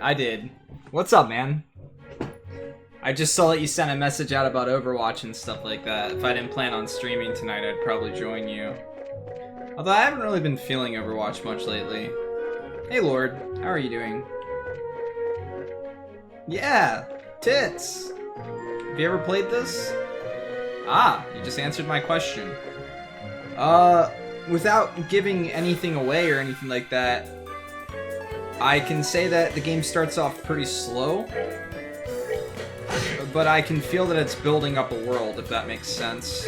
I did. What's up, man? I just saw that you sent a message out about Overwatch and stuff like that. If I didn't plan on streaming tonight, I'd probably join you. Although I haven't really been feeling Overwatch much lately. Hey, Lord. How are you doing? Yeah! Tits! Have you ever played this? Ah, you just answered my question. Without giving anything away or anything like that, I can say that the game starts off pretty slow, but I can feel that it's building up a world, if that makes sense.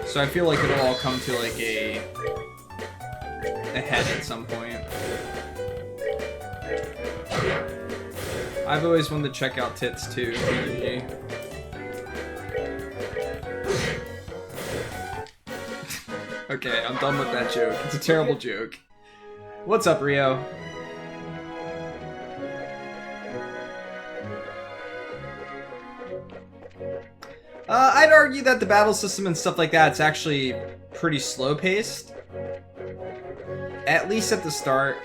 So I feel like it'll all come to like a head at some point. I've always wanted to check out Tits too. Okay, I'm done with that joke. It's a terrible joke. What's up, Rio? I'd argue that the battle system and stuff like that, it's actually pretty slow-paced. At least at the start.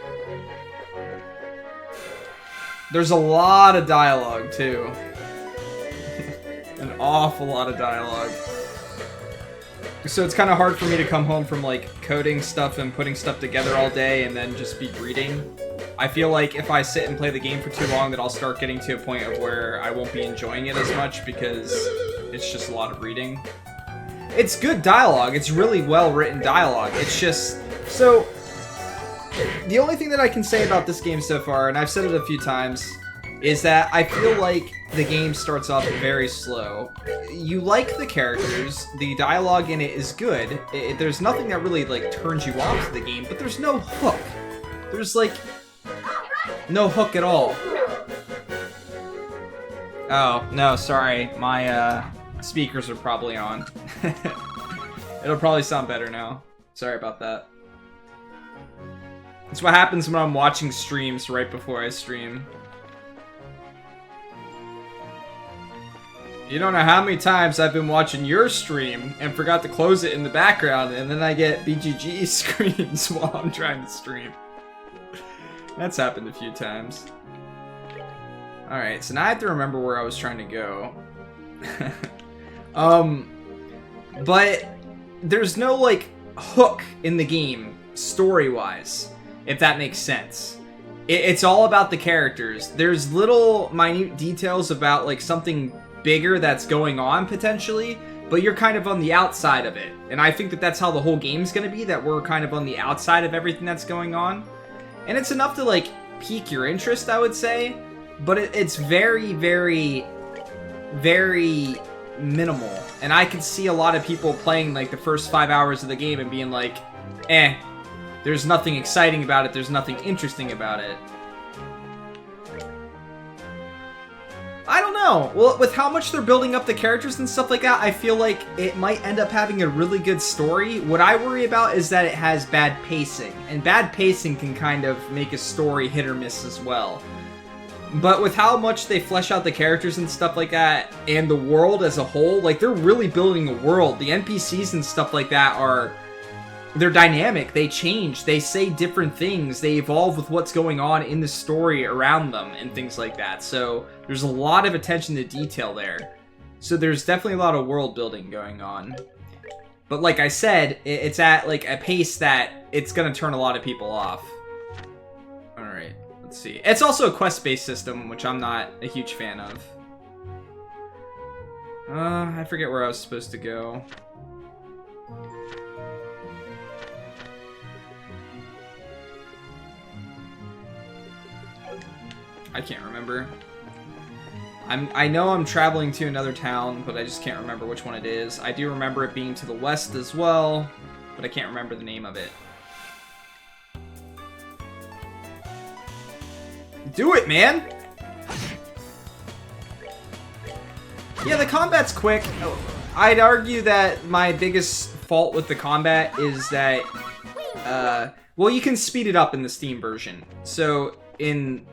There's a lot of dialogue, too. An awful lot of dialogue. So it's kind of hard for me to come home from, like, coding stuff and putting stuff together all day and then just be reading. I feel like if I sit and play the game for too long, that I'll start getting to a point of where I won't be enjoying it as much because it's just a lot of reading. It's good dialogue. It's really well-written dialogue. It's just... So, the only thing that I can say about this game so far, and I've said it a few times, is that I feel like the game starts off very slow. You like the characters, the dialogue in it is good, there's nothing that really, like, turns you off to the game, but there's no hook. There's, like, no hook at all. Oh, no, sorry. My, speakers are probably on. It'll probably sound better now. Sorry about that. That's what happens when I'm watching streams right before I stream. You don't know how many times I've been watching your stream and forgot to close it in the background, and then I get BGG screens while I'm trying to stream. That's happened a few times. Alright, so now I have to remember where I was trying to go. But there's no, like, hook in the game, story-wise, if that makes sense. It's all about the characters. There's little minute details about, like, something bigger that's going on, potentially, but you're kind of on the outside of it. And I think that that's how the whole game's gonna be, that we're kind of on the outside of everything that's going on. And it's enough to, like, pique your interest, I would say, but it's very, very, very minimal. And I can see a lot of people playing, like, the first 5 hours of the game and being like, eh, there's nothing exciting about it, there's nothing interesting about it. I don't know. Well, with how much they're building up the characters and stuff like that, I feel like it might end up having a really good story. What I worry about is that it has bad pacing, and bad pacing can kind of make a story hit or miss as well. But with how much they flesh out the characters and stuff like that, and the world as a whole, like, they're really building a world. The NPCs and stuff like that they're dynamic, they change, they say different things, they evolve with what's going on in the story around them and things like that. So there's a lot of attention to detail there. So there's definitely a lot of world building going on. But like I said, it's at like a pace that it's gonna turn a lot of people off. Alright, let's see. It's also a quest-based system, which I'm not a huge fan of. I forget where I was supposed to go. I can't remember. I know I'm traveling to another town, but I just can't remember which one it is. I do remember it being to the west as well, but I can't remember the name of it. Do it, man! Yeah, the combat's quick. I'd argue that my biggest fault with the combat is that, well, you can speed it up in the Steam version. So, in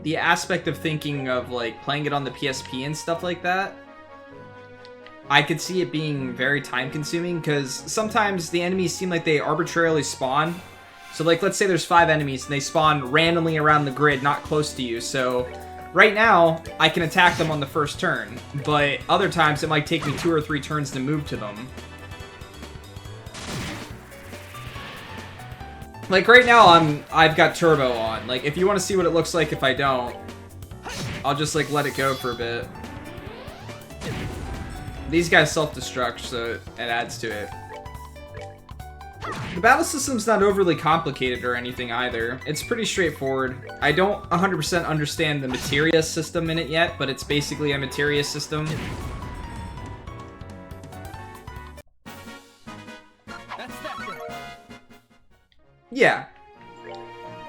the aspect of thinking of, like, playing it on the PSP and stuff like that, I could see it being very time-consuming, because sometimes the enemies seem like they arbitrarily spawn. So, like, let's say there's 5 enemies and they spawn randomly around the grid, not close to you. So, right now, I can attack them on the first turn, but other times it might take me 2 or 3 turns to move to them. Like, right now, I've got turbo on. Like, if you want to see what it looks like if I don't, I'll just, like, let it go for a bit. These guys self-destruct, so it adds to it. The battle system's not overly complicated or anything either. It's pretty straightforward. I don't 100% understand the materia system in it yet, but it's basically a materia system. Yeah.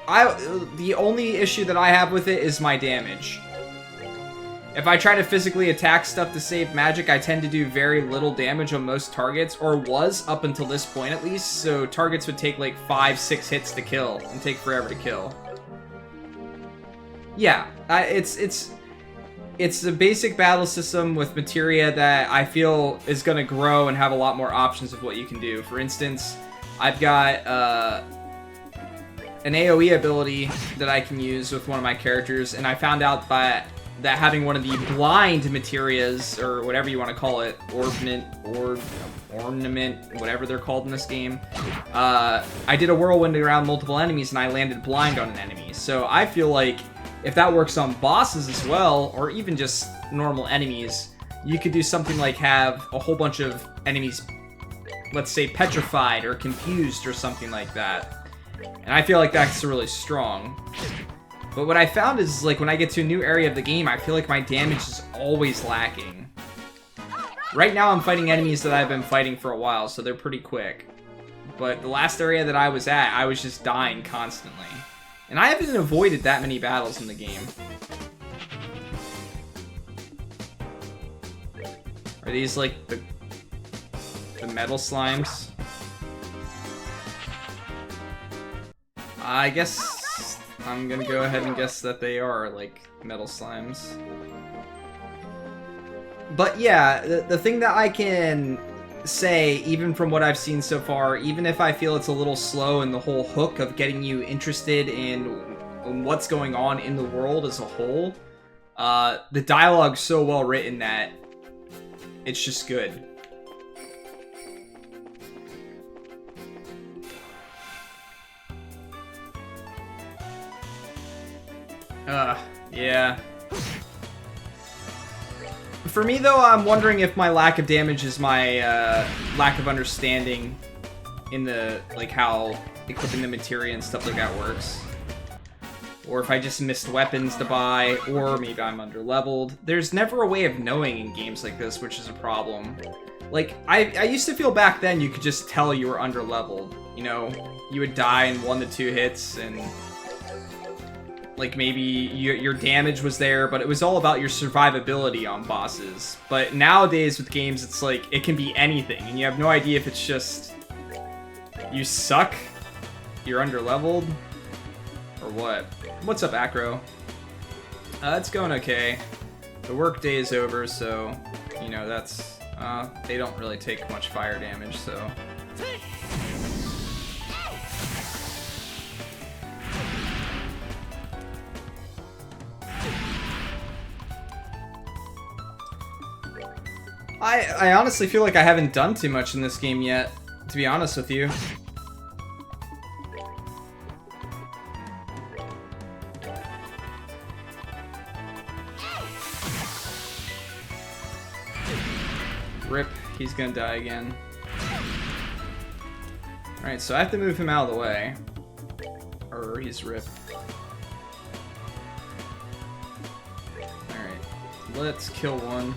The only issue that I have with it is my damage. If I try to physically attack stuff to save magic, I tend to do very little damage on most targets, or was up until this point at least, so targets would take like 5-6 hits to kill, and take forever to kill. Yeah, it's a basic battle system with materia that I feel is going to grow and have a lot more options of what you can do. For instance, I've got an AoE ability that I can use with one of my characters, and I found out that having one of the blind materias, or whatever you want to call it, ornament, whatever they're called in this game, I did a whirlwind around multiple enemies and I landed blind on an enemy. So I feel like if that works on bosses as well, or even just normal enemies, you could do something like have a whole bunch of enemies, let's say, petrified or confused or something like that. And I feel like that's really strong. But what I found is, like, when I get to a new area of the game, I feel like my damage is always lacking. Right now, I'm fighting enemies that I've been fighting for a while, so they're pretty quick. But the last area that I was at, I was just dying constantly. And I haven't avoided that many battles in the game. Are these, like, the metal slimes? I guess I'm gonna go ahead and guess that they are, like, metal slimes. But yeah, the thing that I can say, even from what I've seen so far, even if I feel it's a little slow in the whole hook of getting you interested in what's going on in the world as a whole, the dialogue's so well written that it's just good. Yeah. For me, though, I'm wondering if my lack of damage is my lack of understanding in the, like, how equipping the materia and stuff like that works. Or if I just missed weapons to buy, or maybe I'm underleveled. There's never a way of knowing in games like this, which is a problem. Like, I used to feel back then you could just tell you were underleveled. You know, you would die in 1 to 2 hits, and like, maybe your damage was there, but it was all about your survivability on bosses. But nowadays with games, it's like, it can be anything, and you have no idea if it's just you suck, you're underleveled, or what. What's up, Acro? It's going okay. The work day is over, so, you know, that's, they don't really take much fire damage, so. I honestly feel like I haven't done too much in this game yet, to be honest with you. Rip, he's gonna die again. Alright, so I have to move him out of the way. Or he's Rip. Alright, let's kill one.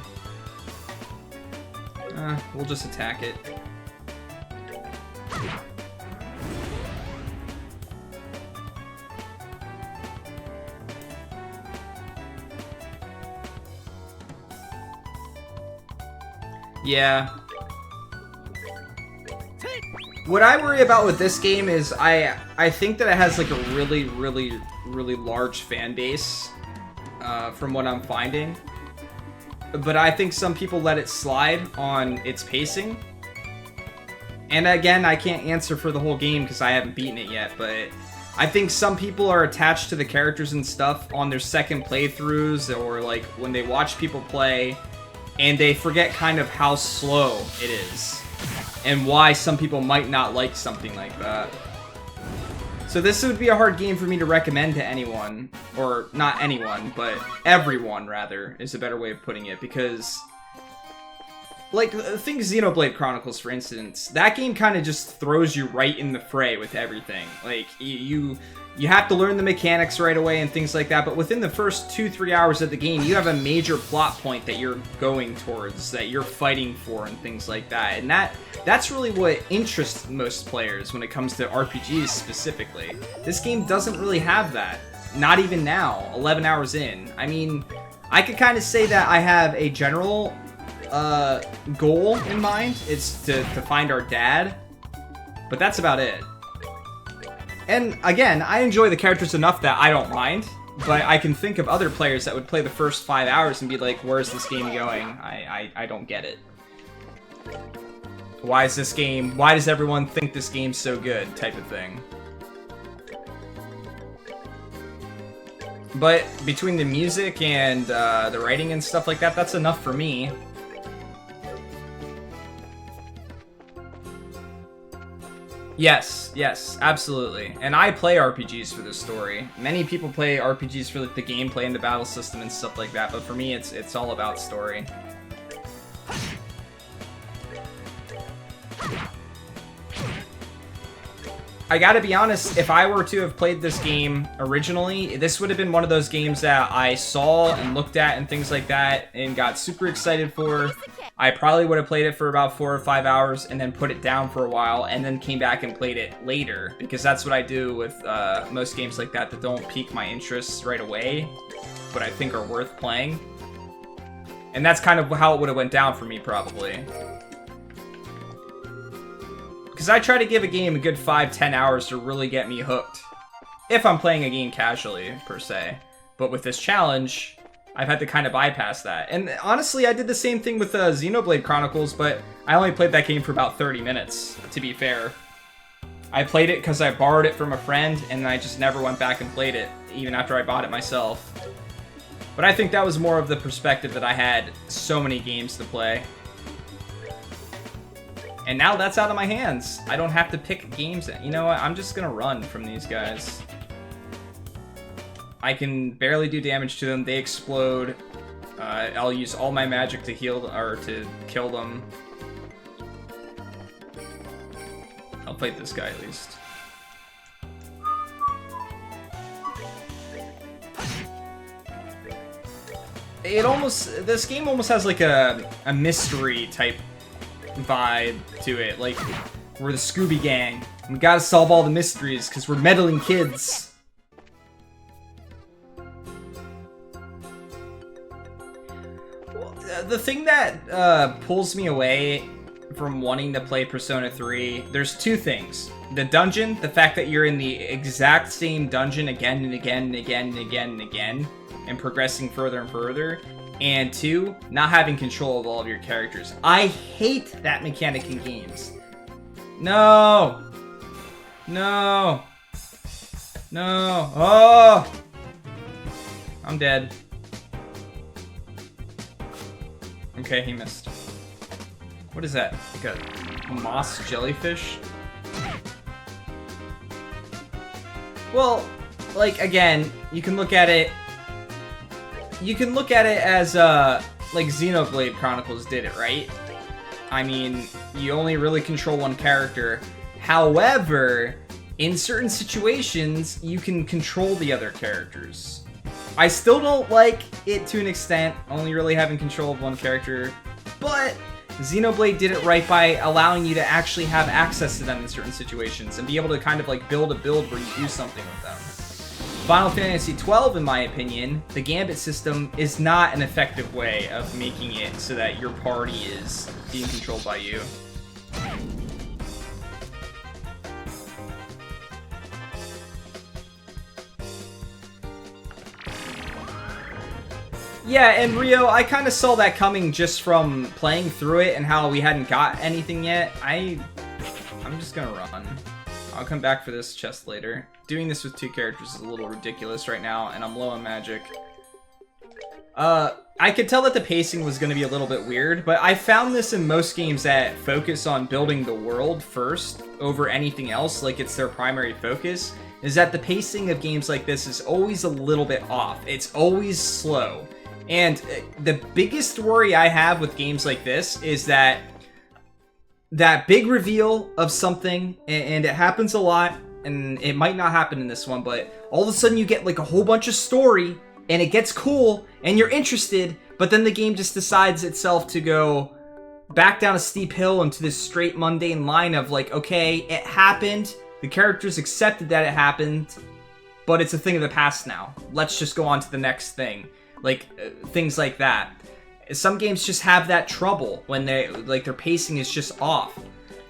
We'll just attack it. Yeah. What I worry about with this game is I think that it has like a really large fan base, from what I'm finding. But I think some people let it slide on its pacing. And again, I can't answer for the whole game because I haven't beaten it yet, but I think some people are attached to the characters and stuff on their second playthroughs, or like when they watch people play, and they forget kind of how slow it is and why some people might not like something like that. So this would be a hard game for me to recommend to anyone, or not anyone, but everyone rather, is a better way of putting it, because like, think Xenoblade Chronicles, for instance. That game kind of just throws you right in the fray with everything. Like, you have to learn the mechanics right away and things like that, but within the first 2-3 hours of the game, you have a major plot point that you're going towards, that you're fighting for, and things like that. And that's really what interests most players when it comes to RPGs specifically. This game doesn't really have that. Not even now, 11 hours in. I mean, I could kind of say that I have a general goal in mind. It's to find our dad, but that's about it. And again, I enjoy the characters enough that I don't mind, but I can think of other players that would play the first 5 hours and be like, where's this game going? I don't get it. Why does everyone think this game's so good, type of thing. But between the music and the writing and stuff like that, that's enough for me. Yes, absolutely. And I play RPGs for the story. Many people play RPGs for like, the gameplay and the battle system and stuff like that, but for me, it's all about story. I gotta be honest, if I were to have played this game originally, this would have been one of those games that I saw and looked at and things like that and got super excited for. I probably would have played it for about 4 or 5 hours and then put it down for a while and then came back and played it later, because that's what I do with most games like that don't pique my interests right away, but I think are worth playing. And that's kind of how it would have went down for me, probably. Because I try to give a game a good 5-10 hours to really get me hooked. If I'm playing a game casually, per se. But with this challenge, I've had to kind of bypass that. And honestly, I did the same thing with Xenoblade Chronicles, but I only played that game for about 30 minutes, to be fair. I played it because I borrowed it from a friend, and I just never went back and played it, even after I bought it myself. But I think that was more of the perspective that I had so many games to play. And now that's out of my hands. I don't have to pick games. You know what? I'm just gonna run from these guys. I can barely do damage to them. They explode. I'll use all my magic to heal or to kill them. I'll fight this guy at least. This game almost has like a mystery type vibe to it. Like, we're the Scooby Gang. We gotta solve all the mysteries because we're meddling kids. Well, the thing that pulls me away from wanting to play Persona 3, there's two things. The dungeon, the fact that you're in the exact same dungeon again and again and again and again and again, and progressing further and further. And two, not having control of all of your characters. I hate that mechanic in games. No! No! No! Oh! I'm dead. Okay, he missed. What is that? Like a moss jellyfish? Well, like, again, you can look at it as, like Xenoblade Chronicles did it, right? I mean, you only really control one character. However, in certain situations, you can control the other characters. I still don't like it to an extent, only really having control of one character, but Xenoblade did it right by allowing you to actually have access to them in certain situations and be able to kind of like build a build where you do something with them. Final Fantasy XII, in my opinion, the Gambit system is not an effective way of making it so that your party is being controlled by you. Yeah, and Rio, I kind of saw that coming just from playing through it and how we hadn't got anything yet. I I'm just gonna run. I'll come back for this chest later. Doing this with 2 characters is a little ridiculous right now, and I'm low on magic. I could tell that the pacing was going to be a little bit weird, but I found this in most games that focus on building the world first over anything else, like it's their primary focus, is that the pacing of games like this is always a little bit off. It's always slow. And the biggest worry I have with games like this is that big reveal of something, and it happens a lot, and it might not happen in this one, but all of a sudden you get like a whole bunch of story, and it gets cool, and you're interested, but then the game just decides itself to go back down a steep hill into this straight mundane line of like, okay, it happened, the characters accepted that it happened, but it's a thing of the past now. Let's just go on to the next thing. Like, things like that. Some games just have that trouble when they, like, their pacing is just off.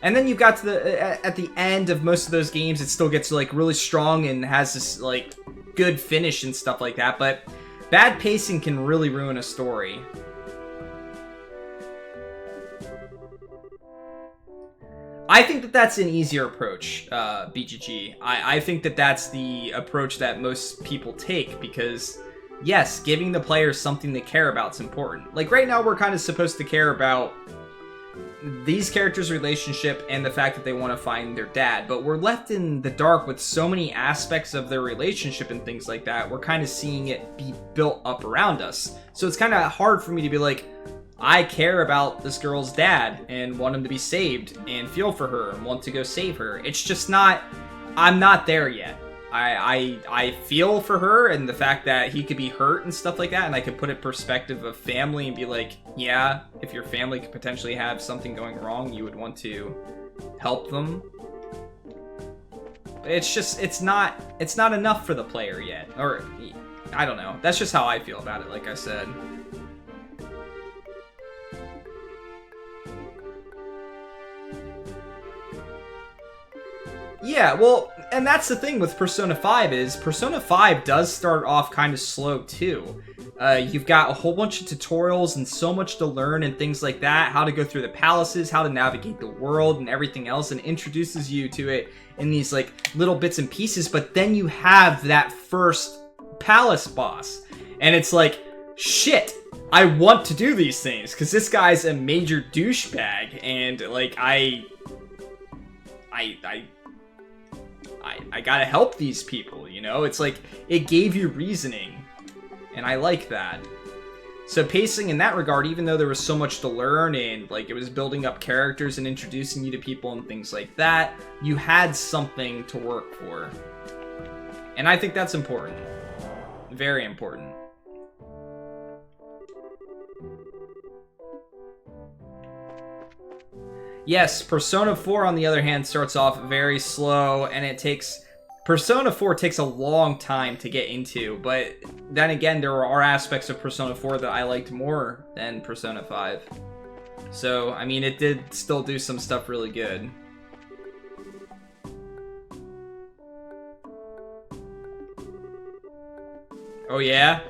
And then you've got to the, at the end of most of those games, it still gets, like, really strong and has this, like, good finish and stuff like that, but bad pacing can really ruin a story. I think that that's an easier approach, BGG. I think that that's the approach that most people take because, yes, giving the players something to care about is important. Like, right now we're kind of supposed to care about these characters' relationship and the fact that they want to find their dad, but we're left in the dark with so many aspects of their relationship and things like that. We're kind of seeing it be built up around us. So it's kind of hard for me to be like, I care about this girl's dad and want him to be saved and feel for her and want to go save her. It's just not, I'm not there yet. I feel for her and the fact that he could be hurt and stuff like that, and I could put it in perspective of family and be like, yeah, if your family could potentially have something going wrong, you would want to help them. But it's just, it's not enough for the player yet. Or, I don't know. That's just how I feel about it, like I said. Yeah, well, and that's the thing with Persona 5 is Persona 5 does start off kind of slow too. You've got a whole bunch of tutorials and so much to learn and things like that, how to go through the palaces, how to navigate the world and everything else, and introduces you to it in these like little bits and pieces, but then you have that first palace boss, and it's like, shit, I want to do these things, because this guy's a major douchebag, and like, I gotta help these people, you know? It's like, it gave you reasoning, and I like that. So pacing in that regard, even though there was so much to learn and like it was building up characters and introducing you to people and things like that, you had something to work for. And I think that's important. Very important. Yes, Persona 4, on the other hand, starts off very slow, and it takes... Persona 4 takes a long time to get into, but then again, there are aspects of Persona 4 that I liked more than Persona 5. So, I mean, it did still do some stuff really good. Oh, yeah?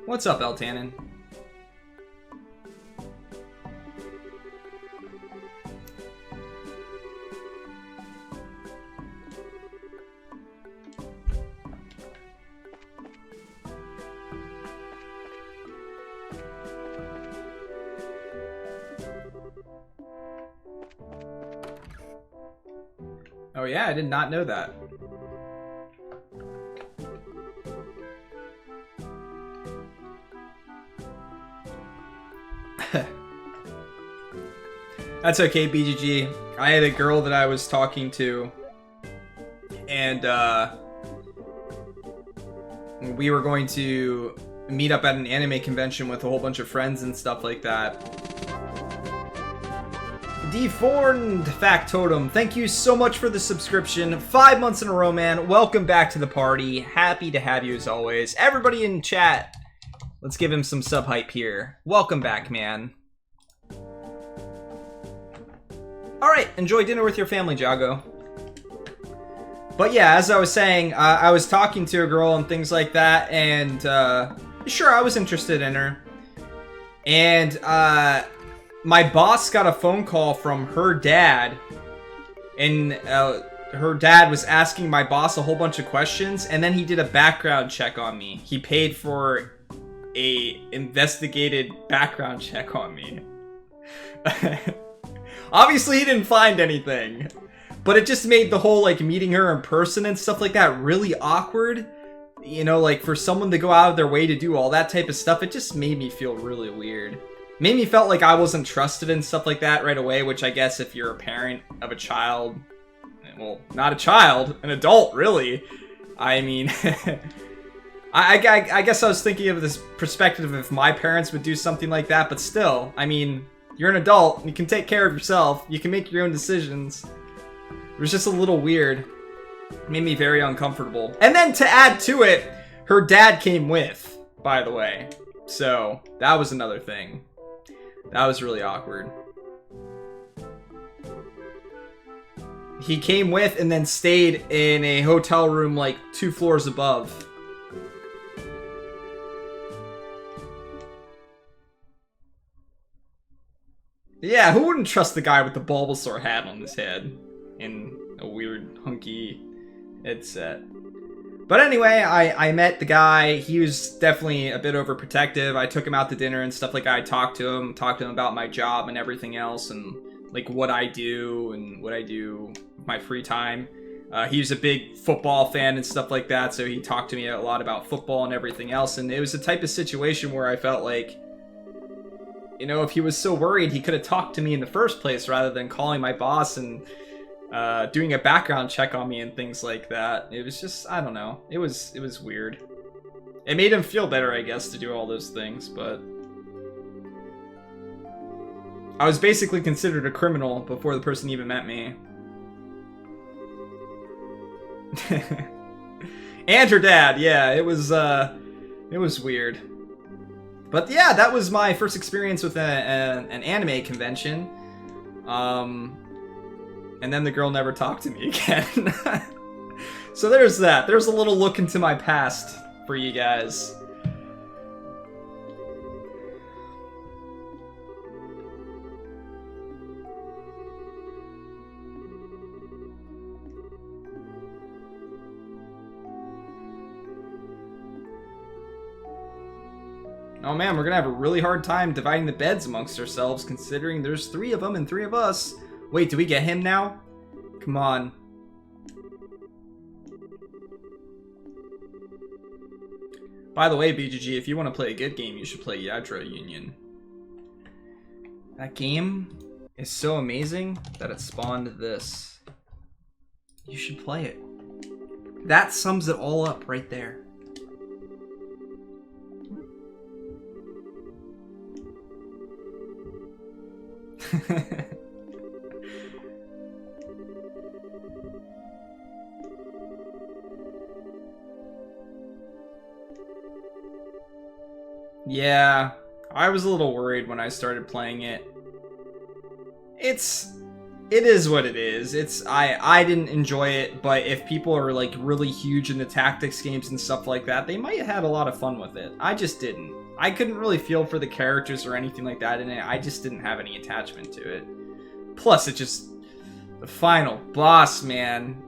What's up, Eltanin? Oh yeah, I did not know that. That's okay, BGG. I had a girl that I was talking to, and we were going to meet up at an anime convention with a whole bunch of friends and stuff like that. Deformed Factotum, thank you so much for the subscription. 5 months in a row, man. Welcome back to the party. Happy to have you as always. Everybody in chat, let's give him some sub hype here. Welcome back, man. Alright, enjoy dinner with your family, Jago. But yeah, as I was saying, I was talking to a girl and things like that, and sure, I was interested in her. And my boss got a phone call from her dad, and her dad was asking my boss a whole bunch of questions, and then he did a background check on me. He paid for a investigated background check on me. Obviously he didn't find anything, but it just made the whole like meeting her in person and stuff like that really awkward. You know, like for someone to go out of their way to do all that type of stuff, it just made me feel really weird. Made me felt like I wasn't trusted and stuff like that right away, which I guess if you're a parent of a child, well, not a child, an adult really. I mean, I guess I was thinking of this perspective if my parents would do something like that, but still, I mean, you're an adult, you can take care of yourself, you can make your own decisions. It was just a little weird. It made me very uncomfortable. And then to add to it, her dad came with, by the way. So, that was another thing. That was really awkward. He came with and then stayed in a hotel room like 2 floors above. Yeah, who wouldn't trust the guy with the Bulbasaur hat on his head in a weird hunky headset? But anyway, I met the guy. He was definitely a bit overprotective. I took him out to dinner and stuff like that. I talked to him about my job and everything else, and like what I do and what I do with my free time. He was a big football fan and stuff like that, so he talked to me a lot about football and everything else. And it was the type of situation where I felt like, you know, if he was so worried, he could have talked to me in the first place rather than calling my boss and doing a background check on me and things like that. It was just, I don't know. It was weird. It made him feel better, I guess, to do all those things, but I was basically considered a criminal before the person even met me. And her dad, yeah, it was weird. But yeah, that was my first experience with an anime convention. And then the girl never talked to me again. So there's that. There's a little look into my past for you guys. Oh man, we're gonna have a really hard time dividing the beds amongst ourselves, considering there's 3 of them and 3 of us. Wait, do we get him now? Come on. By the way, BGG, if you want to play a good game, you should play Yadro Union. That game is so amazing that it spawned this. You should play it. That sums it all up right there. Yeah, I was a little worried when I started playing it. It is what it is. I didn't enjoy it, but if people are like really huge into tactics games and stuff like that, they might have had a lot of fun with it. I just didn't. I couldn't really feel for the characters or anything like that in it. I just didn't have any attachment to it. Plus, it just... the final boss, man.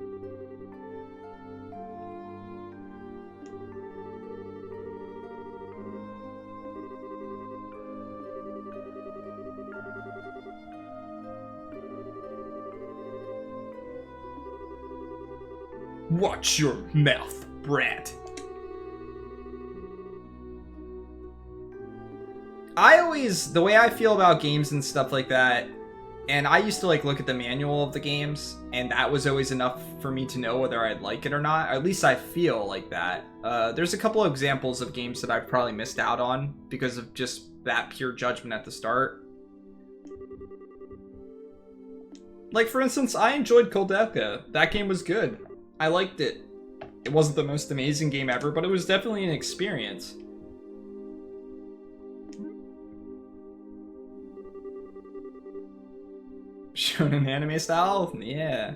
Watch your mouth, brat. The way I feel about games and stuff like that, and I used to like look at the manual of the games, and that was always enough for me to know whether I'd like it or not. At least I feel like that. There's a couple of examples of games that I've probably missed out on because of just that pure judgment at the start. Like, for instance, I enjoyed Koldevka. That game was good. I liked it. It wasn't the most amazing game ever, but it was definitely an experience. Shonen anime style? Yeah.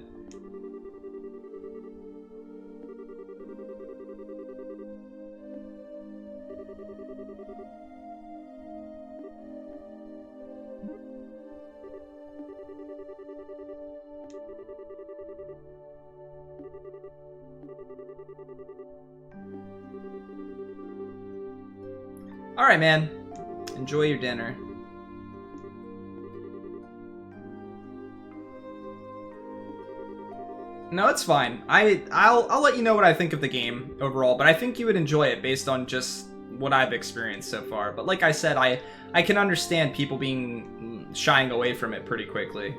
Alright, man. Enjoy your dinner. No, it's fine. I'll let you know what I think of the game overall, but I think you would enjoy it based on just what I've experienced so far. But like I said, I can understand people being shying away from it pretty quickly.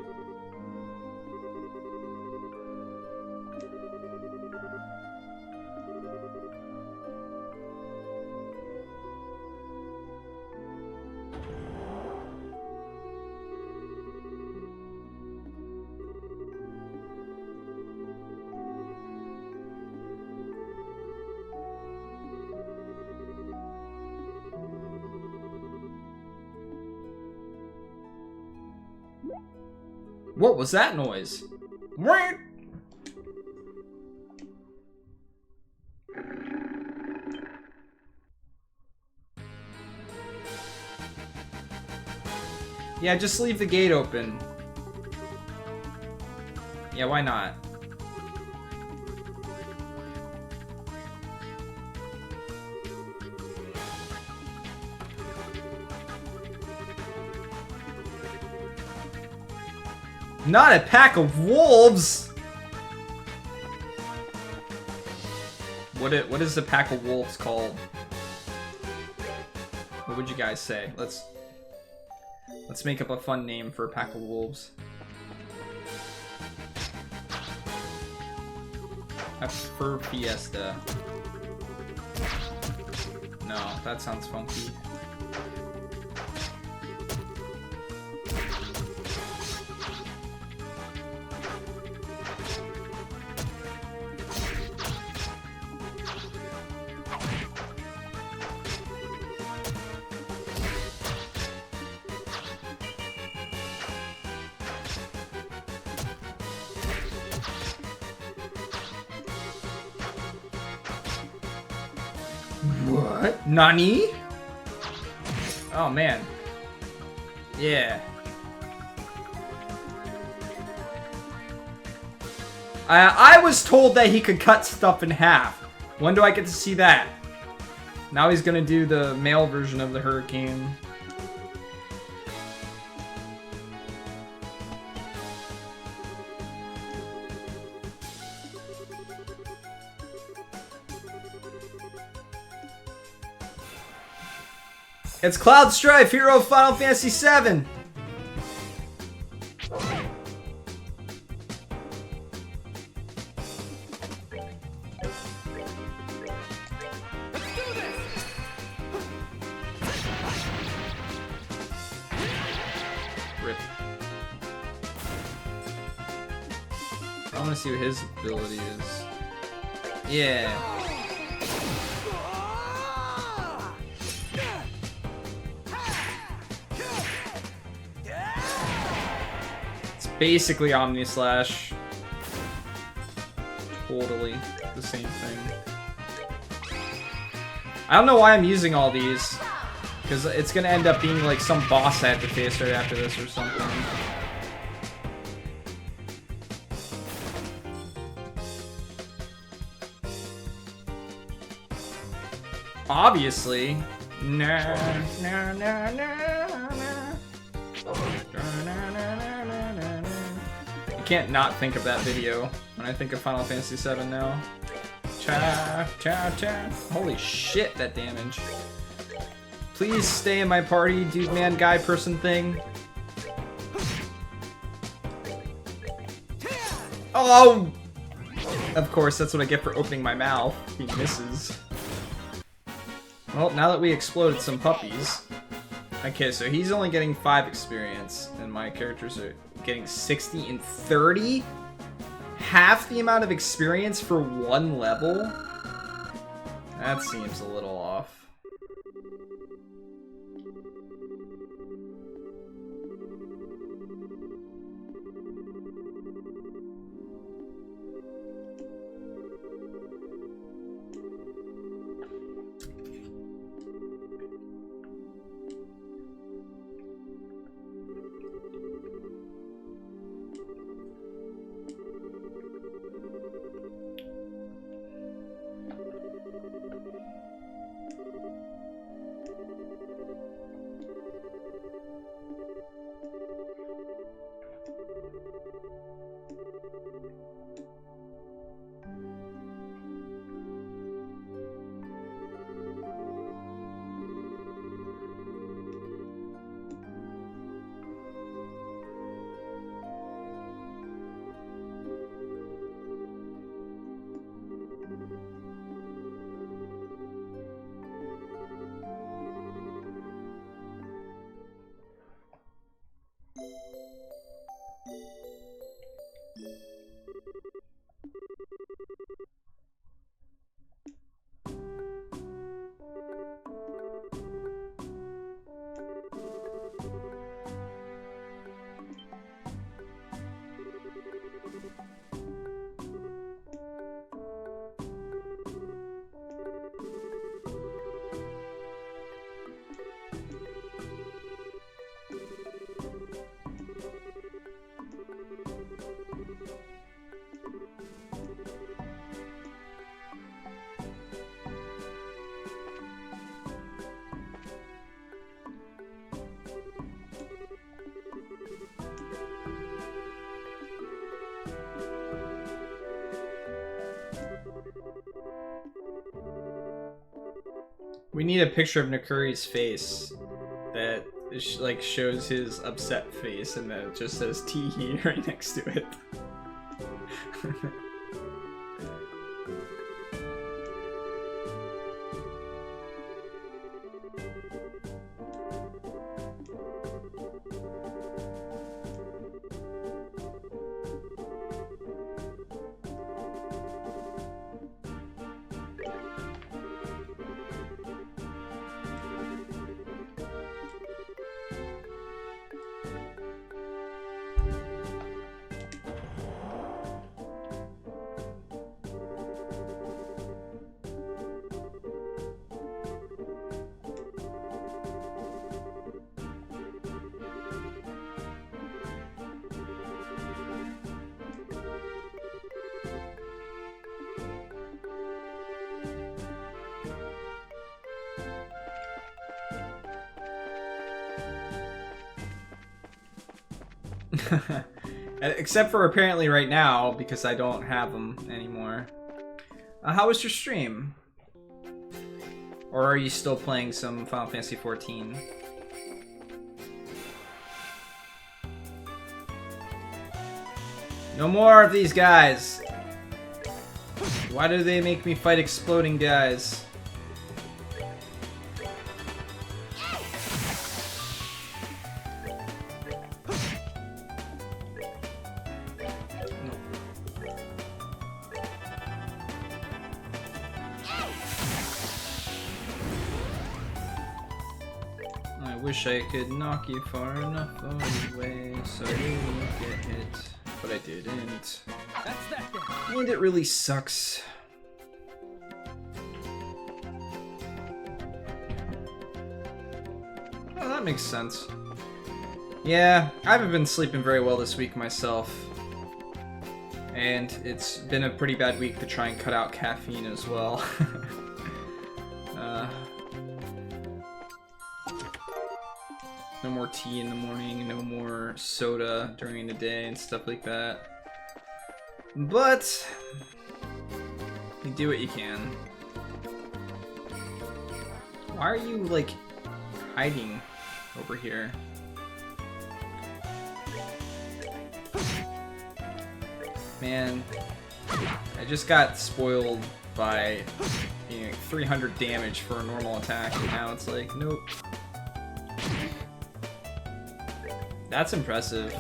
What was that noise? Yeah, just leave the gate open. Yeah, why not? Not a pack of wolves! What is a pack of wolves called? What would you guys say? Let's make up a fun name for a pack of wolves. A fur fiesta. No, that sounds funky. What? Nani? Oh man. Yeah. I was told that he could cut stuff in half. When do I get to see that? Now he's gonna do the male version of the hurricane. It's Cloud Strife, hero of Final Fantasy VII! Rip. I want to see what his ability is. Yeah. Basically Omni Slash. Totally the same thing. I don't know why I'm using all these. Because it's gonna end up being like some boss I have to face right after this or something. Obviously. Nah, nah, nah, nah, nah. Can't not think of that video when I think of Final Fantasy VII now. Cha cha cha. Holy shit, that damage. Please stay in my party, dude, man, guy, person thing. Oh! Of course, that's what I get for opening my mouth. He misses. Well, now that we exploded some puppies. Okay, so he's only getting 5 experience, and my characters are getting 60 and 30? Half the amount of experience for 1 level? That seems a little off. We need a picture of Nakuri's face that like shows his upset face, and then it just says Teehee right next to it. Except for apparently right now, because I don't have them anymore. How was your stream? Or are you still playing some Final Fantasy XIV? No more of these guys! Why do they make me fight exploding guys? Wish I could knock you far enough away so you won't get hit, but I didn't. And it really sucks. Oh, that makes sense. Yeah, I haven't been sleeping very well this week myself. And it's been a pretty bad week to try and cut out caffeine as well. No more tea in the morning, no more soda during the day and stuff like that. But you do what you can. Why are you, like, hiding over here? Man, I just got spoiled by being 300 damage for a normal attack, and now it's like, nope. That's impressive.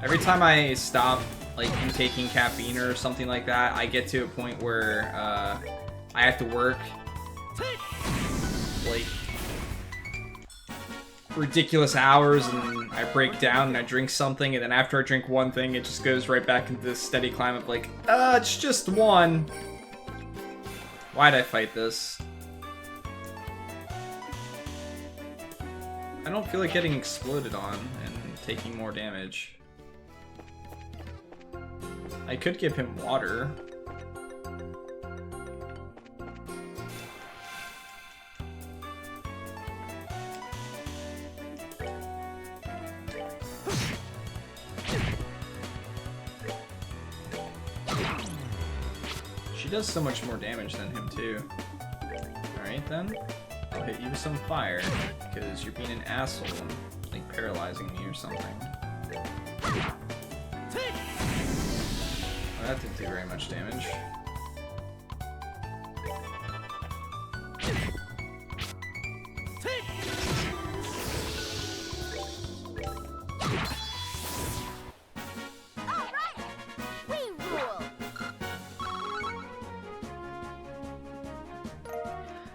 Every time I stop, like, taking caffeine or something like that, I get to a point where I have to work, like, ridiculous hours, and I break down and I drink something, and then after I drink one thing, it just goes right back into this steady climb of like, it's just one. Why'd I fight this? I don't feel like getting exploded on and taking more damage. I could give him water. She does so much more damage than him too. Alright then. I'll hit you with some fire, because you're being an asshole and, like, paralyzing me or something. Well, that didn't do very much damage.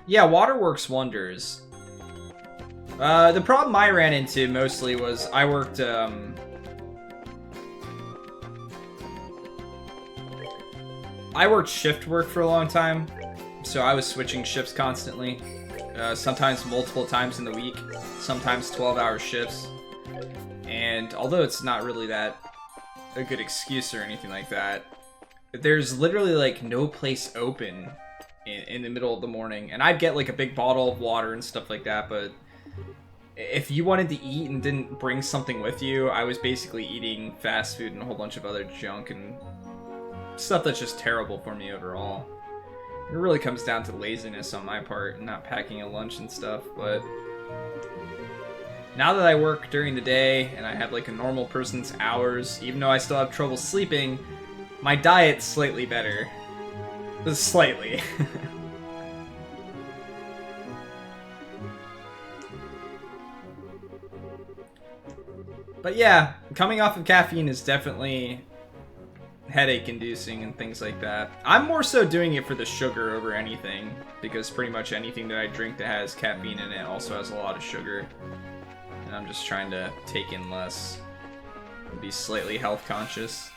Yeah, water works wonders. The problem I ran into mostly was I worked, shift work for a long time, so I was switching shifts constantly. Sometimes multiple times in the week, sometimes 12-hour shifts. And although it's not really that a good excuse or anything like that, there's literally, like, no place open in the middle of the morning, and I'd get like a big bottle of water and stuff like that, but if you wanted to eat and didn't bring something with you, I was basically eating fast food and a whole bunch of other junk, and stuff that's just terrible for me overall. It really comes down to laziness on my part and not packing a lunch and stuff, but now that I work during the day and I have like a normal person's hours, even though I still have trouble sleeping, my diet's slightly better. Just slightly. But yeah, coming off of caffeine is definitely headache inducing and things like that. I'm more so doing it for the sugar over anything, because pretty much anything that I drink that has caffeine in it also has a lot of sugar. And I'm just trying to take in less and be slightly health conscious.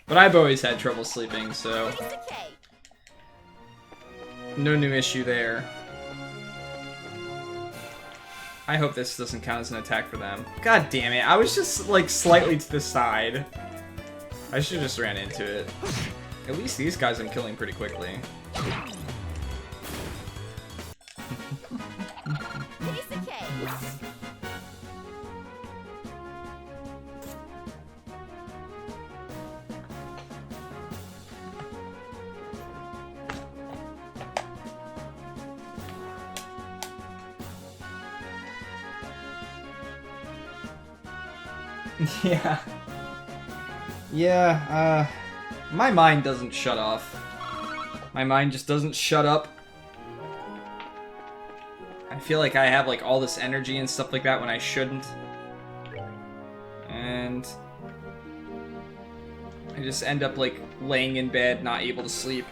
But I've always had trouble sleeping, so no new issue there. I hope this doesn't count as an attack for them. God damn it, I was just like slightly to the side. I should have just ran into it. At least these guys I'm killing pretty quickly. Yeah. Yeah, my mind doesn't shut off. My mind just doesn't shut up. I feel like I have like all this energy and stuff like that when I shouldn't. And I just end up like laying in bed, not able to sleep.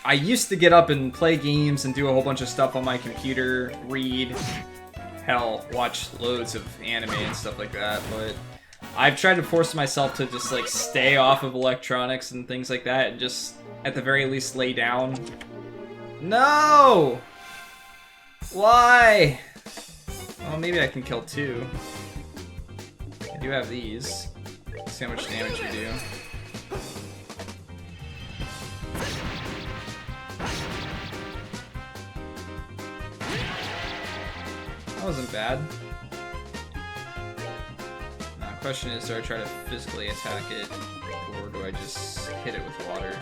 I used to get up and play games and do a whole bunch of stuff on my computer, read, hell, watch loads of anime and stuff like that, but I've tried to force myself to just like stay off of electronics and things like that and just at the very least lay down. No! Why? Well, maybe I can kill two. I do have these. Let's see how much damage we do. That wasn't bad. Question is, do I try to physically attack it, or do I just hit it with water?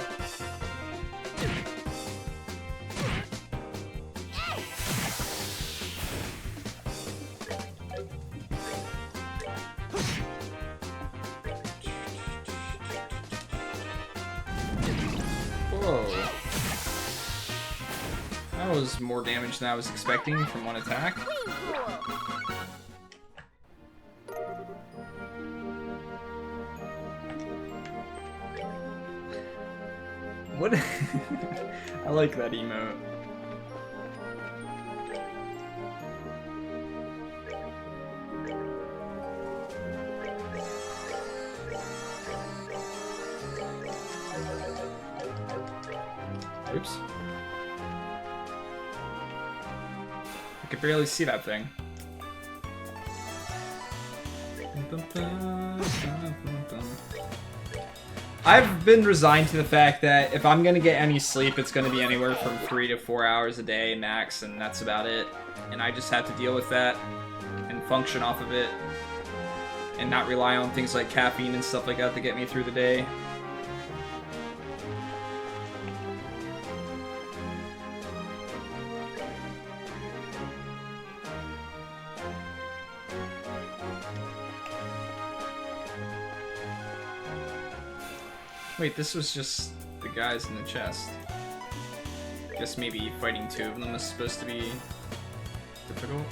Whoa. That was more damage than I was expecting from one attack. What? I like that emote. Oops. I could barely see that thing. I've been resigned to the fact that if I'm gonna get any sleep, it's gonna be anywhere from 3 to 4 hours a day max, and that's about it. And I just have to deal with that and function off of it and not rely on things like caffeine and stuff like that to get me through the day. Wait, this was just the guys in the chest. Guess maybe fighting two of them is supposed to be difficult.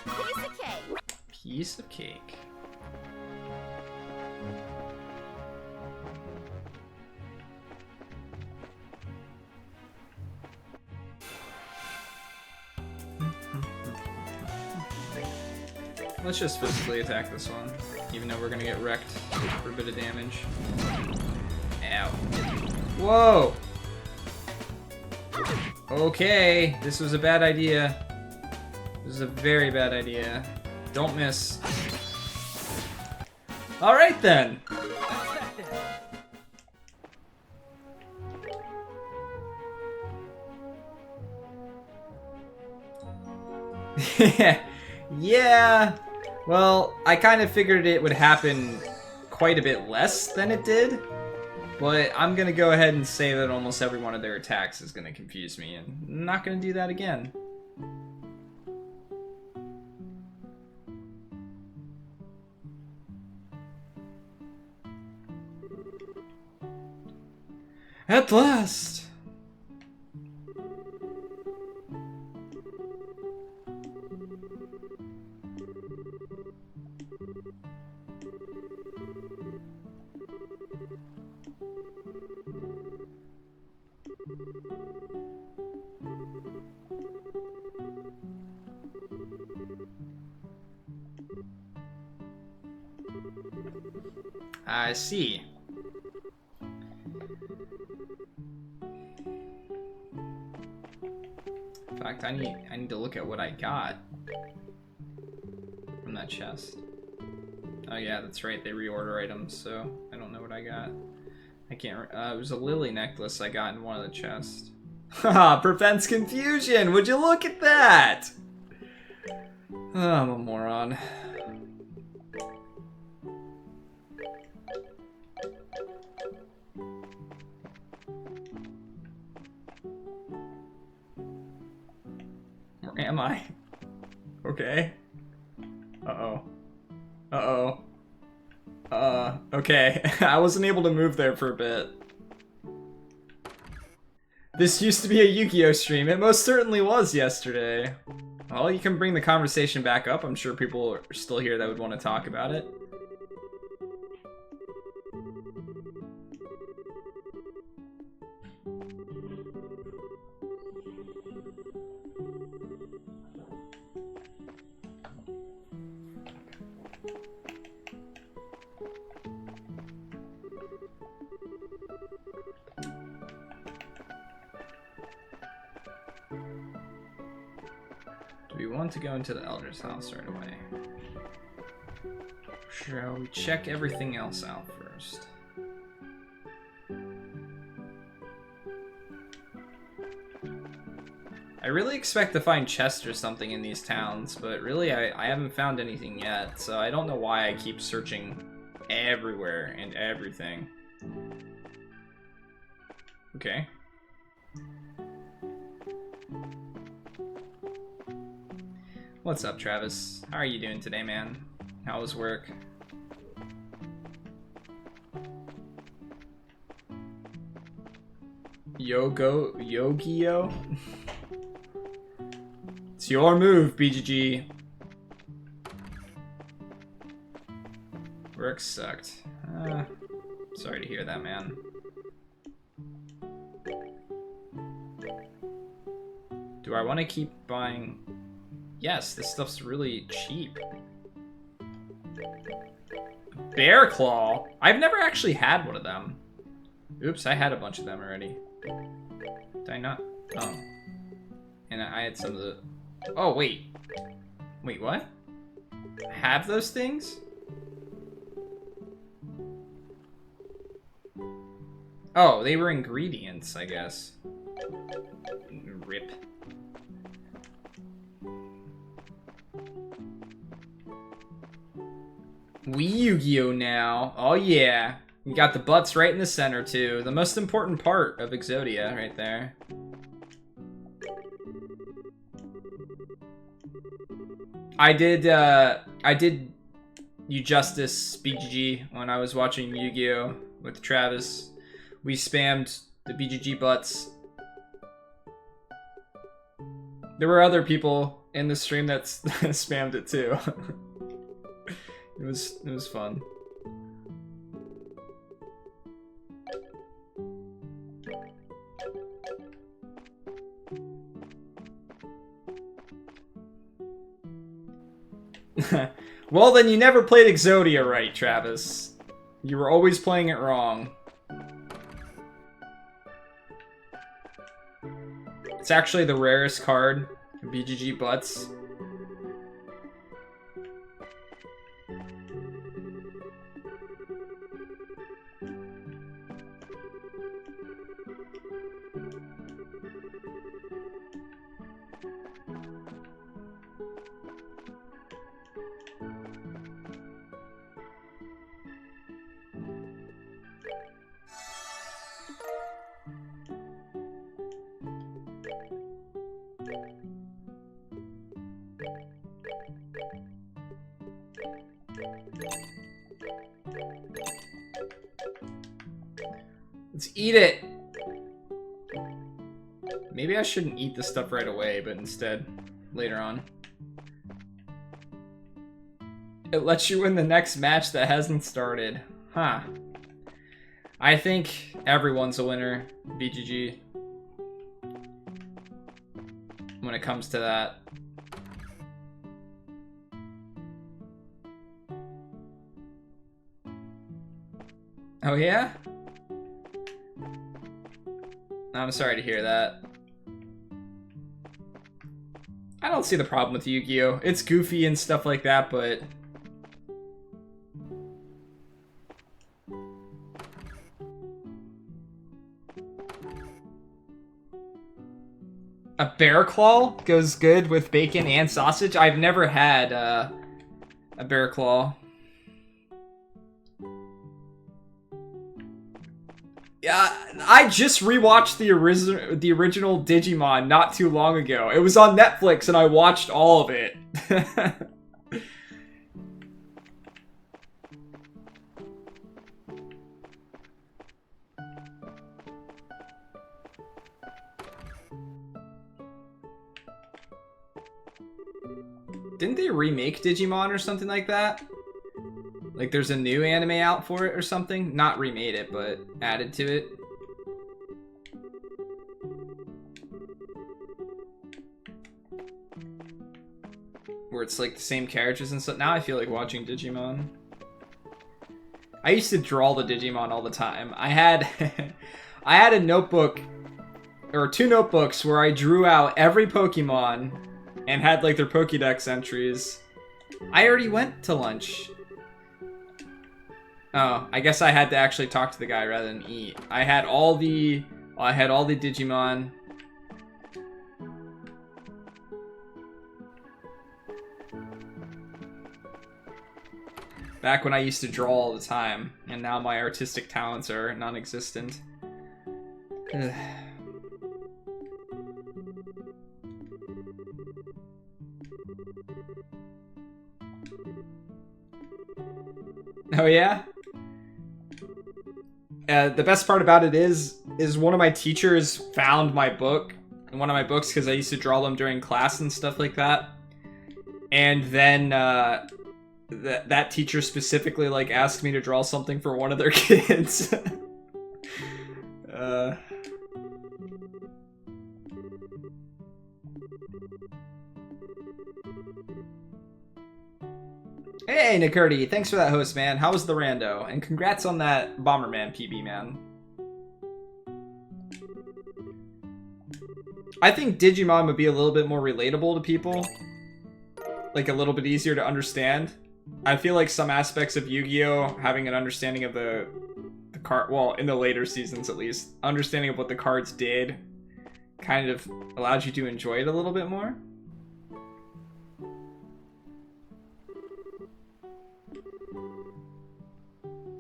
Piece of cake. Piece of cake. Let's just physically attack this one, even though we're gonna get wrecked for a bit of damage. Ow. Whoa! Okay, this was a bad idea. This is a very bad idea. Don't miss. Alright then! Yeah. Well, I kind of figured it would happen quite a bit less than it did. But I'm going to go ahead and say that almost every one of their attacks is going to confuse me, and I'm not going to do that again. At last! I see. In fact, I need to look at what I got from that chest. Oh yeah, that's right. They reorder items, so I don't know what I got. I can't. It was a lily necklace I got in one of the chests. Haha, prevents confusion. Would you look at that? Oh, I'm a moron. Where am I? Okay. Uh-oh. Uh-oh. Okay. I wasn't able to move there for a bit. This used to be a Yu-Gi-Oh stream. It most certainly was yesterday. Well, you can bring the conversation back up. I'm sure people are still here that would want to talk about it. Do we want to go into the Elder's house right away? Shall we check everything else out first? I really expect to find chests or something in these towns, but really I haven't found anything yet, so I don't know why I keep searching everywhere and everything. Okay. What's up, Travis? How are you doing today, man? How was work? Yu-Gi-Oh? It's your move, BGG. Work sucked. Sorry to hear that, man. Do I want to keep buying... Yes, this stuff's really cheap. Bear Claw? I've never actually had one of them. Oops, I had a bunch of them already. Did I not? Oh. And I had some of the... Oh, wait. Wait, what? Have those things? Oh, they were ingredients, I guess. Rip. We Yu-Gi-Oh now. Oh yeah. You got the butts right in the center too. The most important part of Exodia right there. I did you justice, BGG, when I was watching Yu-Gi-Oh with Travis. We spammed the BGG butts. There were other people in the stream that spammed it too. It was fun. Well, then you never played Exodia right, Travis. You were always playing it wrong. It's actually the rarest card in BGG Butts. Let's eat it. Maybe I shouldn't eat this stuff right away, but instead later on. It lets you win the next match that hasn't started. Huh. I think everyone's a winner, BGG. When it comes to that. Oh yeah? I'm sorry to hear that. I don't see the problem with Yu-Gi-Oh! It's goofy and stuff like that, but... A bear claw goes good with bacon and sausage? I've never had a bear claw. Yeah, I just rewatched the original Digimon not too long ago. It was on Netflix and I watched all of it. Didn't they remake Digimon or something like that? Like there's a new anime out for it or something? Not remade it, but added to it. Where it's like the same characters and stuff. Now I feel like watching Digimon. I used to draw the Digimon all the time. I had I had a notebook, or 2 notebooks, where I drew out every Pokemon and had like their Pokédex entries. I already went to lunch. Oh, I guess I had to actually talk to the guy rather than eat. I had all the Digimon. Back when I used to draw all the time, and now my artistic talents are non-existent. Oh yeah? The best part about it is one of my teachers found my book, one of my books, because I used to draw them during class and stuff like that. And then that teacher specifically like asked me to draw something for one of their kids. Hey, Nikurti, thanks for that host, man. How was the rando? And congrats on that Bomberman PB, man. I think Digimon would be a little bit more relatable to people. Like, a little bit easier to understand. I feel like some aspects of Yu-Gi-Oh! Having an understanding of the card, well, in the later seasons at least, understanding of what the cards did kind of allowed you to enjoy it a little bit more.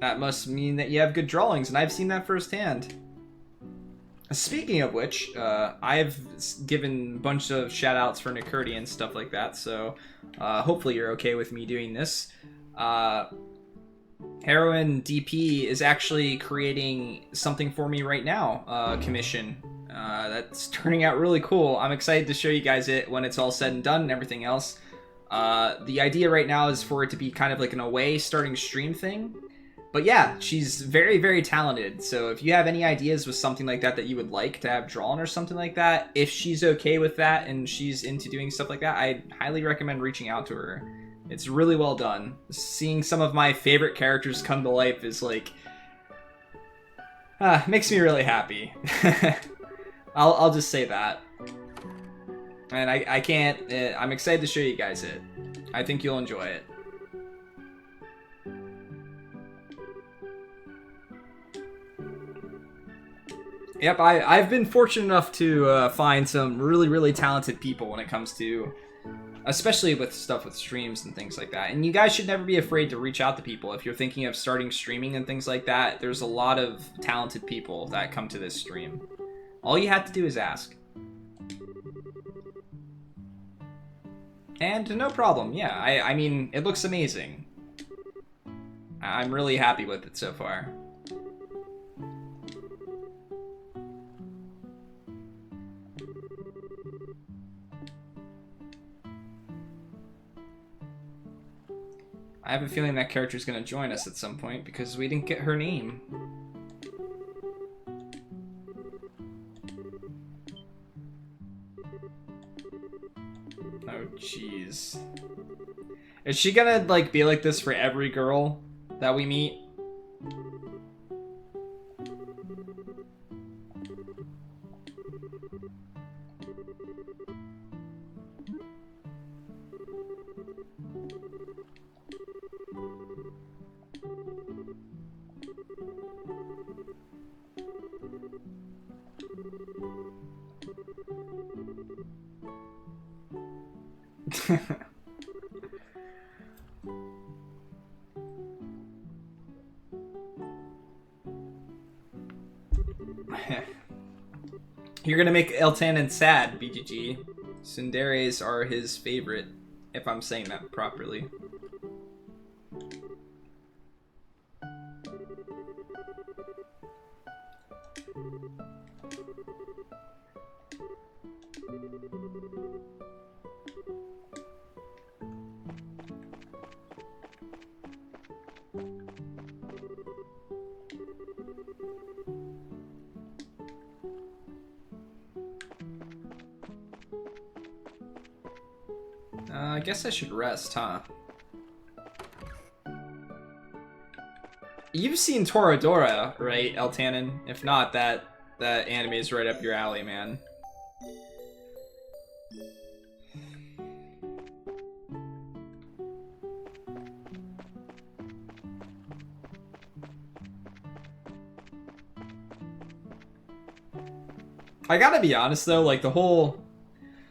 That must mean that you have good drawings, and I've seen that firsthand. Speaking of which, I've given a bunch of shout-outs for Nikurti and stuff like that, so hopefully you're okay with me doing this. Heroin DP is actually creating something for me right now, commission. That's turning out really cool. I'm excited to show you guys it when it's all said and done and everything else. The idea right now is for it to be kind of like an away starting stream thing. But yeah, she's very, very talented. So if you have any ideas with something like that that you would like to have drawn or something like that, if she's okay with that and she's into doing stuff like that, I highly recommend reaching out to her. It's really well done. Seeing some of my favorite characters come to life is like... makes me really happy. I'll just say that. And I can't... I'm excited to show you guys it. I think you'll enjoy it. Yep, I've been fortunate enough to find some really, really talented people when it comes to, especially with stuff with streams and things like that. And you guys should never be afraid to reach out to people. If you're thinking of starting streaming and things like that, there's a lot of talented people that come to this stream. All you have to do is ask. And no problem, yeah, I mean, it looks amazing. I'm really happy with it so far. I have a feeling that character's gonna join us at some point because we didn't get her name. Oh, jeez. Is she gonna, like, be like this for every girl that we meet? You're gonna make Eltanen sad, BGG. Tsunderes are his favorite, if I'm saying that properly. I guess I should rest, huh? You've seen Toradora, right, Eltanen? If not, that anime is right up your alley, man. I gotta be honest though, like the whole...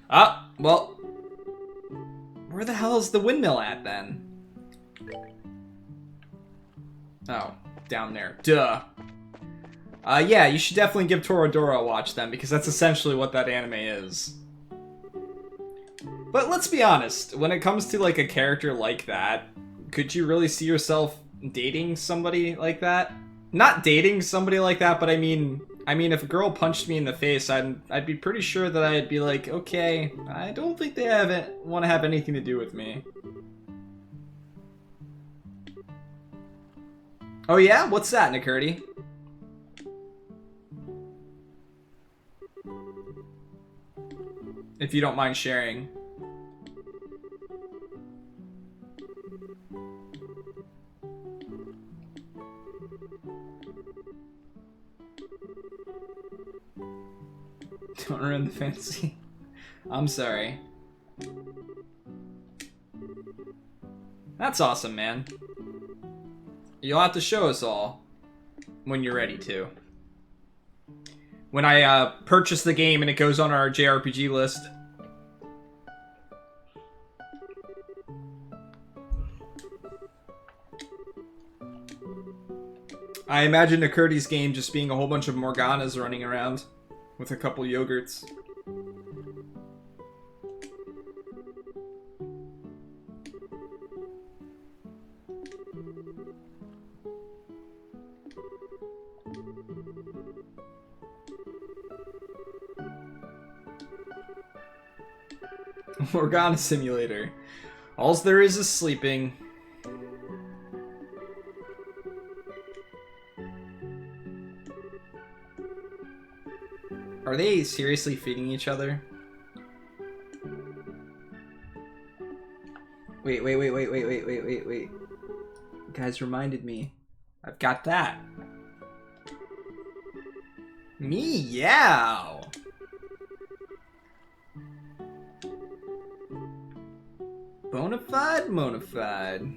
Ah, well... Where the hell is the windmill at, then? Oh, down there. Duh. Yeah, you should definitely give Toradora a watch, then, because that's essentially what that anime is. But let's be honest, when it comes to, like, a character like that, could you really see yourself dating somebody like that? Not dating somebody like that, but I mean, if a girl punched me in the face, I'd be pretty sure that I'd be like, okay, I don't think they want to have anything to do with me. Oh yeah? What's that, Nakurti? If you don't mind sharing. Don't ruin the fantasy. I'm sorry. That's awesome, man. You'll have to show us all when you're ready to. When I purchase the game and it goes on our JRPG list. I imagine Nakurti's game just being a whole bunch of Morganas running around with a couple yogurts. Morgana Simulator. All there is sleeping. Are they seriously feeding each other? Wait. You guys reminded me. I've got that. Meow. Bonafide, monafide.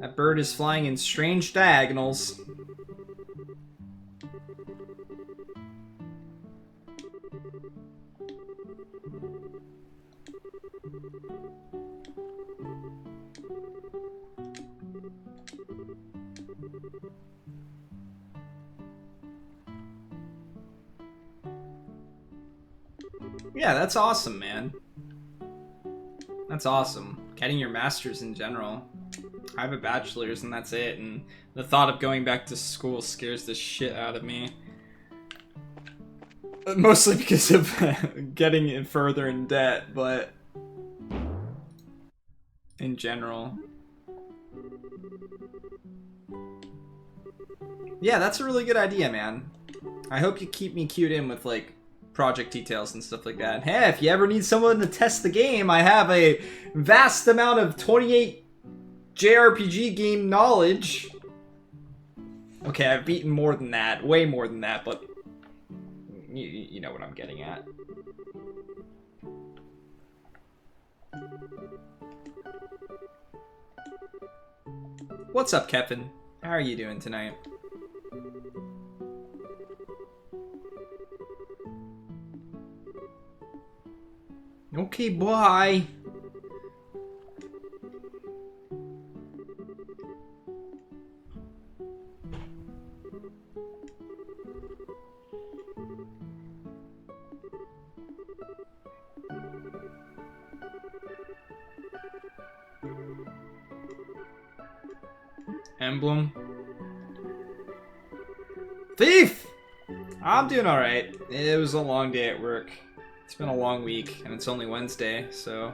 That bird is flying in strange diagonals. Yeah, that's awesome, man. That's awesome. Getting your masters in general. I have a bachelor's and that's it, and the thought of going back to school scares the shit out of me. Mostly because of getting further in debt, but in general. Yeah, that's a really good idea, man. I hope you keep me queued in with, like, project details and stuff like that. And hey, if you ever need someone to test the game, I have a vast amount of 28 JRPG game knowledge. Okay, I've beaten more than that, way more than that, but you know what I'm getting at. What's up, Kevin? How are you doing tonight? Okay, bye. Emblem. Thief! I'm doing alright. It was a long day at work. It's been a long week, and it's only Wednesday, so...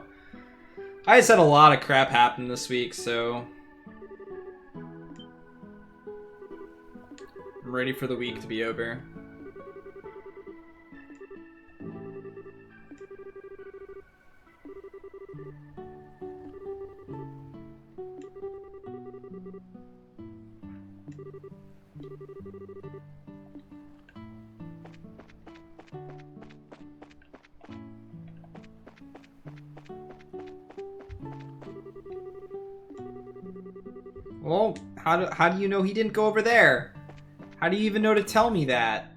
I just had a lot of crap happen this week, so... I'm ready for the week to be over. Well, how do you know he didn't go over there? How do you even know to tell me that?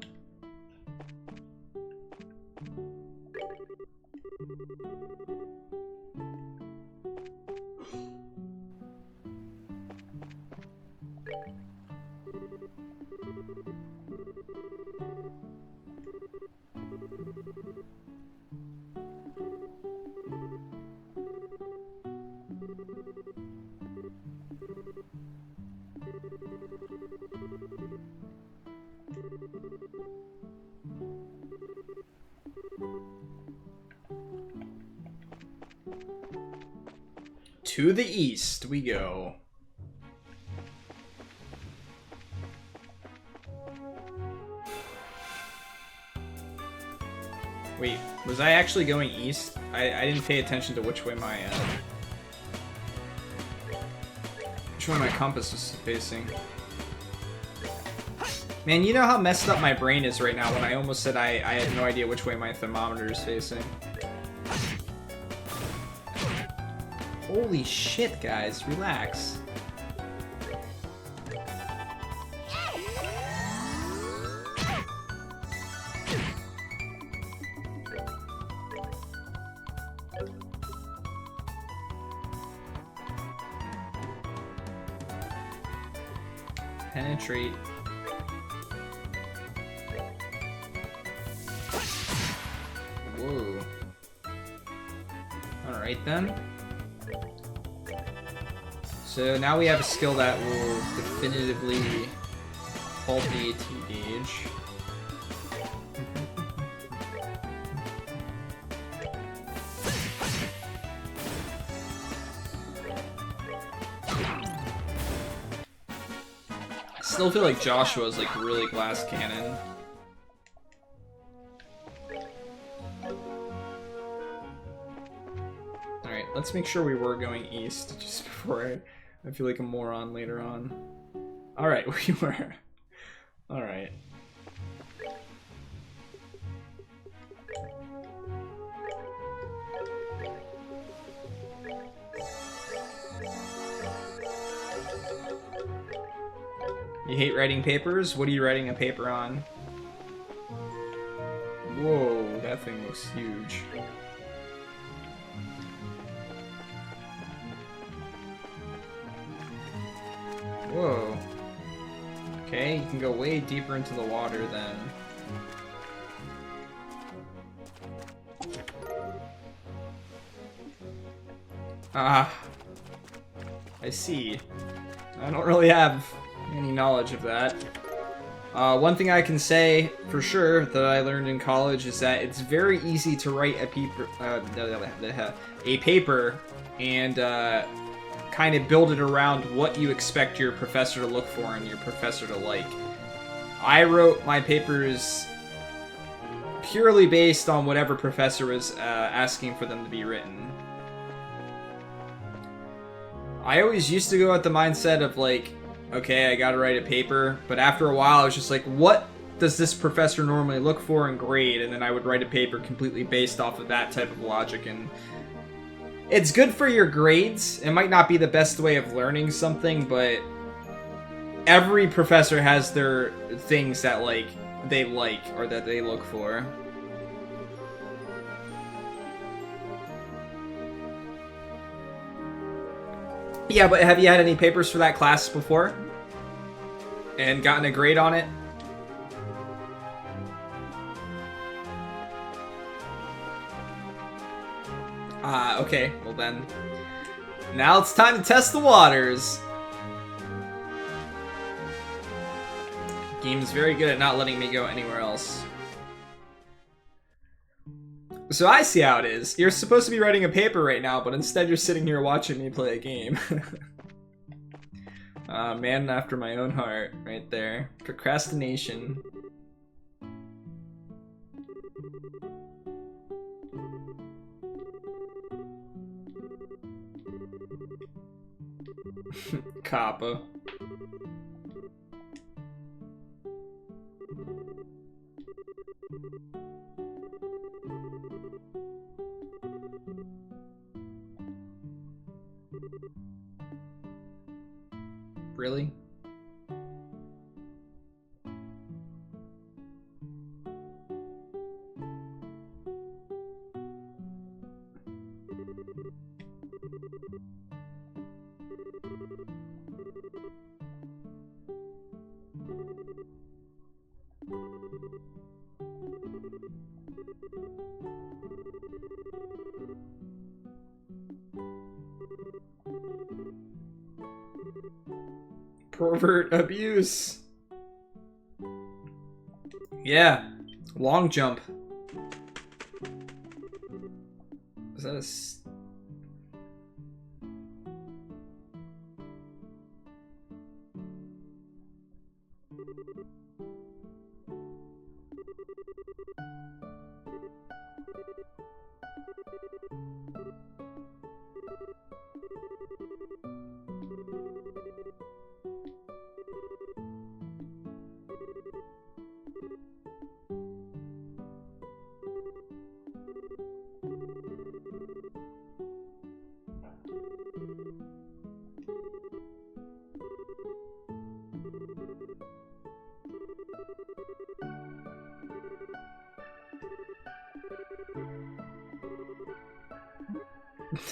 To the east we go. Wait, was I actually going east? I didn't pay attention to which way my compass was facing. Man, you know how messed up my brain is right now when I almost said I had no idea which way my thermometer is facing. Holy shit, guys, relax. Penetrate. Whoa. Alright then. So now we have a skill that will definitively halt the AT gauge. I still feel like Joshua's like really glass cannon. Alright, let's make sure we were going east just before I feel like a moron later on. Alright, we were. Alright. You hate writing papers? What are you writing a paper on? Whoa, that thing looks huge. Whoa. Okay, you can go way deeper into the water then. Ah. I I see. I don't really have any knowledge of that. One thing I can say for sure that I learned in college is that it's very easy to write a paper and kind of build it around what you expect your professor to look for and your professor to like. I wrote my papers purely based on whatever professor was asking for them to be written. I always used to go with the mindset of like, okay, I gotta write a paper, but after a while I was just like, what does this professor normally look for in grade? And then I would write a paper completely based off of that type of logic, and it's good for your grades. It might not be the best way of learning something, but every professor has their things that they like or that they look for. Yeah, but have you had any papers for that class before? And gotten a grade on it? Okay. Well then. Now it's time to test the waters. Game is very good at not letting me go anywhere else. So I see how it is. You're supposed to be writing a paper right now, but instead you're sitting here watching me play a game. Man after my own heart, right there. Procrastination. Kappa. Really? Pervert abuse. Yeah. Long jump. Is that a...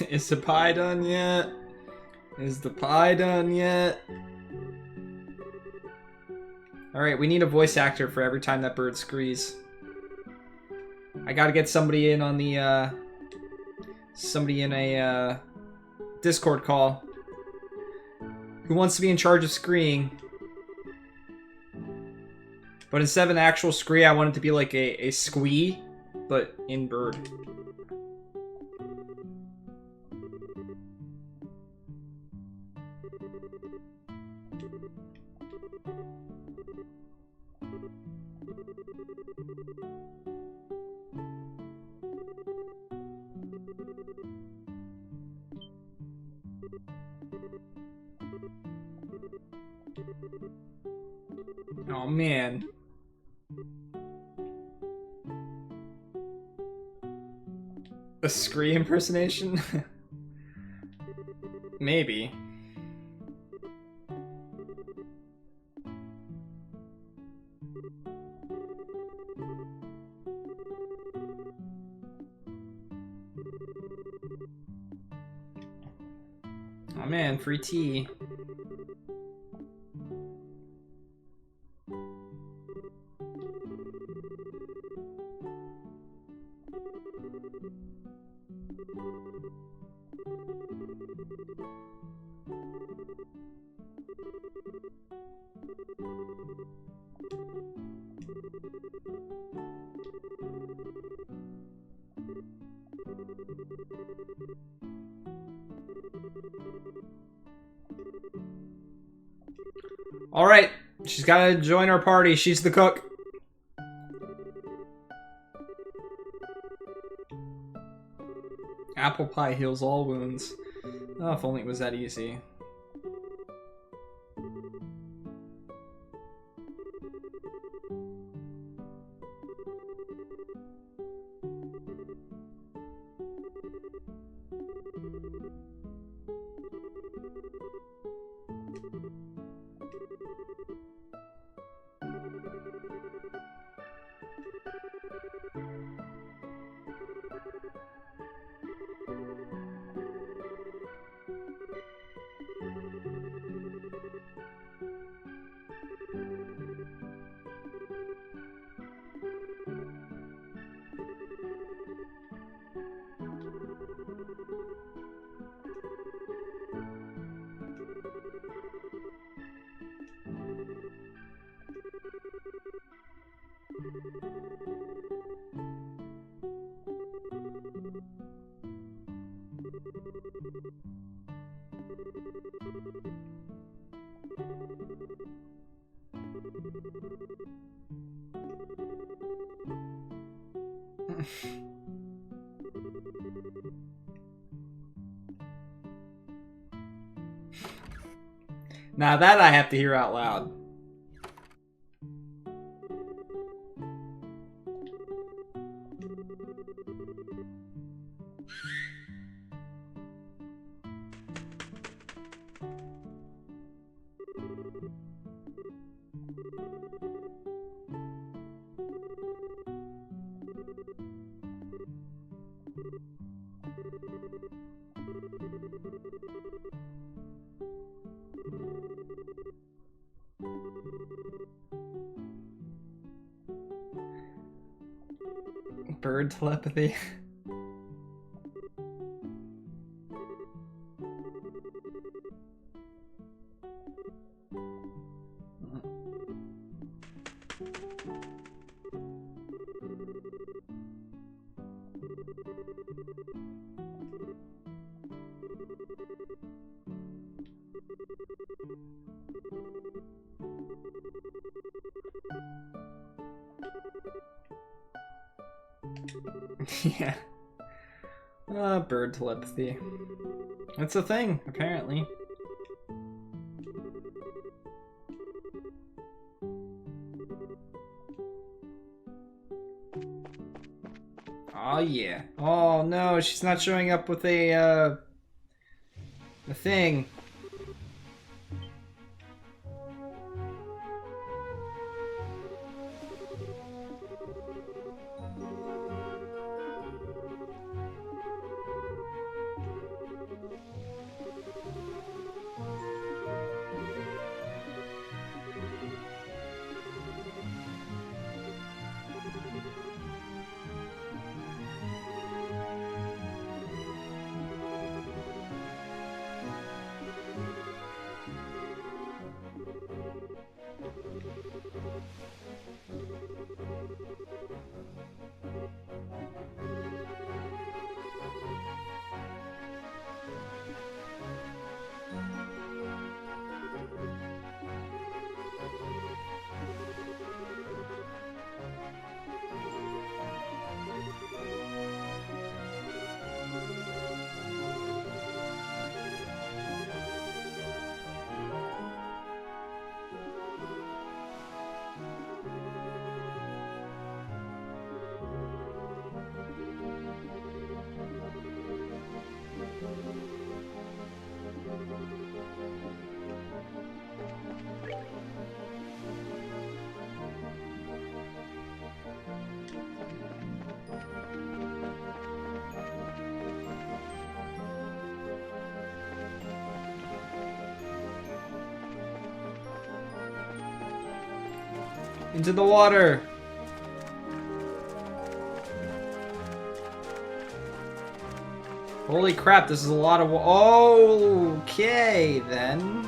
Is the pie done yet? Is the pie done yet? Alright, we need a voice actor for every time that bird screams. I gotta get somebody in on the, somebody in a, Discord call. Who wants to be in charge of screeing? But instead of an actual scree, I want it to be like a squee, but in bird. Oh man. A scree impersonation? Maybe. Oh man, free tea. Alright, she's gotta join our party. She's the cook. Apple pie heals all wounds. Oh, if only it was that easy. Now that I have to hear out loud. Bird telepathy. Yeah. Bird telepathy. That's a thing, apparently. Oh yeah. Oh no, she's not showing up with a thing. Into the water! Holy crap, this is a lot of okay, then.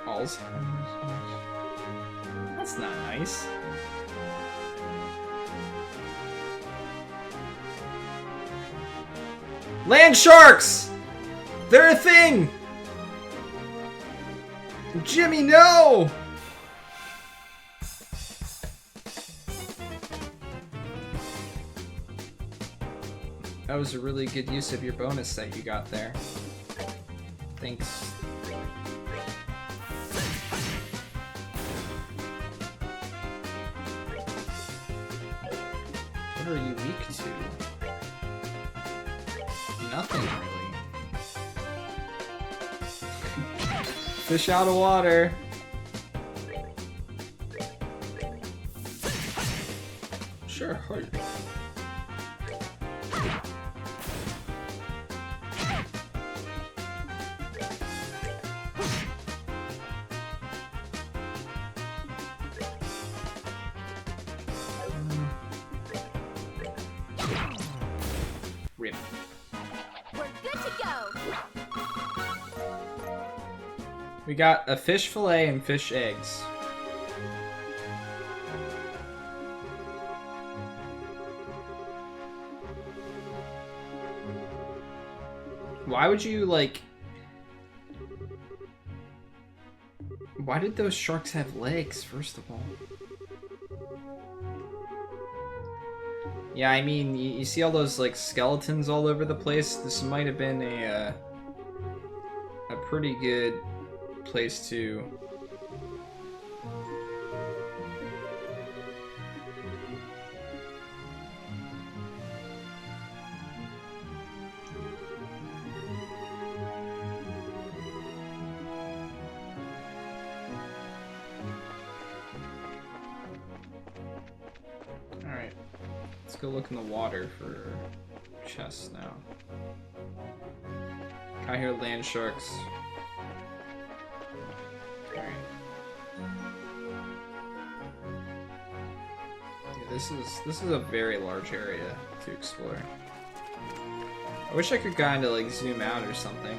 Alzheimer's. That's not nice. Land sharks! They're a thing! Jimmy, no! That was a really good use of your bonus that you got there. Thanks. What are you weak to? Nothing, really. Fish out of water. Sure, hold. Rip. We're good to go. We got a fish fillet and fish eggs. Why would you, like... Why did those sharks have legs, first of all? Yeah, I mean, you see all those, like, skeletons all over the place? This might have been a pretty good place to... Alright. Let's go look in the water for chests now. I hear land sharks. Alright. Yeah, this is a very large area to explore. I wish I could kinda like zoom out or something.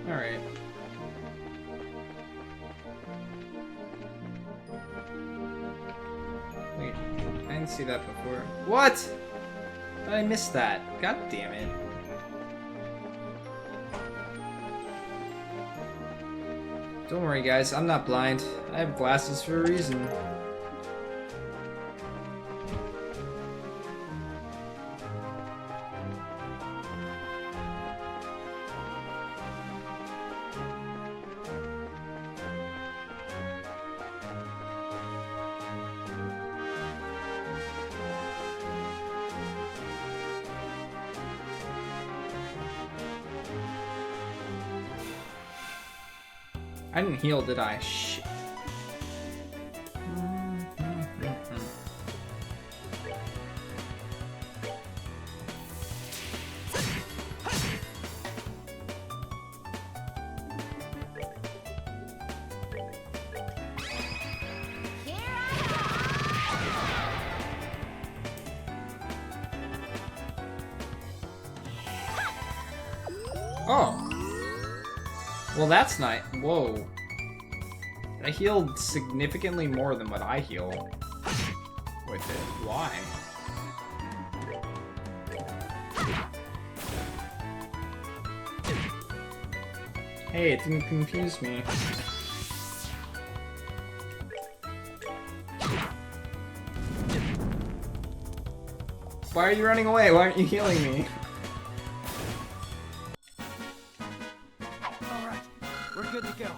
Alright. Wait, I didn't see that before. What? How did I miss that? God damn it. Don't worry guys, I'm not blind. I have glasses for a reason. I didn't heal, did I? Shit. Oh. Well, that's nice. Whoa. I healed significantly more than what I heal with it. Why? Hey, it didn't confuse me. Why are you running away? Why aren't you healing me? Alright, we're good to go.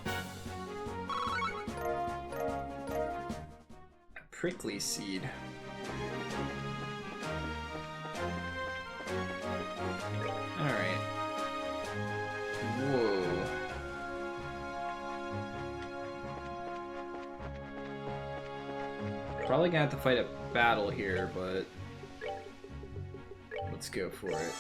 A prickly seed. Alright. Probably gonna have to fight a battle here, but let's go for it.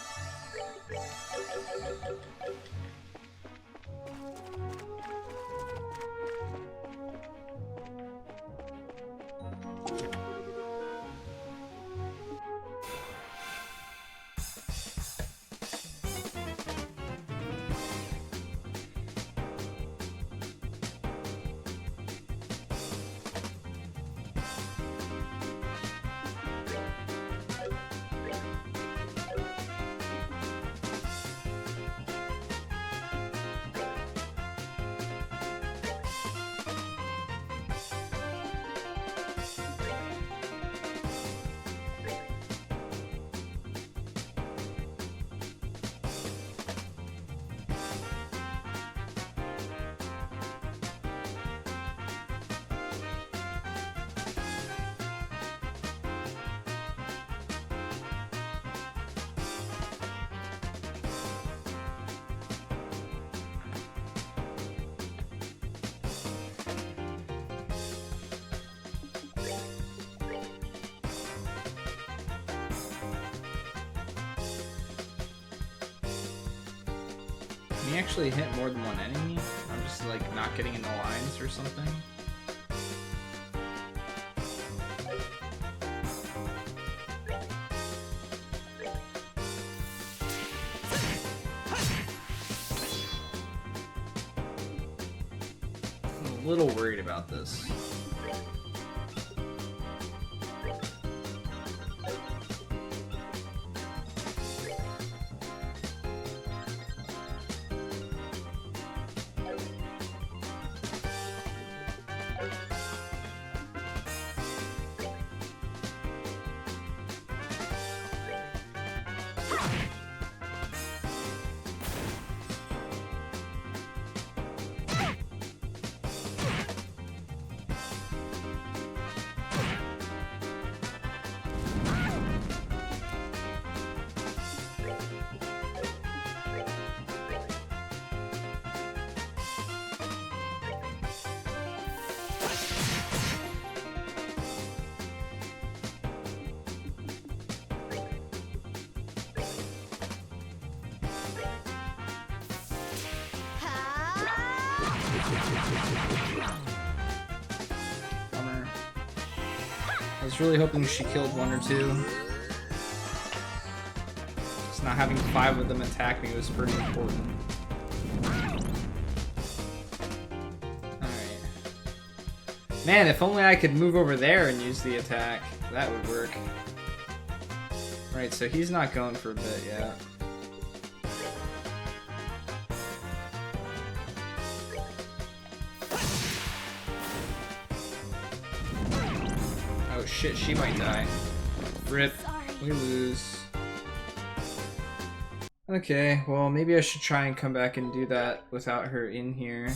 Can he actually hit more than one enemy? I'm just like not getting in the lines or something. I'm a little worried about this. Bummer. I was really hoping she killed one or two. Just not having 5 of them attack me was pretty important. Alright. Man, if only I could move over there and use the attack. That would work. Right, so he's not going for a bit yet. Oh shit, she might die. Rip. We lose. Okay, well maybe I should try and come back and do that without her in here.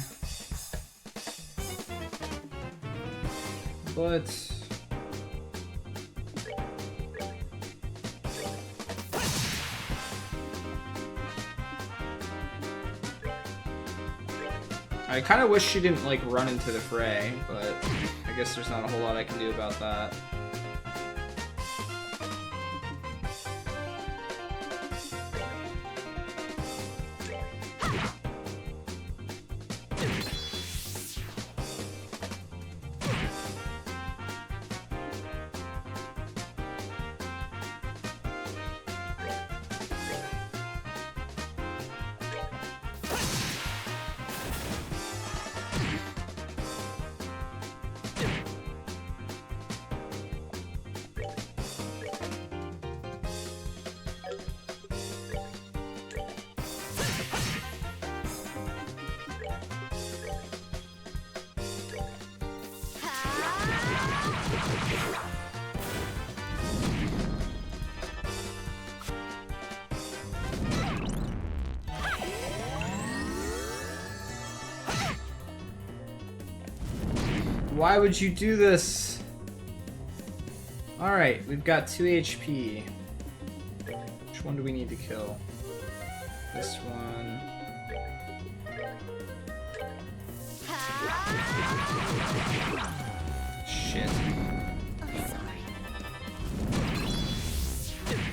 But... I kind of wish she didn't like run into the fray, but I guess there's not a whole lot I can do about that. Why would you do this? Alright, we've got 2 HP. Which one do we need to kill? This one. Shit.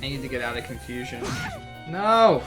I need to get out of confusion. No!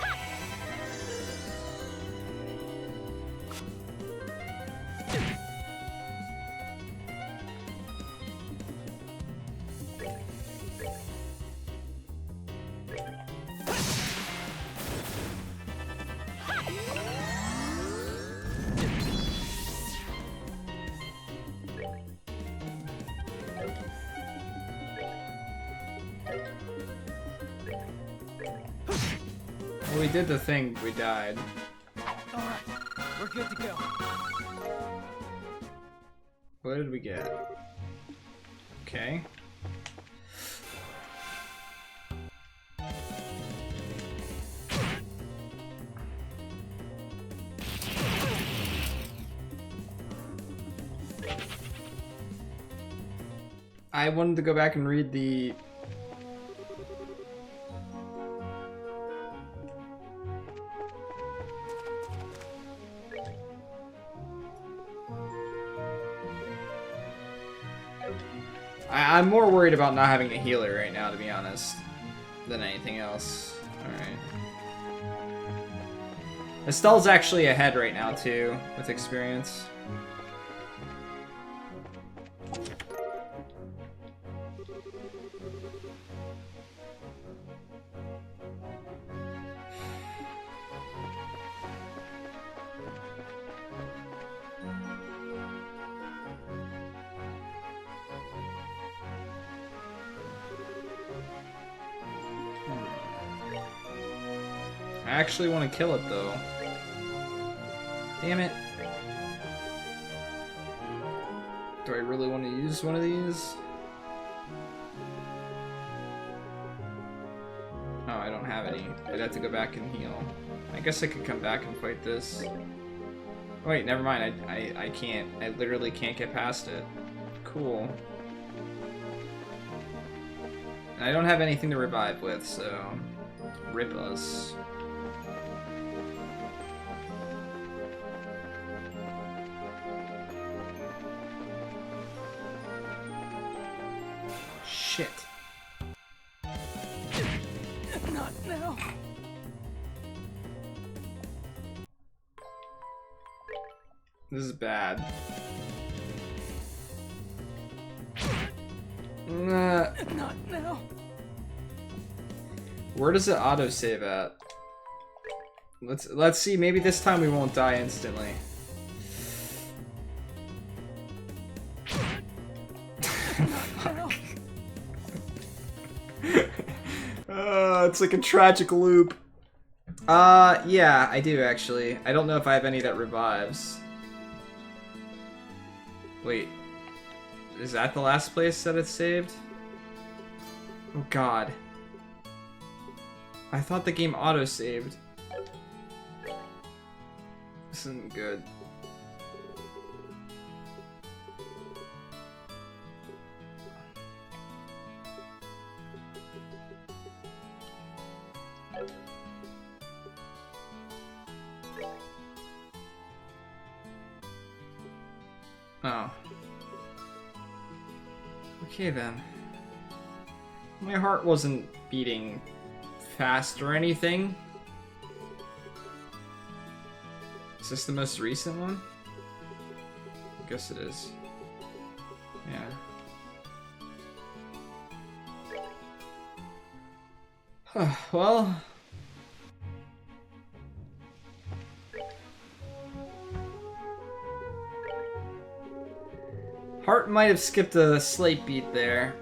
Well, we did the thing, we died. Alright, we're good to go. What did we get? Okay. I wanted to go back and read the... I'm more worried about not having a healer right now, to be honest, than anything else. Alright. Estelle's actually ahead right now, too, with experience. I actually want to kill it, though. Damn it. Do I really want to use one of these? Oh, I don't have any. I'd have to go back and heal. I guess I could come back and fight this. Wait, never mind. I can't. I literally can't get past it. Cool. And I don't have anything to revive with, so... Rip us. Shit. Not now. This is bad. Nah. Not now. Where does it autosave at? Let's see. Maybe this time we won't die instantly. It's like a tragic loop. Yeah, I do actually. I don't know if I have any that revives. Wait. Is that the last place that it's saved? Oh god. I thought the game auto-saved. This isn't good. Oh. Okay then. My heart wasn't beating fast or anything. Is this the most recent one? I guess it is. Yeah. Well... Heart might have skipped a slight beat there.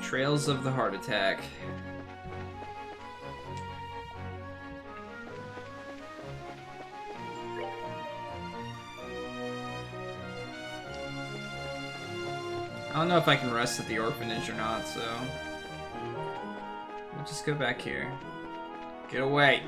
Trails of the Heart Attack. don't know if I can rest at the orphanage or not, so... We'll just go back here. Get away!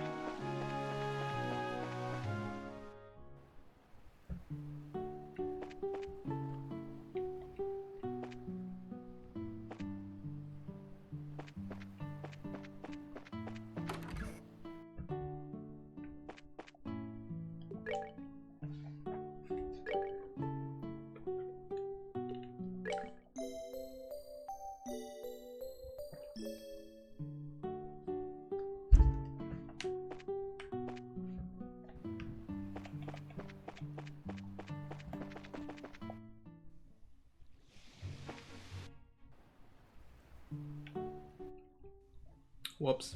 Whoops.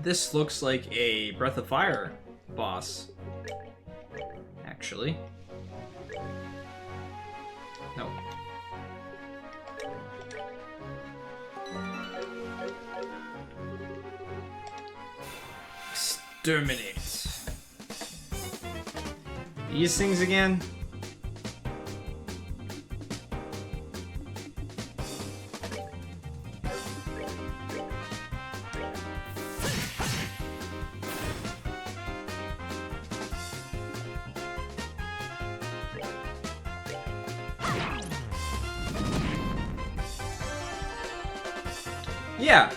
This looks like a Breath of Fire boss, actually. No. Exterminate. These things again? Yeah,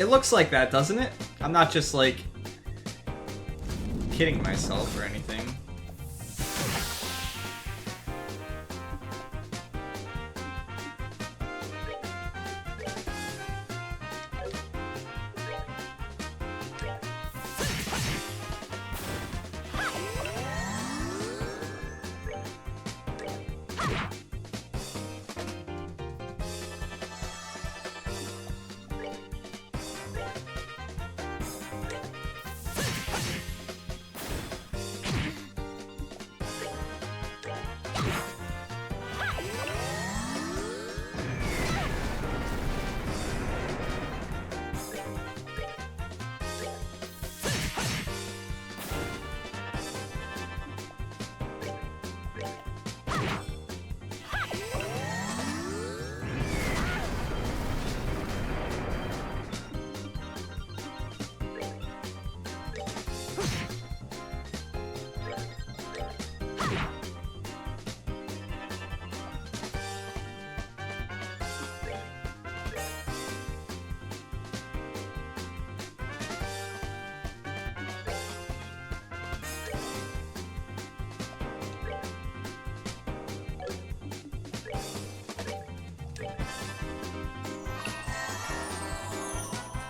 it looks like that, doesn't it? I'm not just, like, kidding myself or anything.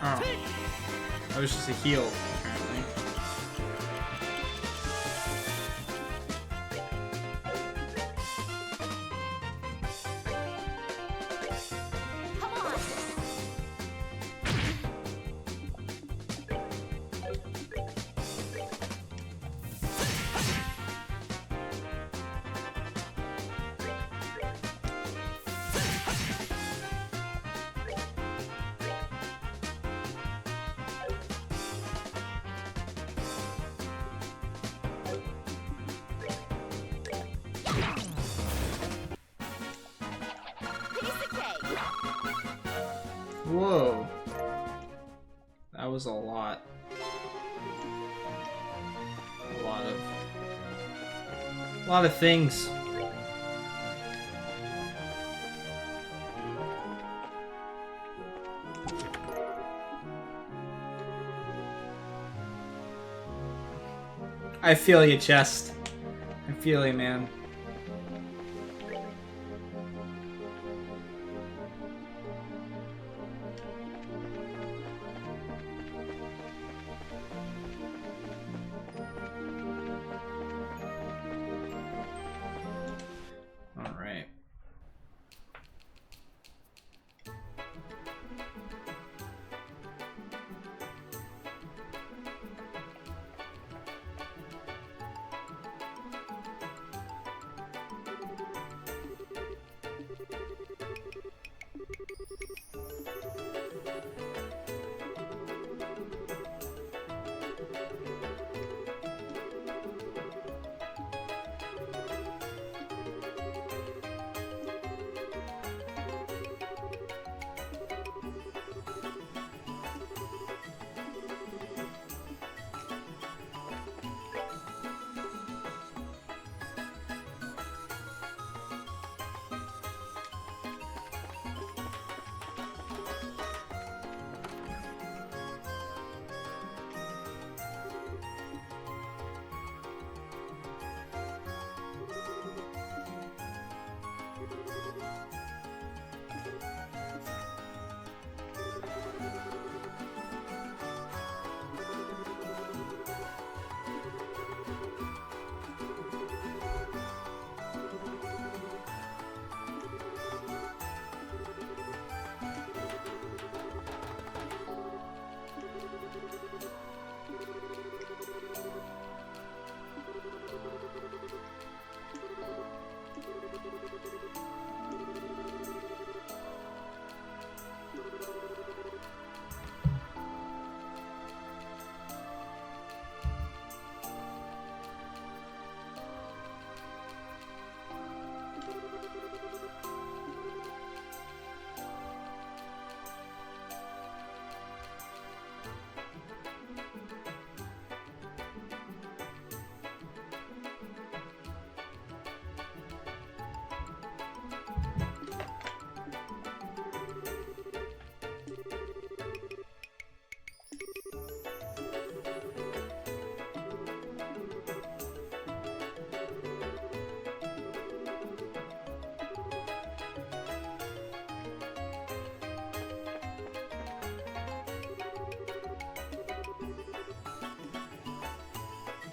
Oh. That was just a heal, apparently. Come on. Piece of cake. Whoa. That was a lot. A lot of things. I feel you, Chest. I feel you, man.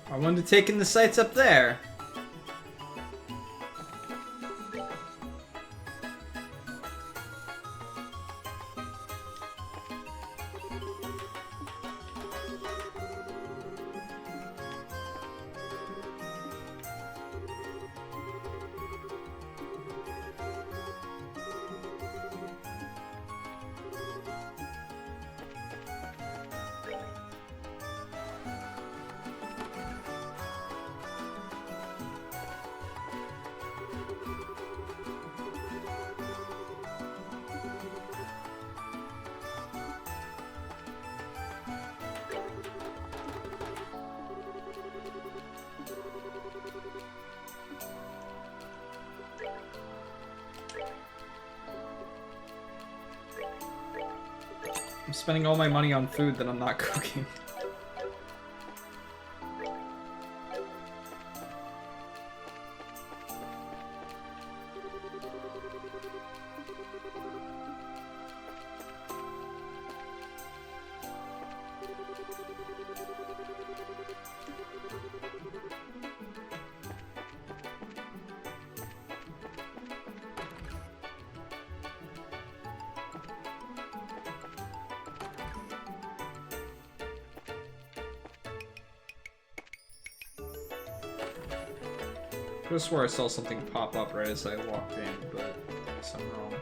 I wanted to take in the sights up there. I'm spending all my money on food that I'm not cooking. I could have swore I saw something pop up right as I walked in, but I guess I'm wrong.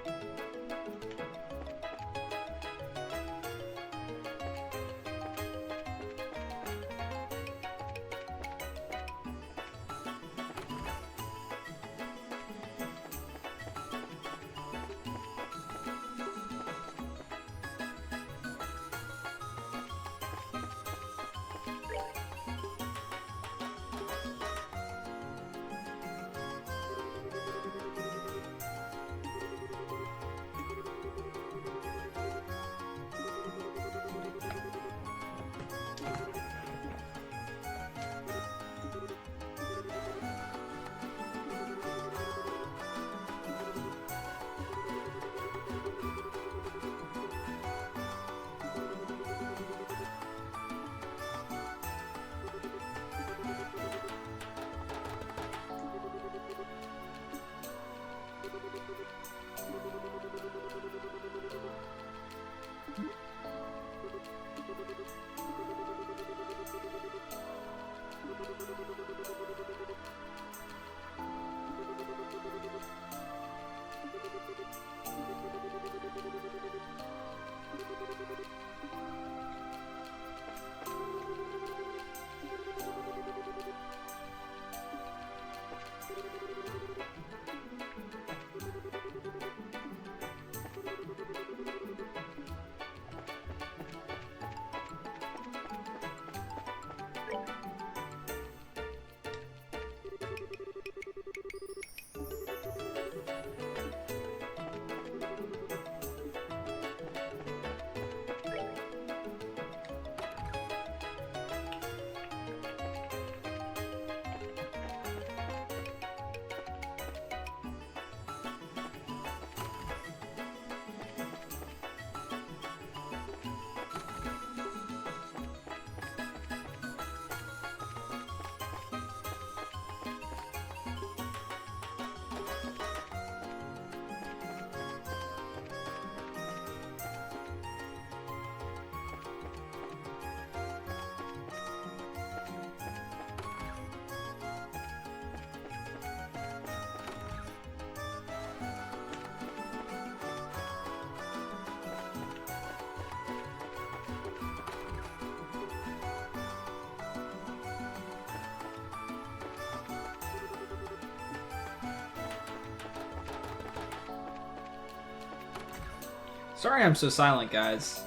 Sorry I'm so silent, guys.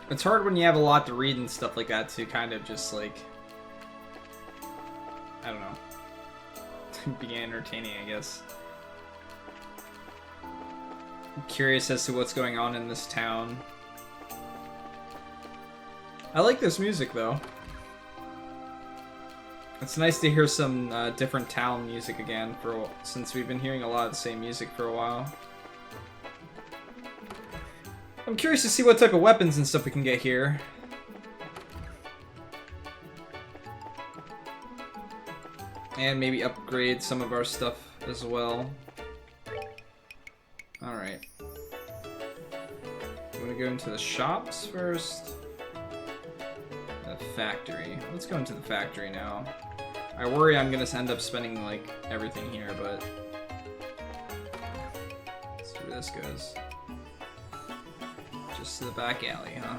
It's hard when you have a lot to read and stuff like that to kind of just, like... I don't know. Be entertaining, I guess. I'm curious as to what's going on in this town. I like this music, though. It's nice to hear some different town music again, since we've been hearing a lot of the same music for a while. I'm curious to see what type of weapons and stuff we can get here. And maybe upgrade some of our stuff as well. Alright. I'm gonna go into the shops first. The factory. Let's go into the factory now. I worry I'm gonna end up spending like everything here, but let's see where this goes. Just to the back alley, huh?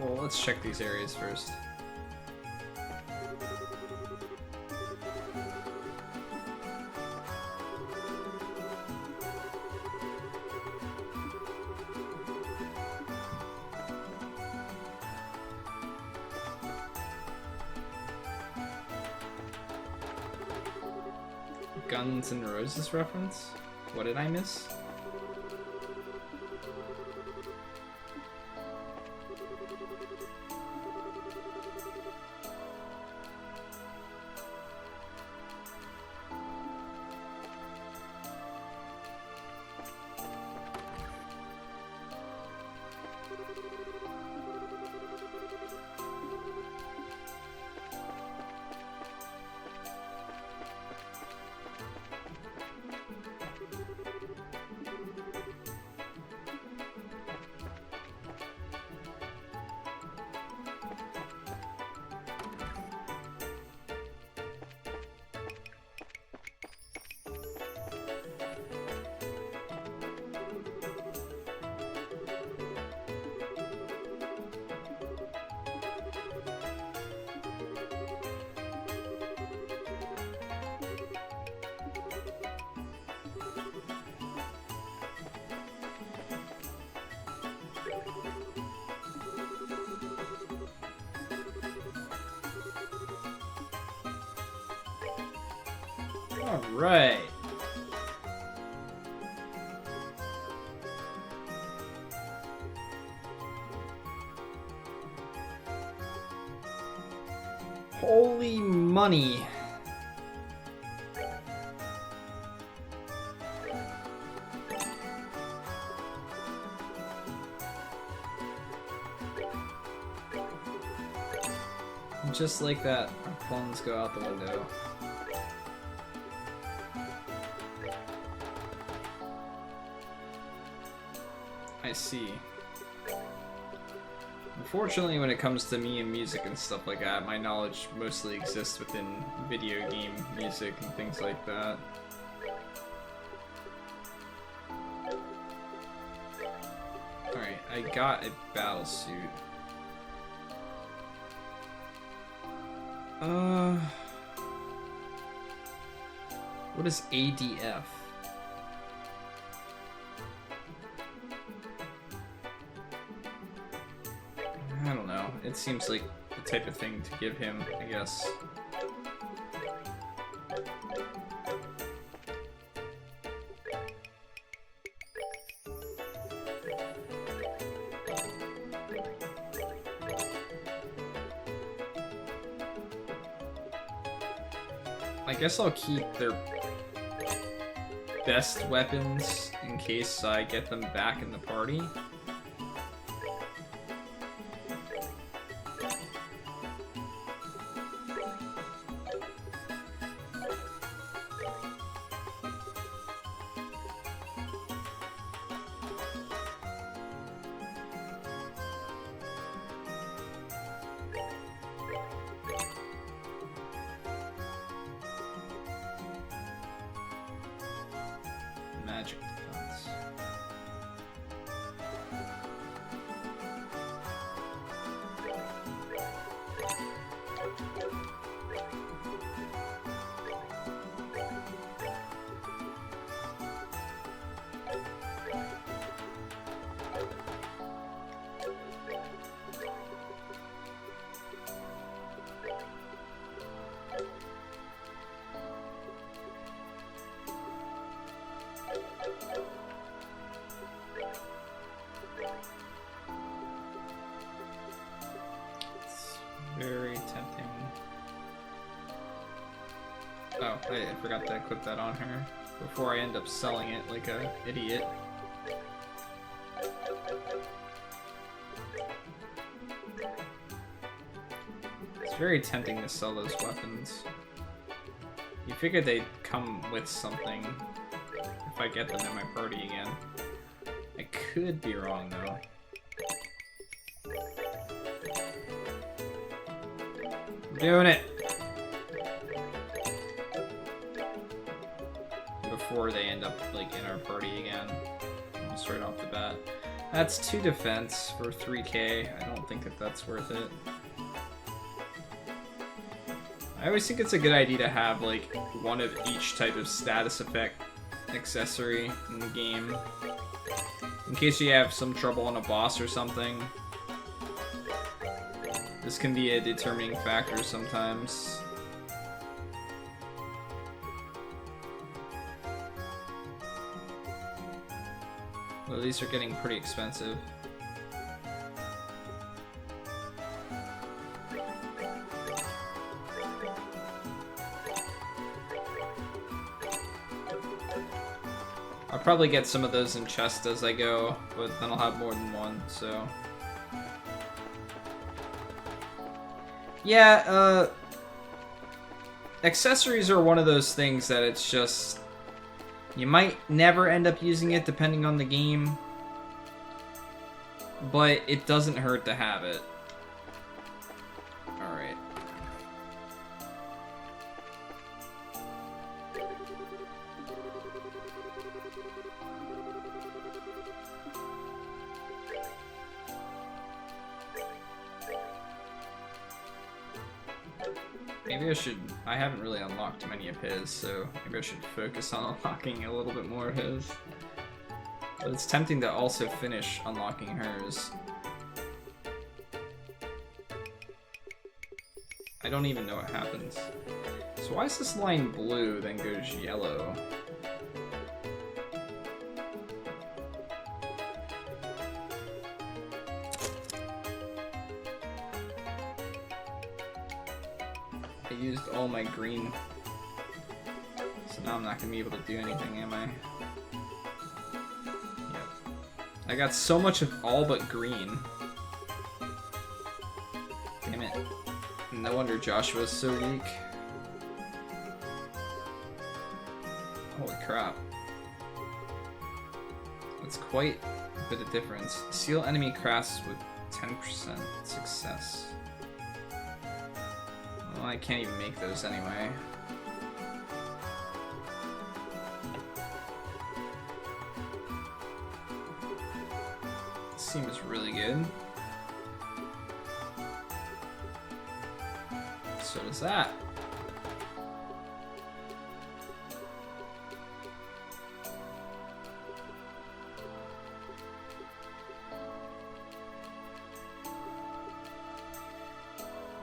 Well, let's check these areas first. Guns N' Roses reference? What did I miss? All right. Holy money. Just like that, our phones go out the window. I see. Unfortunately, when it comes to me and music and stuff like that, my knowledge mostly exists within video game music and things like that. Alright, I got a battle suit. What is ADF? I don't know. It seems like the type of thing to give him, I guess. I guess I'll keep their best weapons in case I get them back in the party. Magic defense. I forgot to equip that on her before I end up selling it like a idiot. It's very tempting to sell those weapons. You figure they'd come with something if I get them in my party again. I could be wrong though. I'm doing it! Before they end up like in our party again. Almost right off the bat. That's 2 defense for 3k. I don't think that that's worth it. I always think it's a good idea to have like one of each type of status effect accessory in the game. In case you have some trouble on a boss or something. This can be a determining factor sometimes. Well, these are getting pretty expensive. I'll probably get some of those in chests as I go, but then I'll have more than one, so... Yeah, accessories are one of those things that it's just... You might never end up using it depending on the game, but it doesn't hurt to have it. Alright. Maybe I should... I haven't really unlocked many of his, so maybe I should focus on unlocking a little bit more of his. But it's tempting to also finish unlocking hers. I don't even know what happens. So why is this line blue, then goes yellow? I used all my green, so now I'm not gonna be able to do anything, am I? Yep. I got so much of all but green. Damn it. No wonder Joshua's so weak. Holy crap. That's quite a bit of difference. Seal enemy crafts with 10% success. Well, I can't even make those anyway. Seems really good. So does that.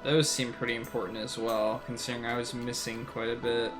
Those seem pretty important as well, considering I was missing quite a bit.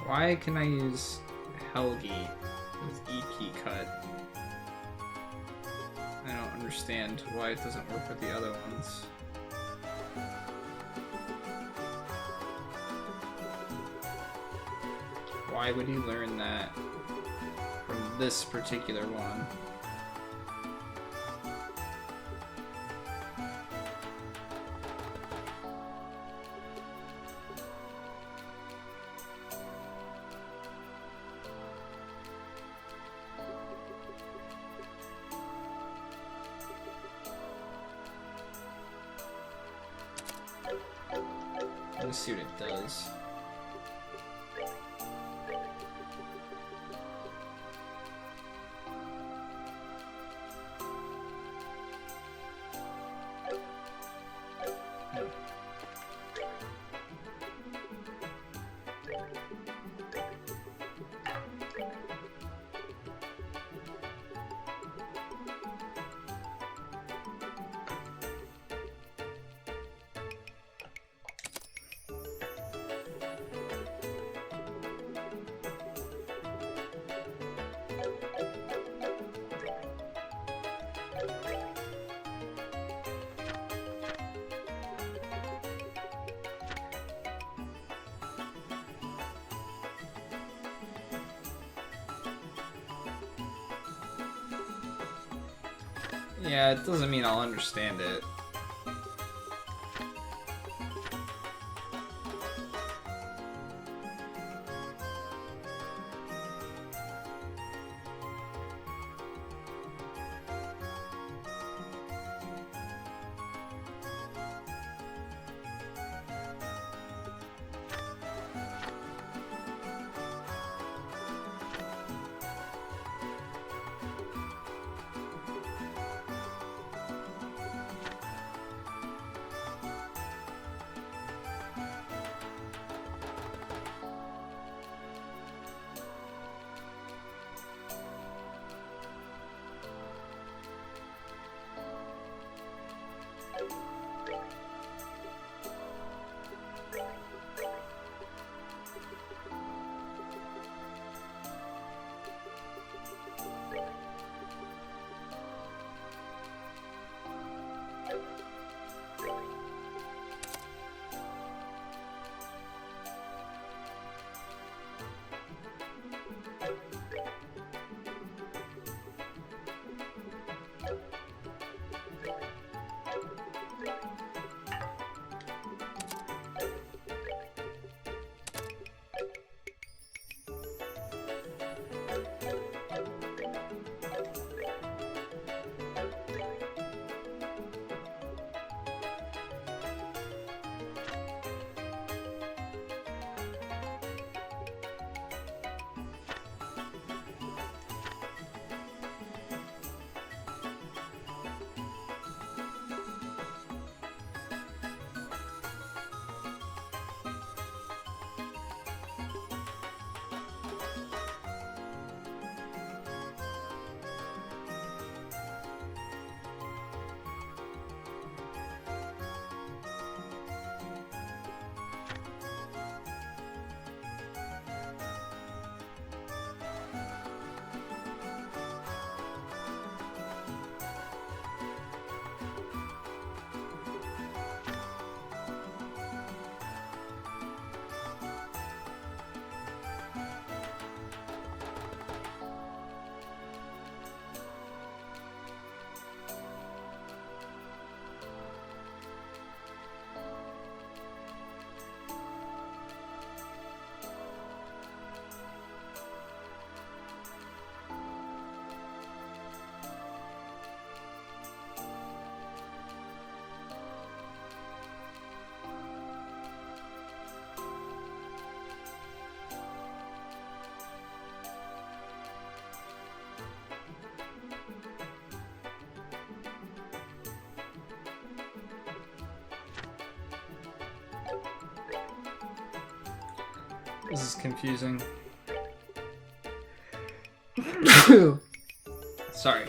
Why can I use Helgi with EP cut? I don't understand why it doesn't work with the other ones. Why would he learn that from this particular one? Let's see what it does. Yeah, it doesn't mean I'll understand it. This is confusing. Sorry.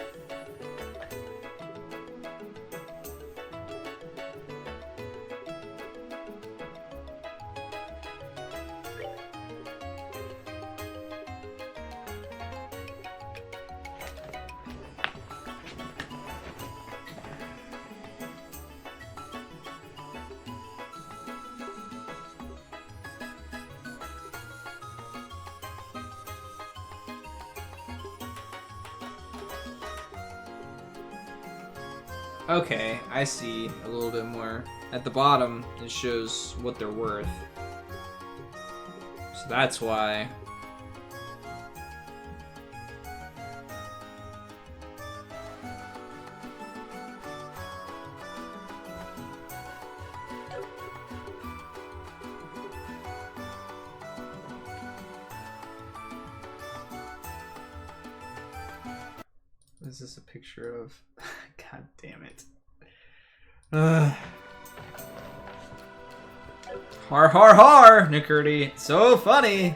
Okay, I see a little bit more. At the bottom, it shows what they're worth. So that's why. Is this a picture of? God damn it. Har har har, Nickerty. So funny.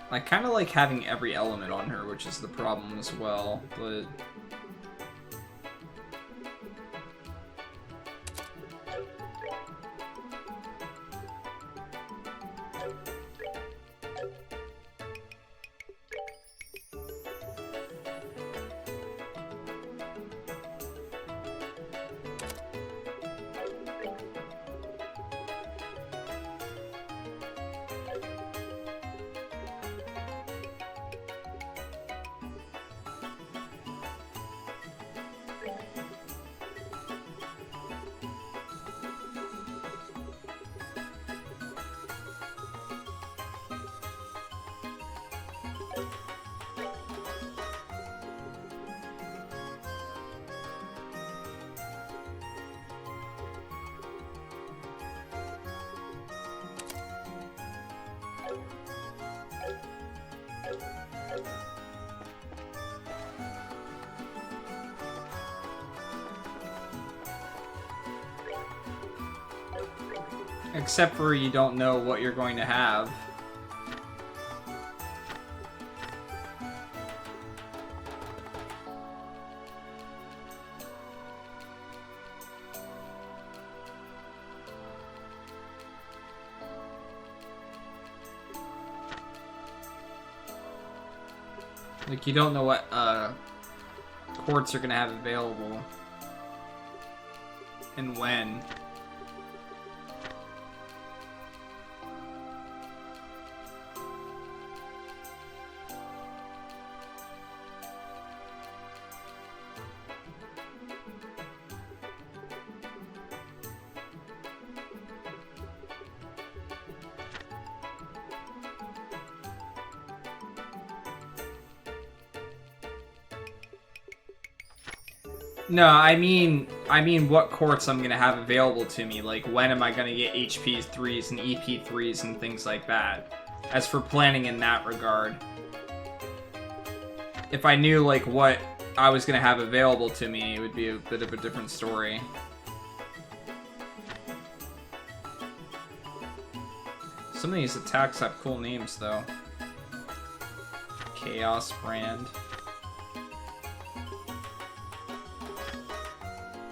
I kind of like having every element on her, which is the problem as well, but... Except for you don't know what you're going to have. Like, you don't know what quartz are going to have available. And when. No, I mean what quartz I'm gonna have available to me. Like, when am I gonna get HP 3s and EP 3s and things like that? As for planning in that regard, if I knew like what I was gonna have available to me, it would be a bit of a different story. Some of these attacks have cool names though. Chaos Brand.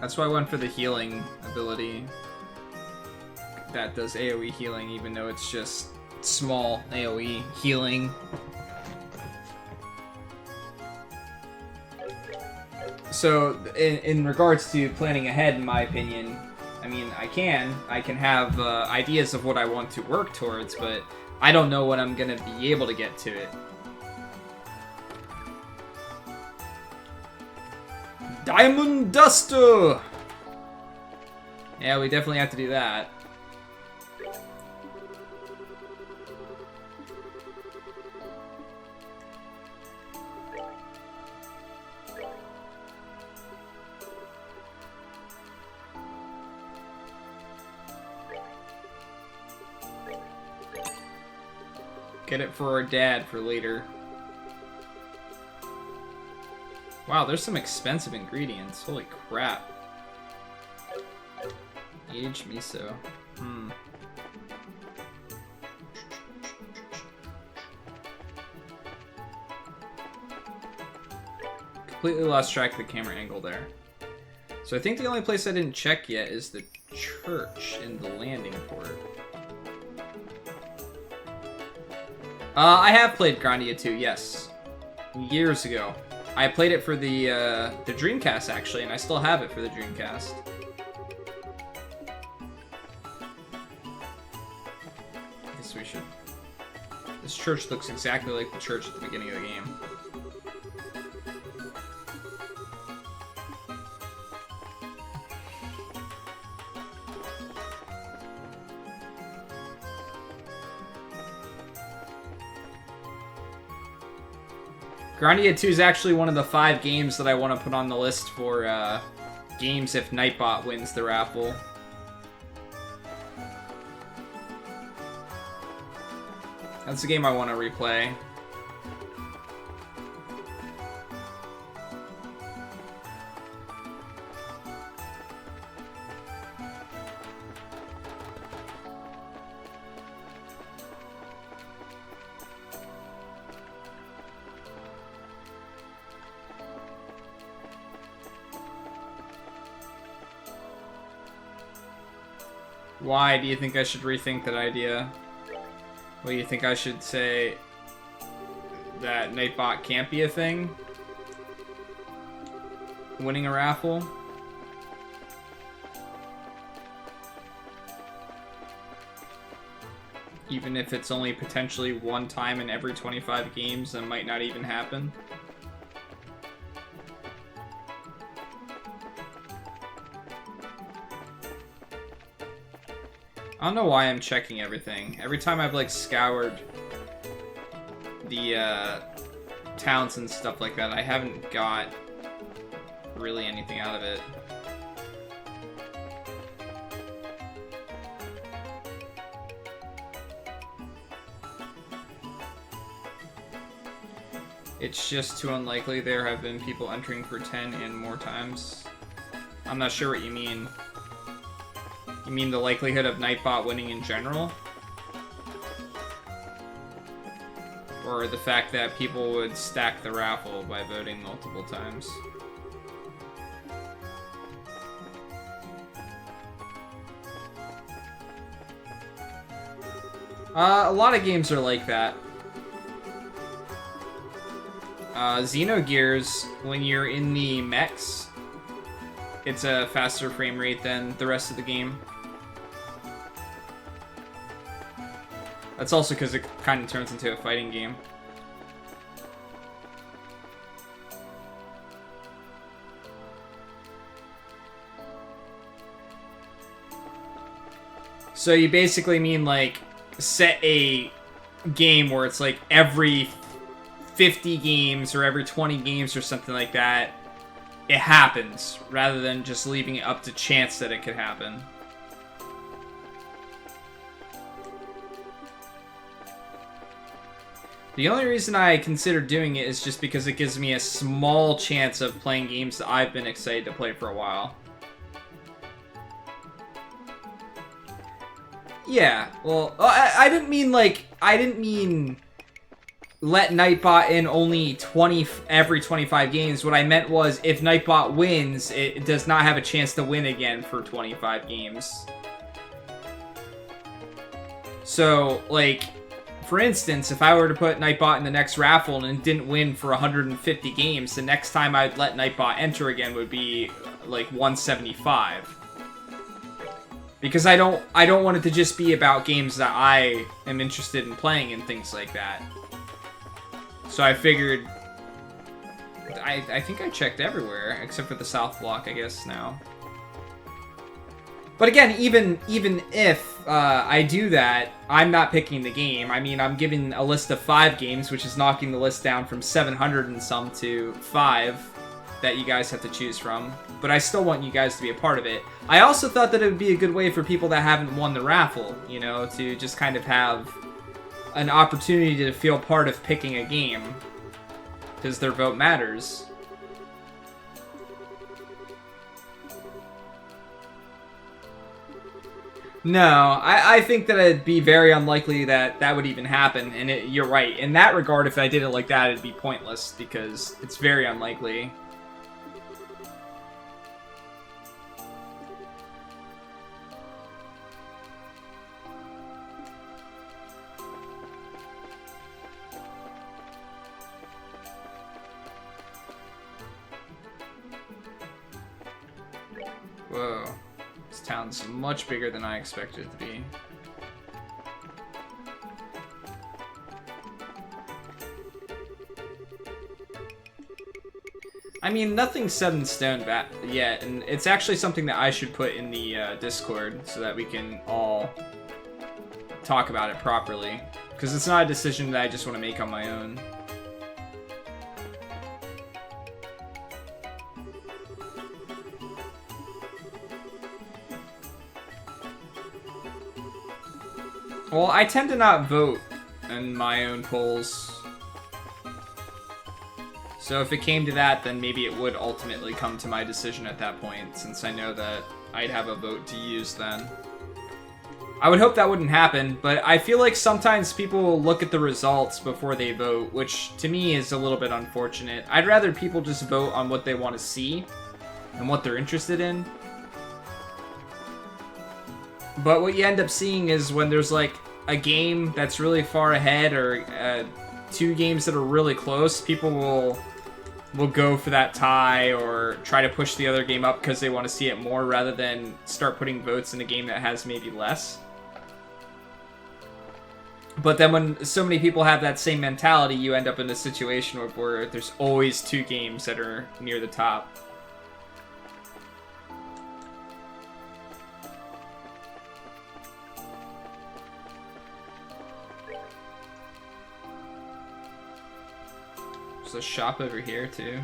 That's why I went for the healing ability. That does AoE healing, even though it's just small AoE healing. So, in regards to planning ahead, in my opinion, I mean, I can have ideas of what I want to work towards, but I don't know when I'm gonna be able to get to it. Diamond Duster! Yeah, we definitely have to do that. Get it for our dad for later. Wow, there's some expensive ingredients. Holy crap. Aged miso. Completely lost track of the camera angle there. So I think the only place I didn't check yet is the church in the landing port. I have played Grandia 2, yes. Years ago. I played it for the Dreamcast, actually, and I still have it for the Dreamcast. I guess we should... This church looks exactly like the church at the beginning of the game. Grandia 2 is actually one of the 5 games that I want to put on the list for games if Nightbot wins the raffle. That's a game I want to replay. Why do you think I should rethink that idea? Well, you think I should say that Nightbot can't be a thing? Winning a raffle? Even if it's only potentially one time in every 25 games, that might not even happen? I don't know why I'm checking everything. Every time I've, like, scoured the, towns and stuff like that, I haven't got really anything out of it. It's just too unlikely there have been people entering for 10 and more times. I'm not sure what you mean. You mean the likelihood of Nightbot winning in general? Or the fact that people would stack the raffle by voting multiple times? A lot of games are like that. Xenogears, when you're in the mechs, it's a faster frame rate than the rest of the game. That's also because it kind of turns into a fighting game. So you basically mean, like, set a game where it's like every 50 games or every 20 games or something like that, it happens, rather than just leaving it up to chance that it could happen. The only reason I consider doing it is just because it gives me a small chance of playing games that I've been excited to play for a while. Yeah, well, I didn't mean, like, I didn't mean let Nightbot in only every 25 games. What I meant was, if Nightbot wins, it does not have a chance to win again for 25 games. So, like, for instance, if I were to put Nightbot in the next raffle and it didn't win for 150 games, the next time I'd let Nightbot enter again would be, like, 175. Because I don't want it to just be about games that I am interested in playing and things like that. So I figured... I think I checked everywhere, except for the South Block, I guess, now. But again, even if I do that, I'm not picking the game. I mean, I'm giving a list of 5 games, which is knocking the list down from 700 and some to 5 that you guys have to choose from. But I still want you guys to be a part of it. I also thought that it would be a good way for people that haven't won the raffle, you know, to just kind of have an opportunity to feel part of picking a game. Because their vote matters. No, I think that it'd be very unlikely that that would even happen, and you're right. In that regard, if I did it like that, it'd be pointless, because it's very unlikely. Whoa. This town's much bigger than I expected it to be. I mean, nothing's set in stone yet, and it's actually something that I should put in the Discord so that we can all talk about it properly. Because it's not a decision that I just want to make on my own. Well, I tend to not vote in my own polls. So if it came to that, then maybe it would ultimately come to my decision at that point, since I know that I'd have a vote to use then. I would hope that wouldn't happen, but I feel like sometimes people will look at the results before they vote, which to me is a little bit unfortunate. I'd rather people just vote on what they want to see and what they're interested in. But what you end up seeing is when there's like a game that's really far ahead or two games that are really close, people will go for that tie or try to push the other game up because they want to see it more rather than start putting votes in a game that has maybe less. But then when so many people have that same mentality, you end up in a situation where there's always two games that are near the top. There's a shop over here too.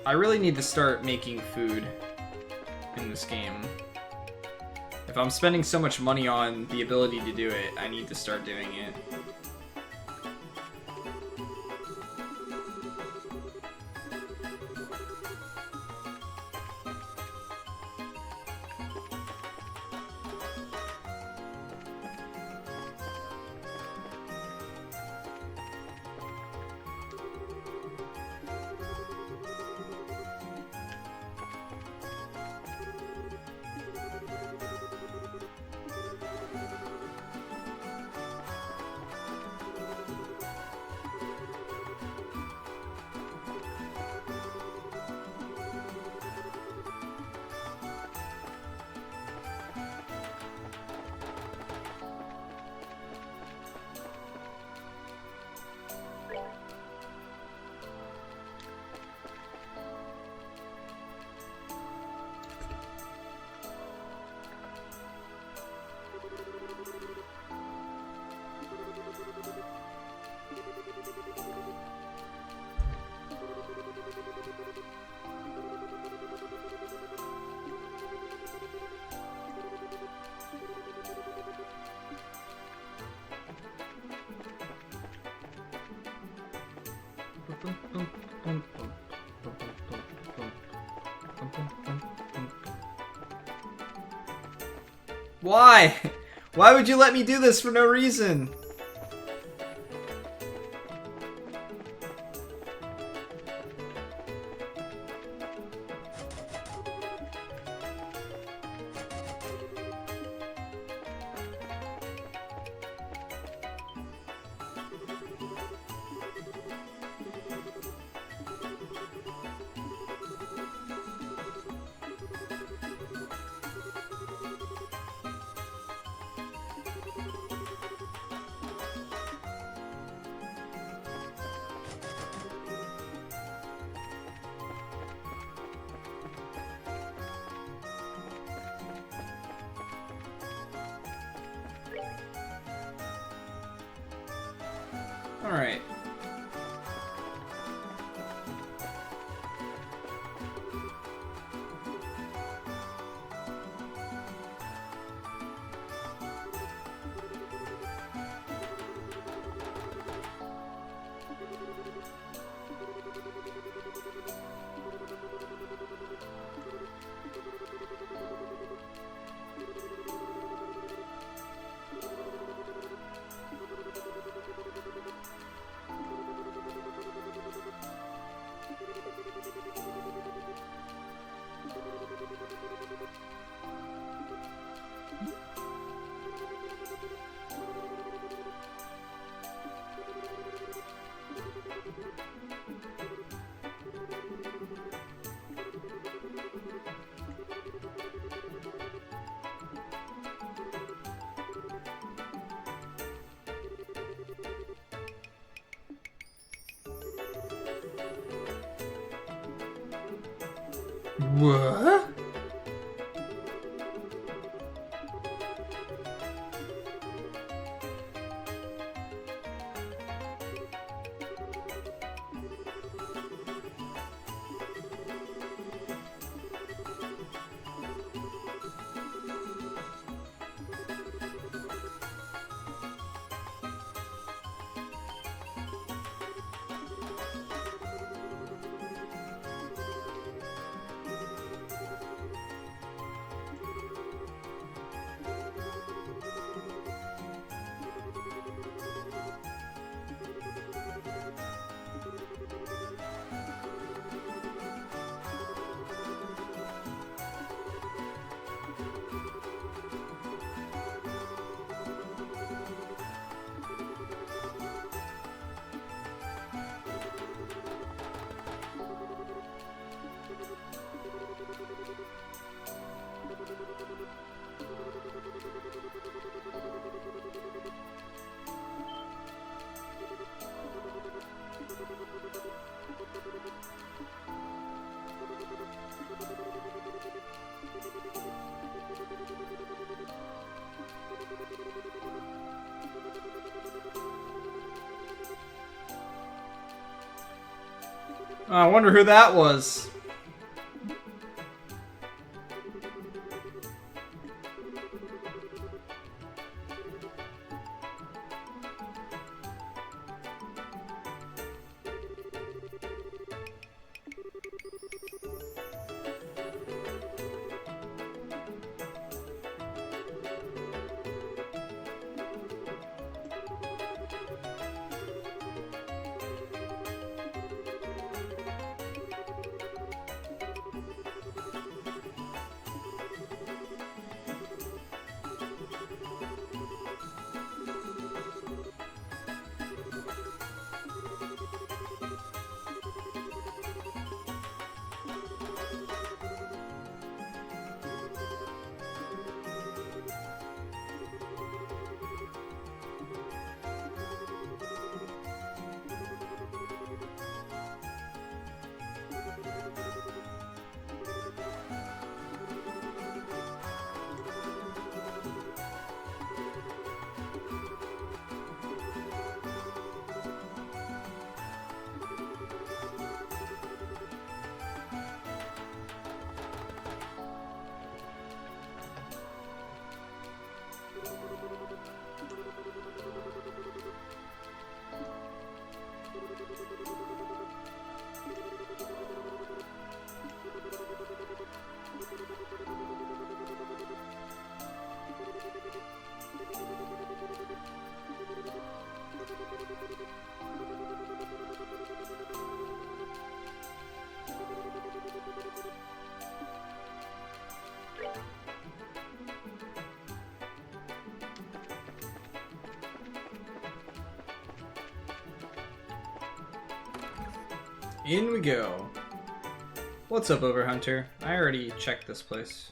I really need to start making food in this game. If I'm spending so much money on the ability to do it, I need to start doing it. Why? Why would you let me do this for no reason? Alright. What? I wonder who that was. In we go. What's up, Overhunter? I already checked this place.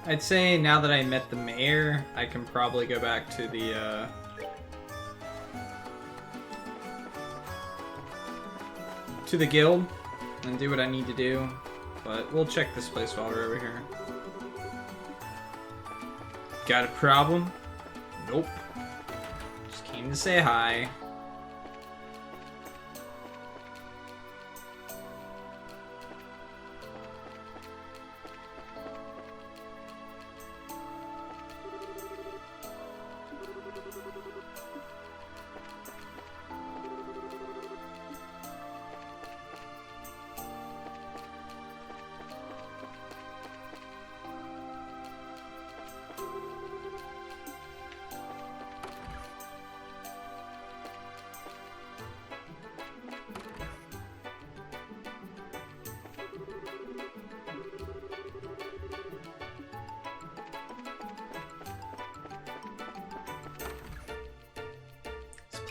I'd say now that I met the mayor, I can probably go back to the guild and do what I need to do. But we'll check this place while we're over here. Got a problem? Nope. Just came to say hi.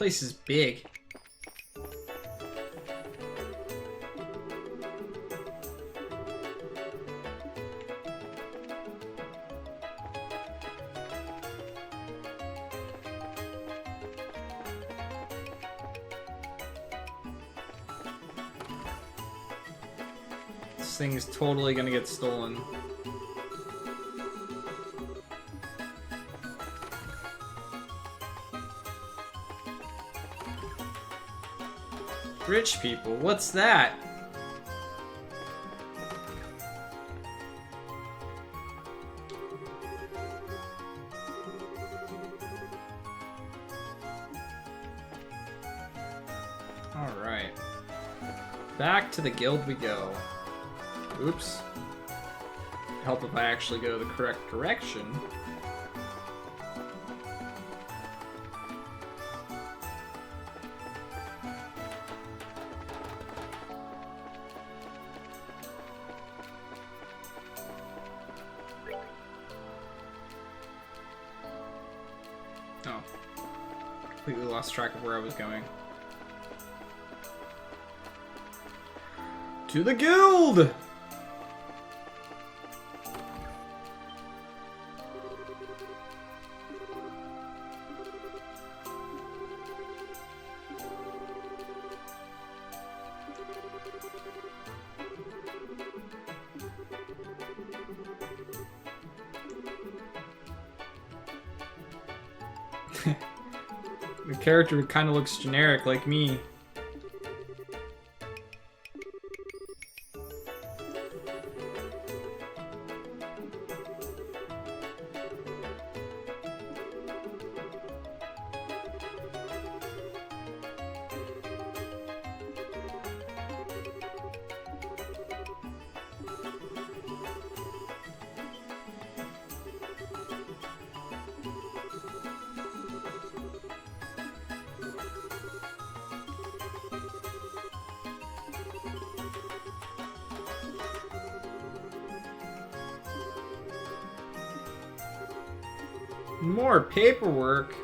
Place is big. This thing is totally gonna get stolen. Rich people, what's that? Alright. Back to the guild we go. Oops. Help if I actually go the correct direction. Oh. Completely lost track of where I was going. To the guild! The character kind of looks generic, like me. More paperwork.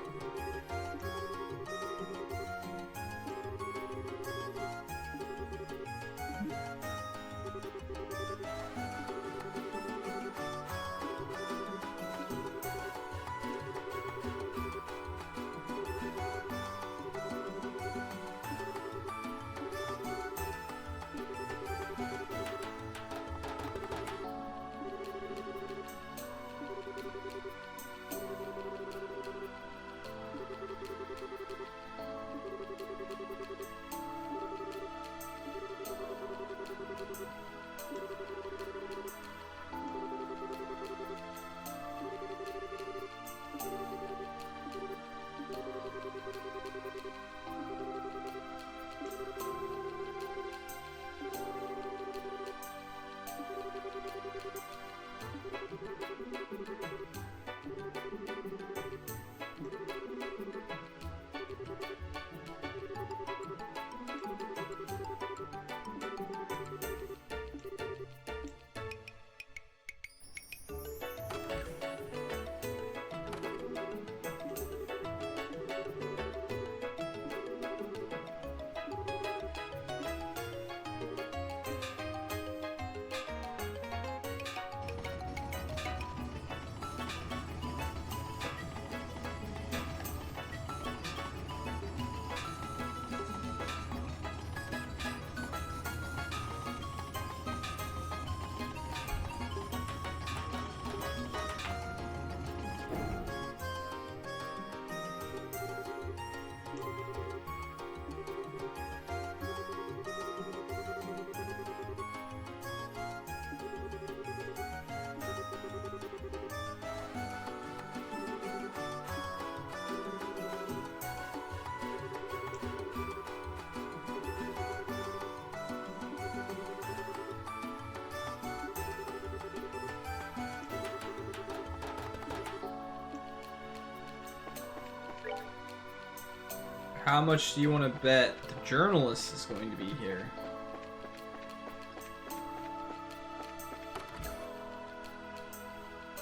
How much do you want to bet the journalist is going to be here?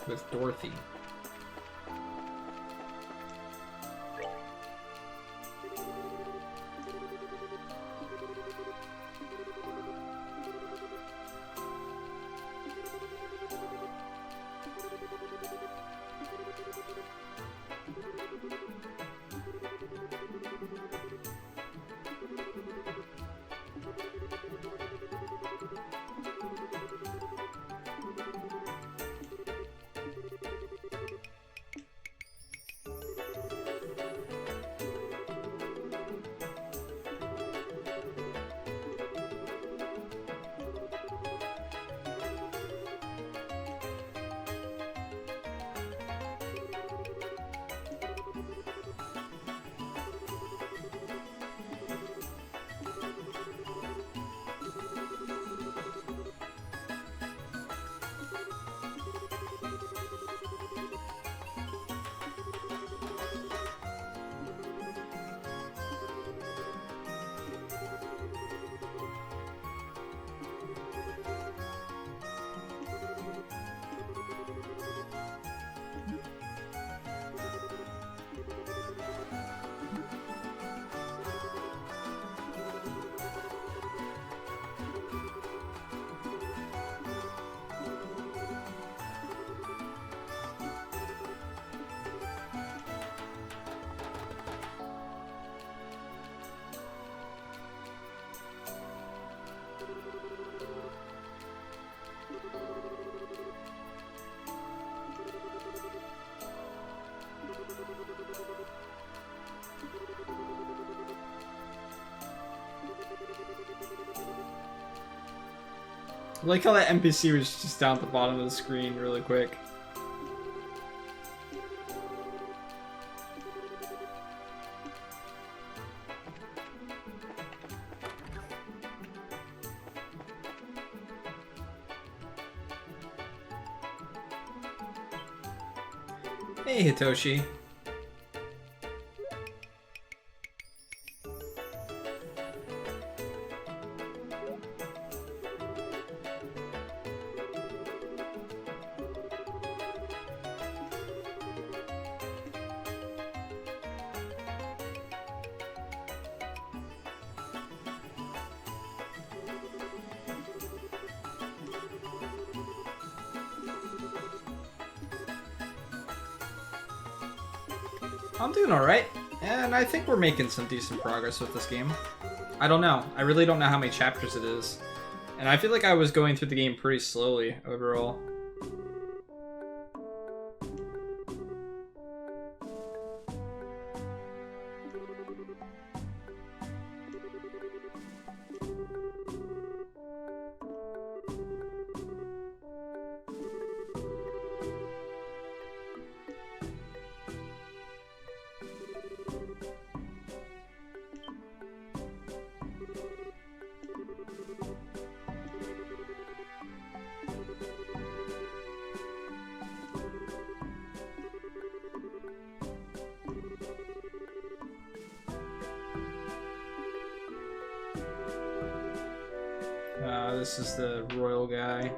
With Dorothy. I like how that NPC was just down at the bottom of the screen really quick. Hey, Hitoshi. I'm doing alright, and I think we're making some decent progress with this game. I don't know. I really don't know how many chapters it is. And I feel like I was going through the game pretty slowly overall. This is the royal guy.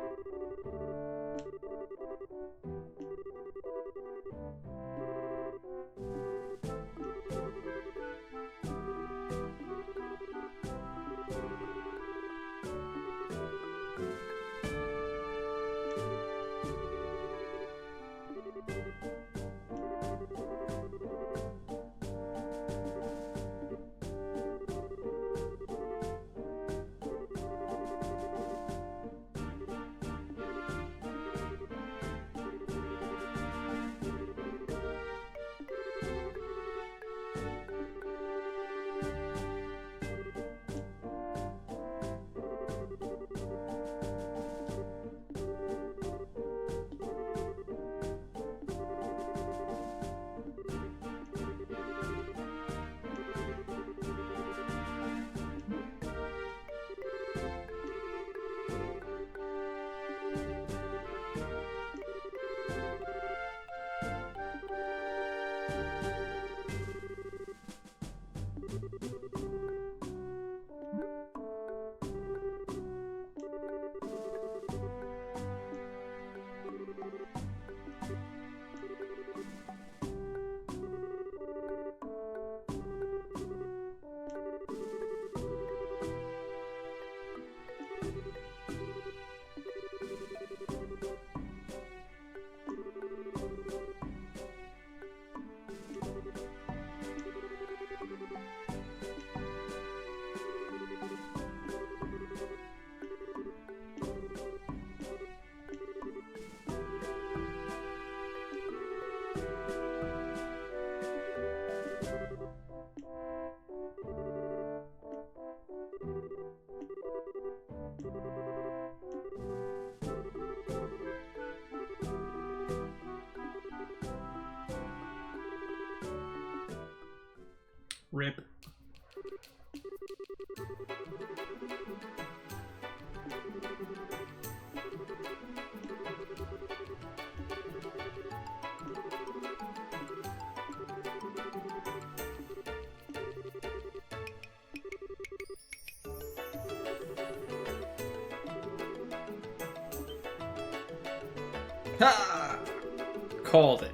Rip. Ha! Called it.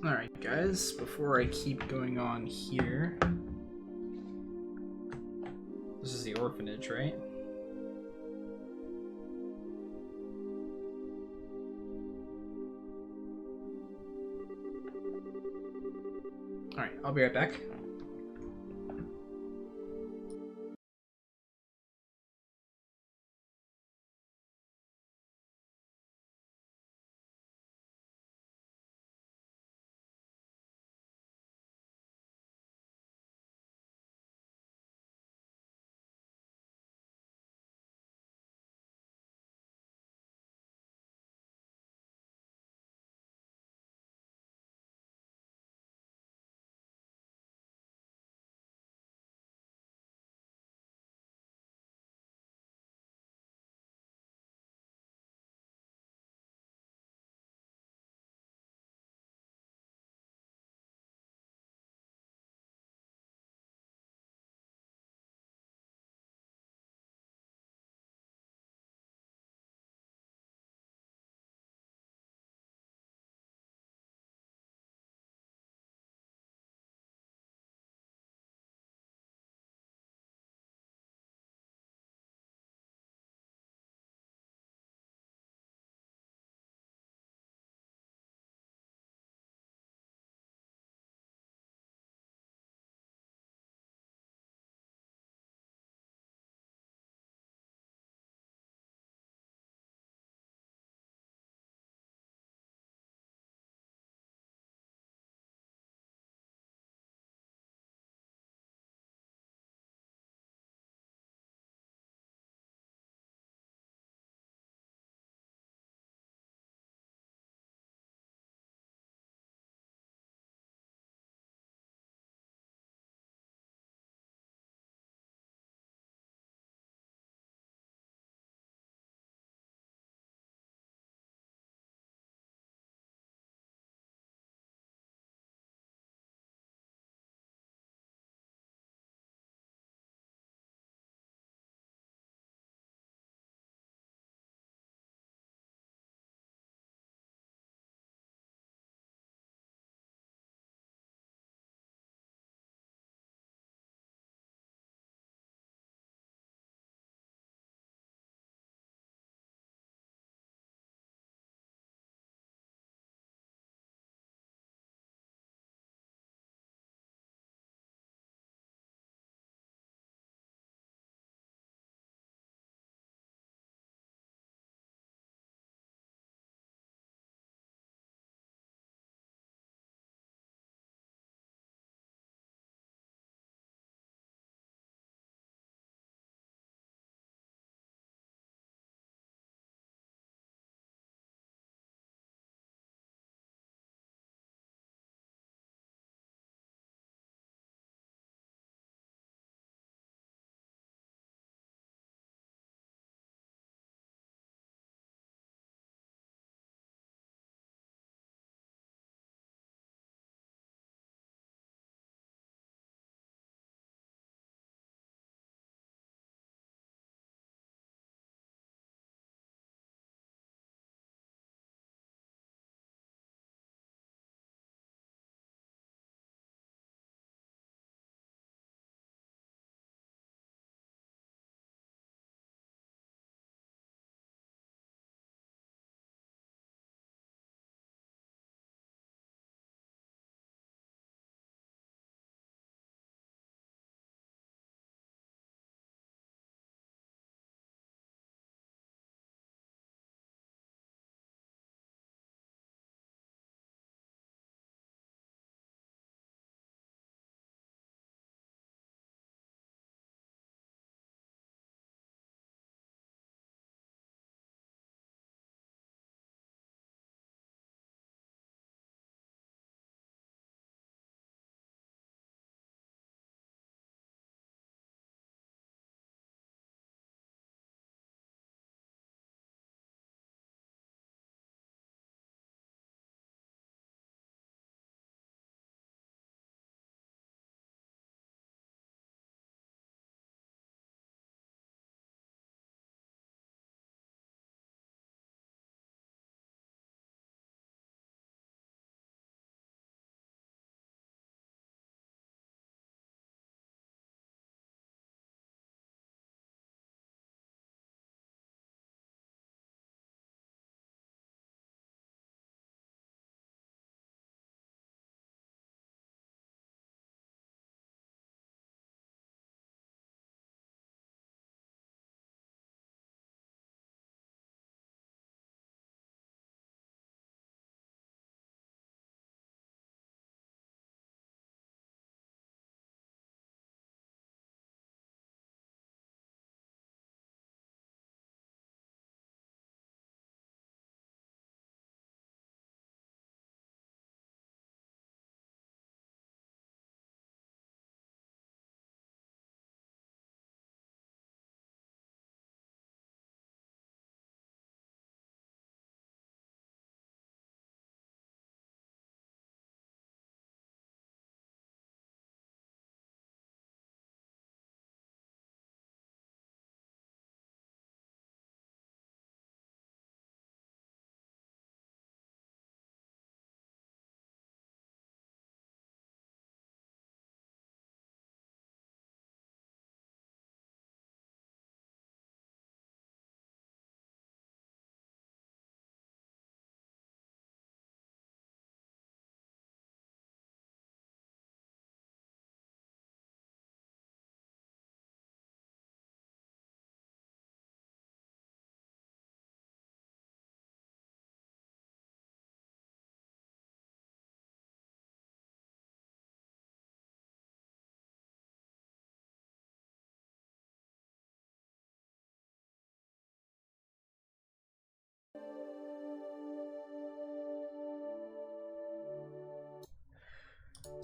Alright, guys, before I keep going on here. This is the orphanage, right? Alright, I'll be right back.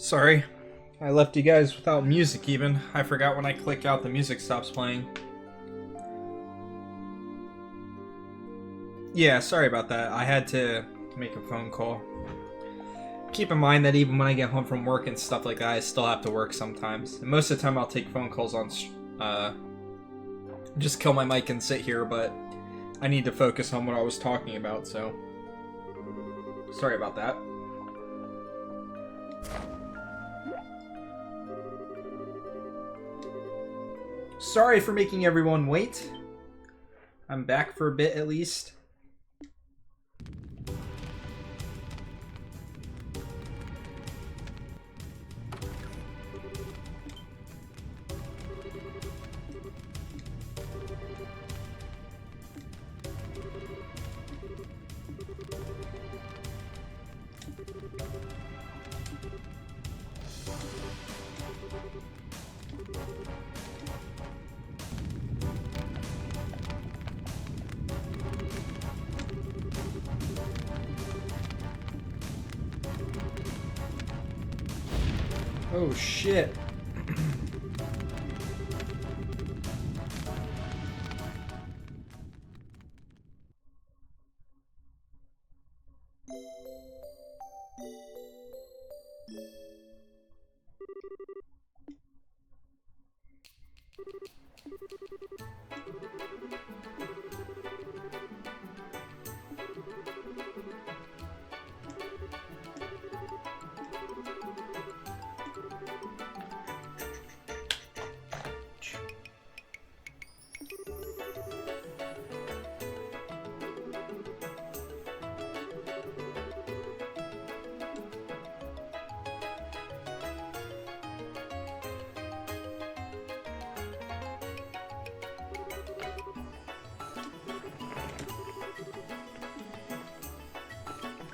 Sorry, I left you guys without music even. I forgot when I click out the music stops playing. Yeah, sorry about that. I had to make a phone call. Keep in mind that even when I get home from work and stuff like that, I still have to work sometimes. And most of the time I'll take phone calls on, just kill my mic and sit here, but I need to focus on what I was talking about, so sorry about that. Sorry for making everyone wait. I'm back for a bit at least. Oh shit.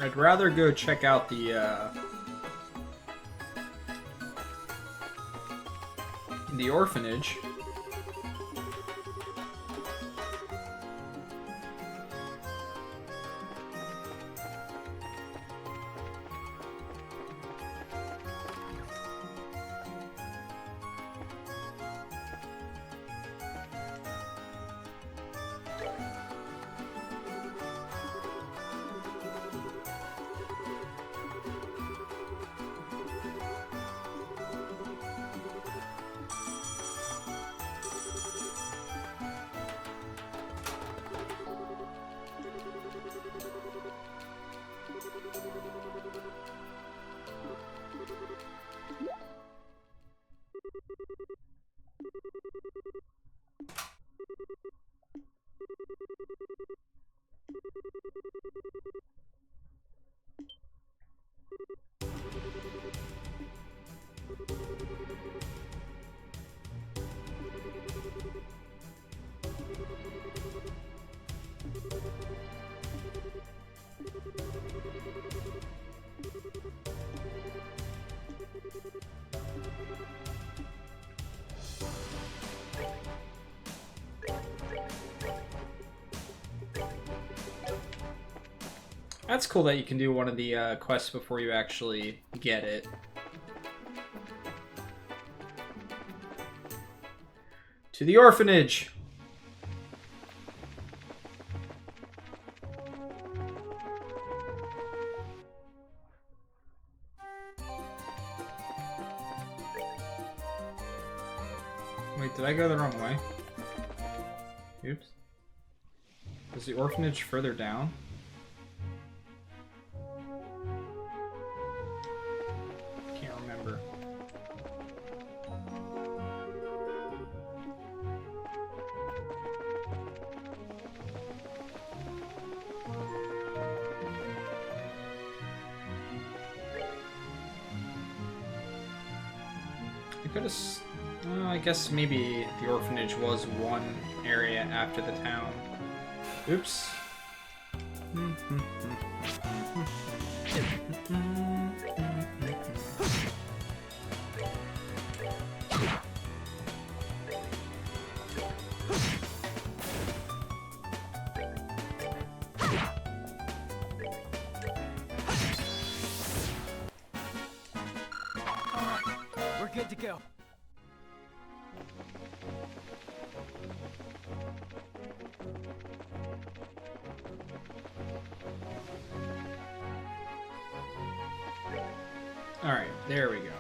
I'd rather go check out the orphanage. That's cool that you can do one of the quests before you actually get it. To the orphanage! Wait, did I go the wrong way? Oops. Is the orphanage further down? I guess maybe the orphanage was one area after the town. Oops. good to go. Alright, there we go.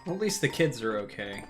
Well, at least the kids are okay.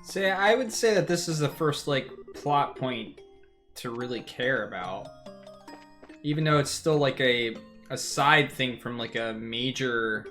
So I would say that this is the first, like, plot point to really care about. Even though it's still, like, a side thing from, like, a major...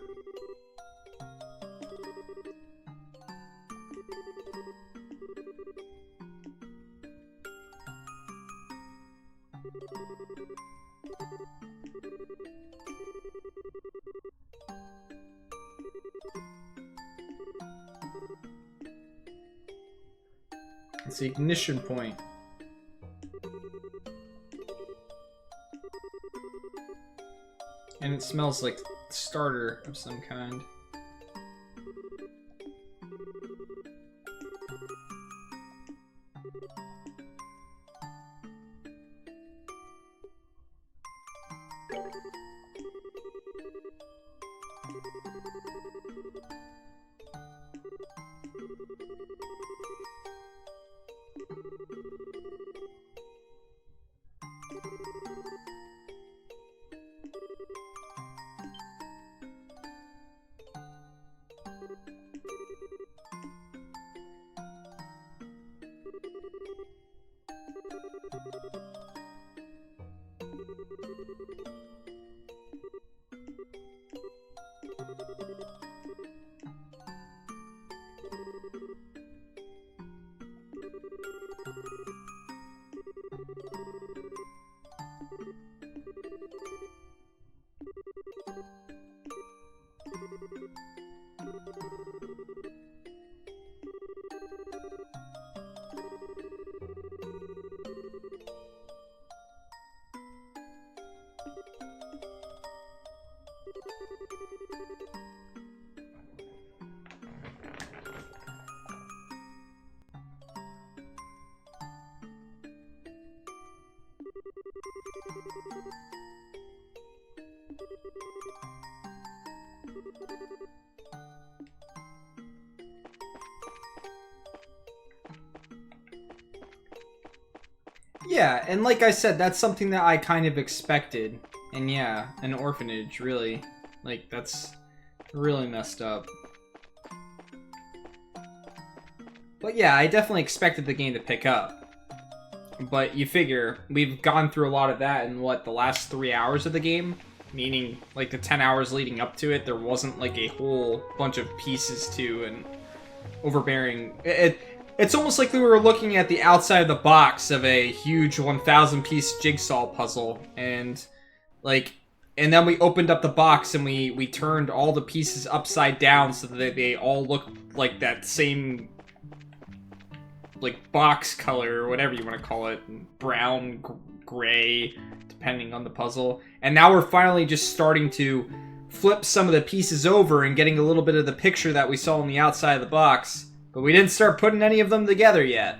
It's the ignition point. And it smells like starter of some kind. Yeah, and like I said, that's something that I kind of expected. And yeah, an orphanage, really. Like, that's really messed up. But yeah, I definitely expected the game to pick up. But you figure, we've gone through a lot of that in, what, the last 3 hours of the game? Meaning, like, the 10 hours leading up to it, there wasn't, like, a whole bunch of pieces to and overbearing... It's almost like we were looking at the outside of the box of a huge 1,000-piece jigsaw puzzle, and, like... And then we opened up the box and we turned all the pieces upside down so that they all looked like that same... like, box color, or whatever you want to call it. Brown, gray, depending on the puzzle. And now we're finally just starting to flip some of the pieces over and getting a little bit of the picture that we saw on the outside of the box. But we didn't start putting any of them together yet.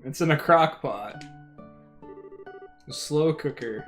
It's in a crock pot. A slow cooker.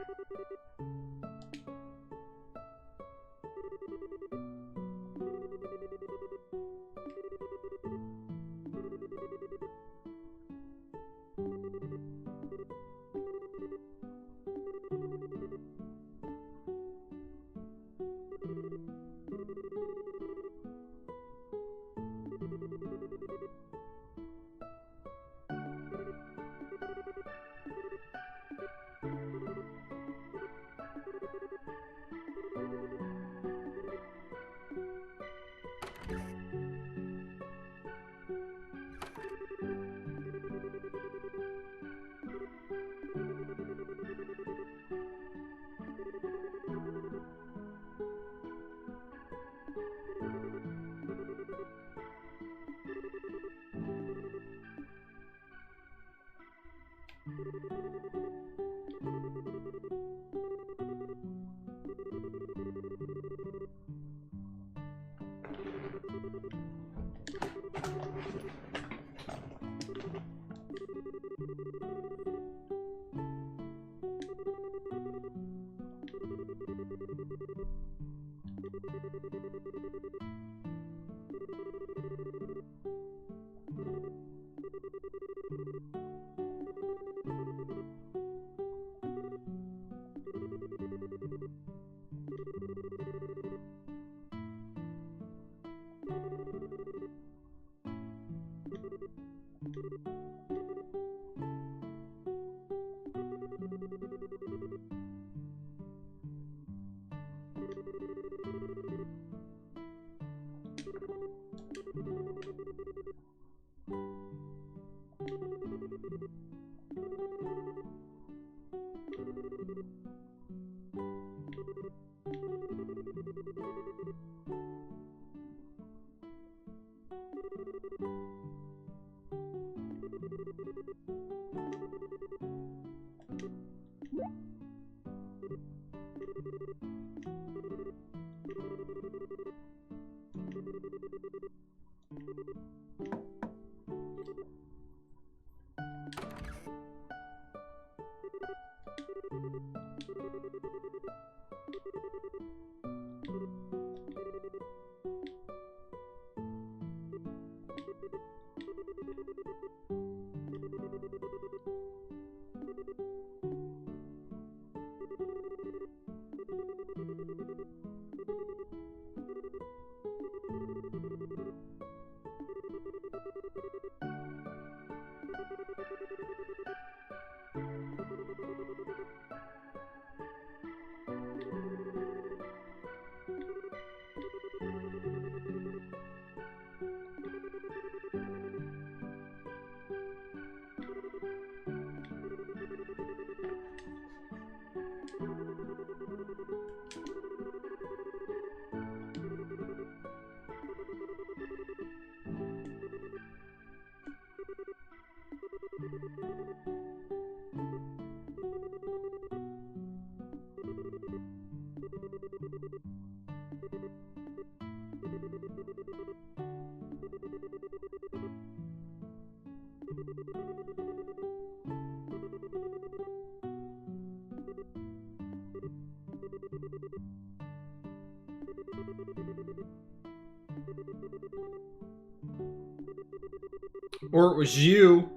Or it was you,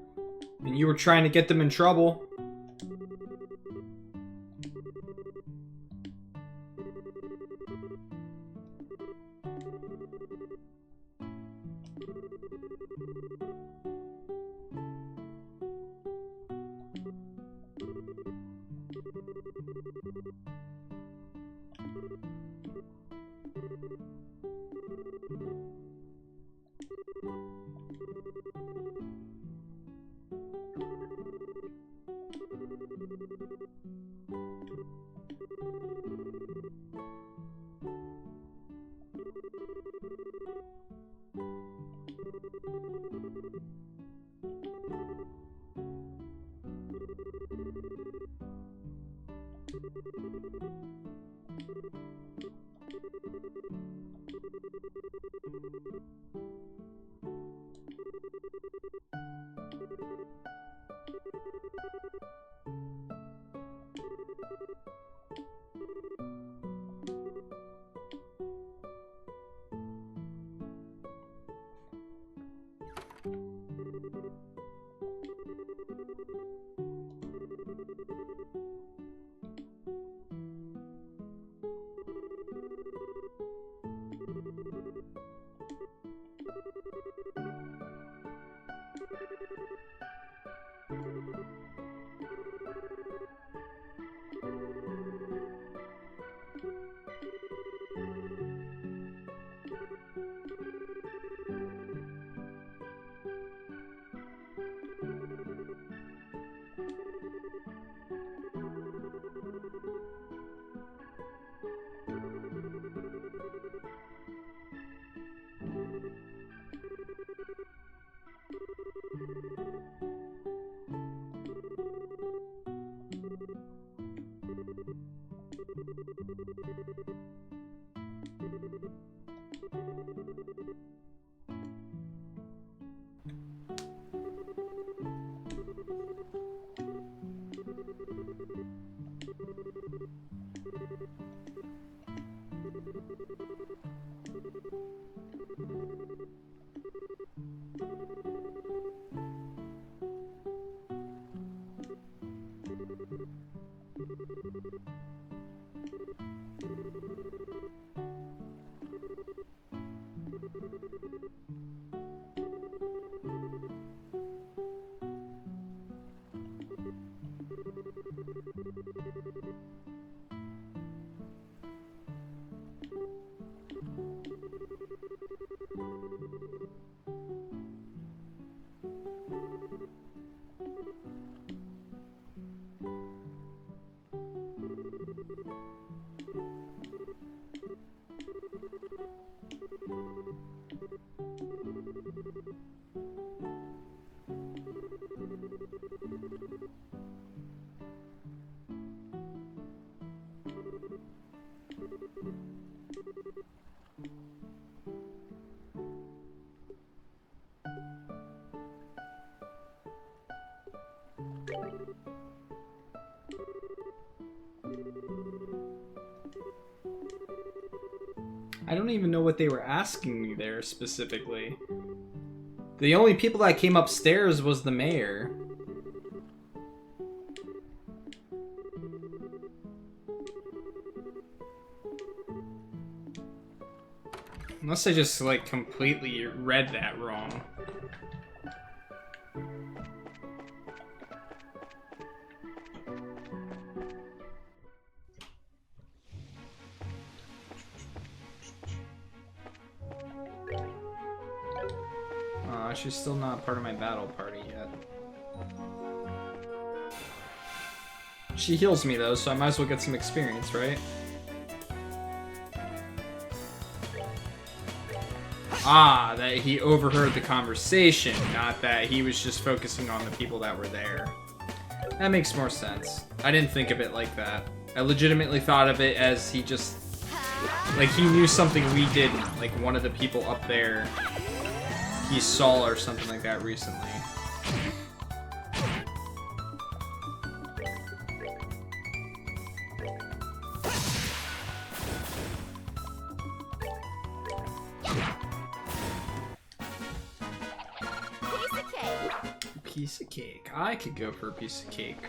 and you were trying to get them in trouble. I don't even know what they were asking me there specifically. The only people that came upstairs was the mayor. Unless I just, like, completely read that wrong. She's still not part of my battle party yet. She heals me though, so I might as well get some experience, right? Ah, that he overheard the conversation, not that he was just focusing on the people that were there. That makes more sense. I didn't think of it like that. I legitimately thought of it as he just... like, he knew something we didn't. Like, one of the people up there he saw or something like that recently. Piece of cake. Piece of cake. I could go for a piece of cake.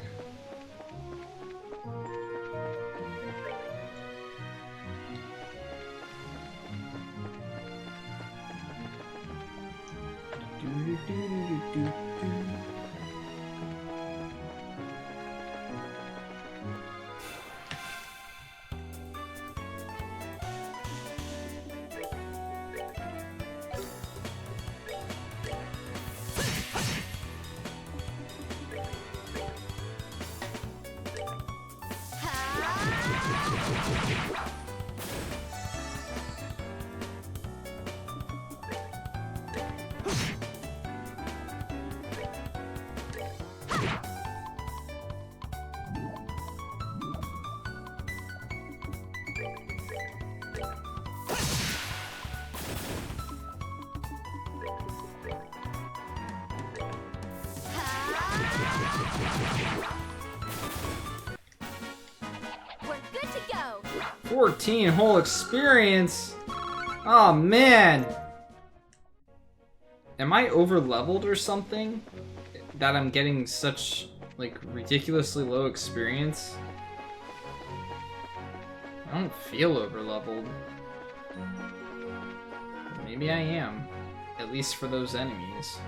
Ha! 14 whole experience. Oh man. Am I over leveled or something? That I'm getting such like ridiculously low experience? I don't feel over leveled. Maybe I am. At least for those enemies.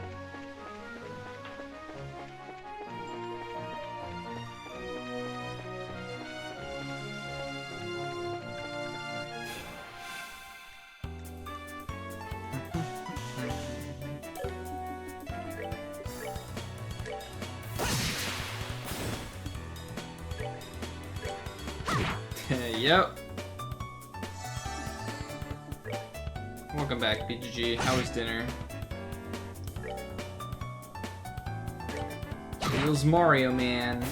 Yep. Welcome back, BGG. How was dinner? Feels Mario Man.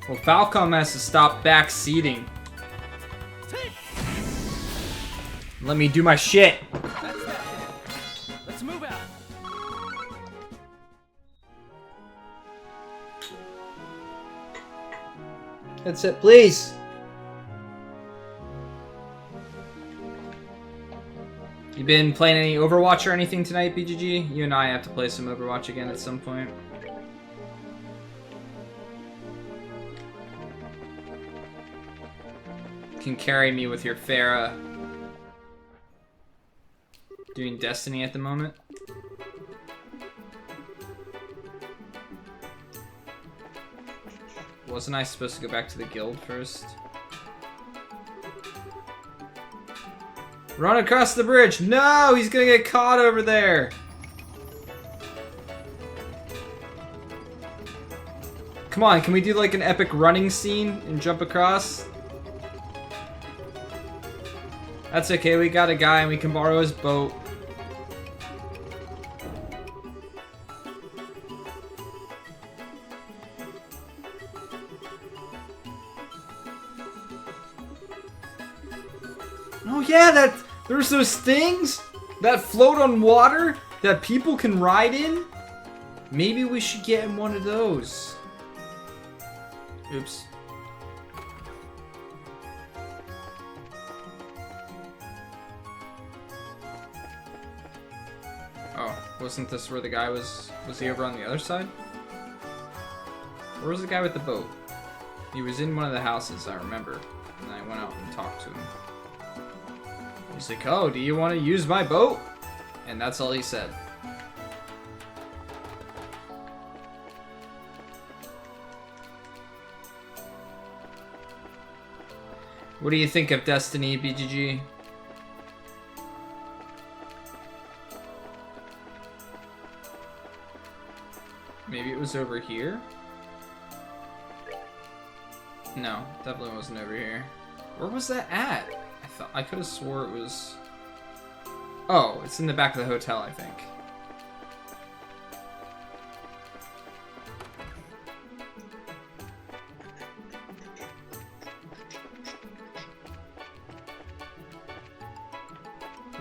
Well, Falcom has to stop backseating. Let me do my shit. That's that. Let's move out. That's it, please. You been playing any Overwatch or anything tonight, BGG? You and I have to play some Overwatch again at some point. Can carry me with your Pharah. Doing Destiny at the moment. Wasn't I supposed to go back to the guild first? Run across the bridge! No! He's gonna get caught over there! Come on, can we do like an epic running scene and jump across? That's okay, we got a guy and we can borrow his boat. Oh yeah, there's those things that float on water that people can ride in. Maybe we should get in one of those. Oops. Oh, wasn't this where the guy was? Was he over on the other side? Where was the guy with the boat? He was in one of the houses, I remember. And I went out and talked to him. He's like, oh, do you want to use my boat? And that's all he said. What do you think of Destiny, BGG? Maybe it was over here? No, definitely wasn't over here. Where was that at? I could have swore it was... Oh, it's in the back of the hotel, I think.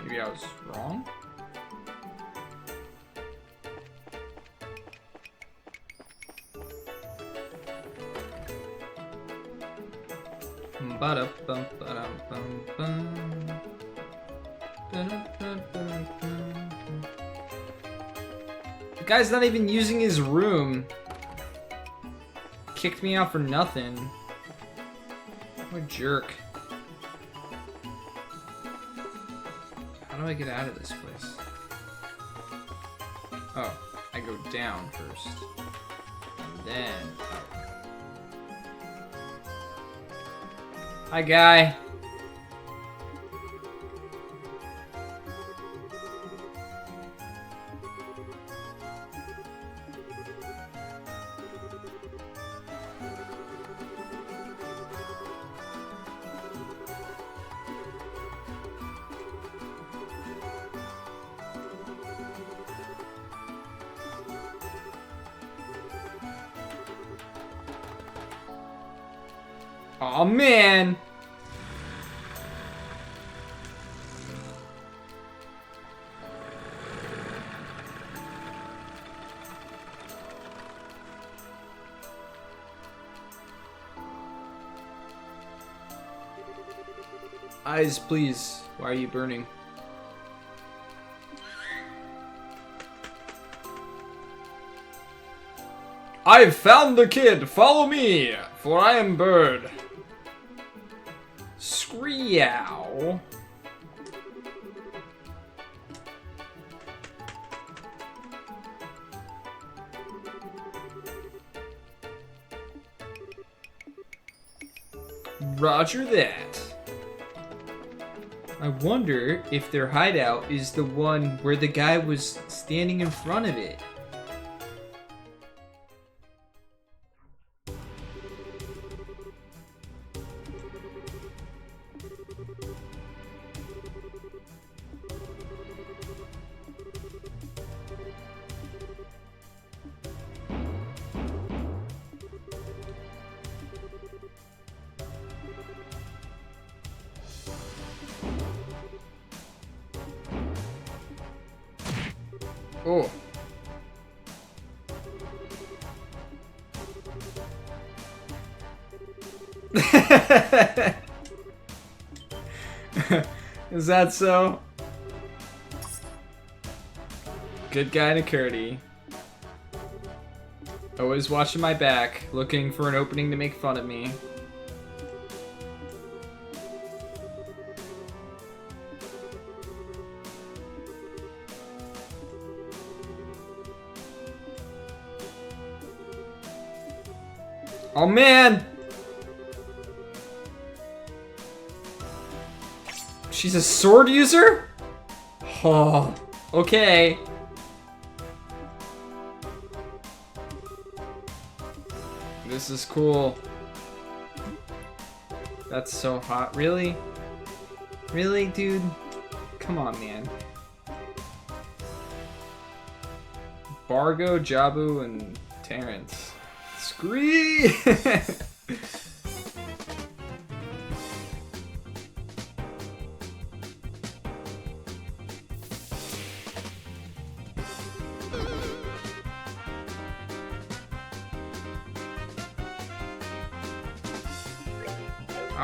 Maybe I was wrong? The guy's not even using his room. Kicked me out for nothing. What a jerk. How do I get out of this place? Oh, I go down first. And then up. Hi, guy. Aw, man! Eyes, please. Why are you burning? I've found the kid! Follow me! For I am Bird. Screeow. Roger that. I wonder if their hideout is the one where the guy was standing in front of it. Oh. Is that so? Good guy McCurdy. Always watching my back, looking for an opening to make fun of me. Oh man! She's a sword user? Oh, okay. This is cool. That's so hot. Really? Really, dude? Come on, man. Bargo, Jabu, and Terrence. Scree!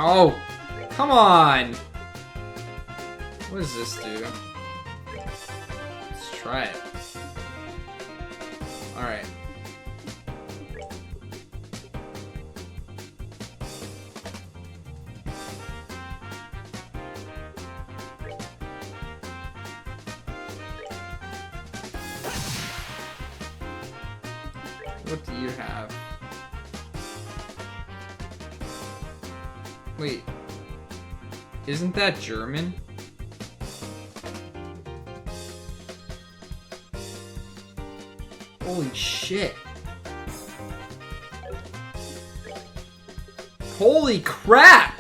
Oh, come on! What does this do? Let's try it. Alright. What do you have? Wait. Isn't that German? Holy shit. Holy crap!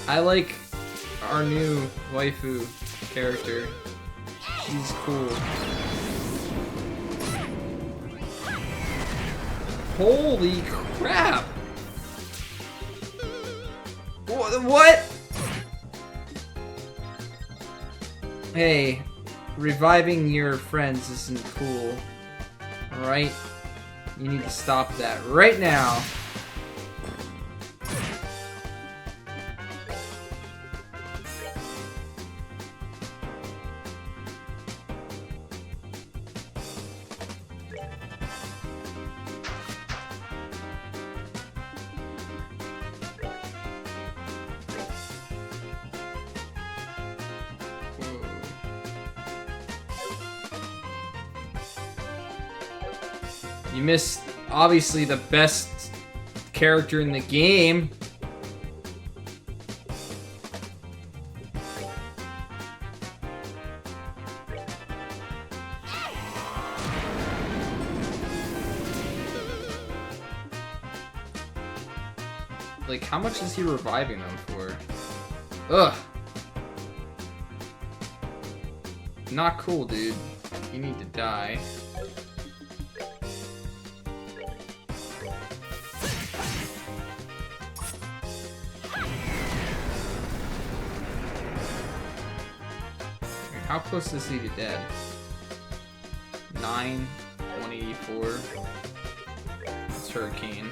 I like our new waifu character. She's cool. Holy crap! What? Hey, reviving your friends isn't cool. Alright? You need to stop that right now. You missed, obviously, the best character in the game. Like, how much is he reviving them for? Ugh. Not cool, dude. You need to die. How close is he to dead? 9, 184. It's Hurricane.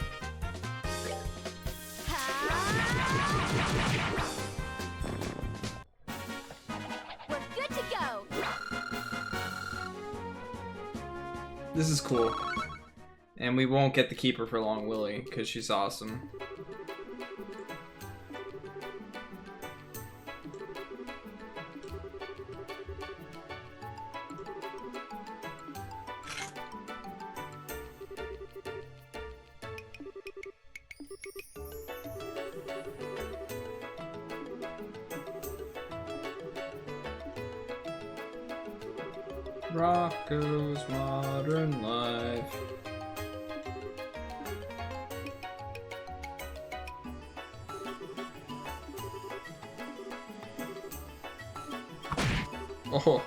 We're good to go. This is cool. And we won't get the keeper for long, will we? Because she's awesome. Rocco's Modern Life. Oh.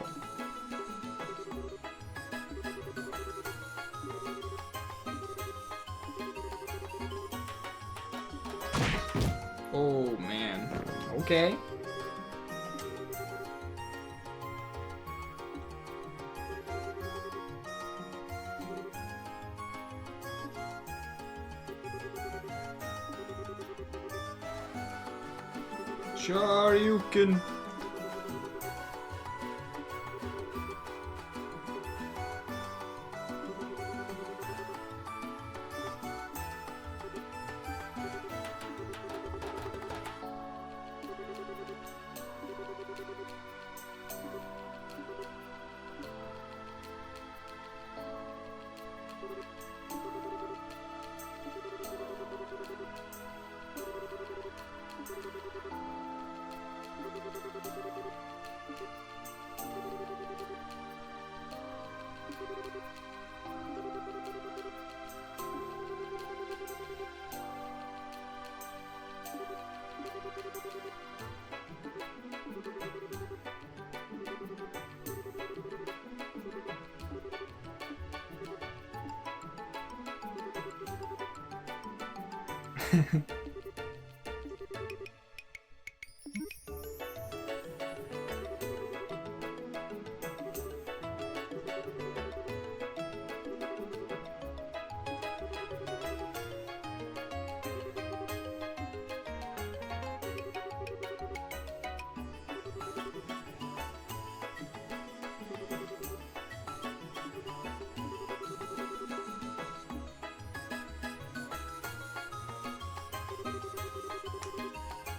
Oh man. Okay. Shoryuken.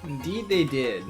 Indeed they did.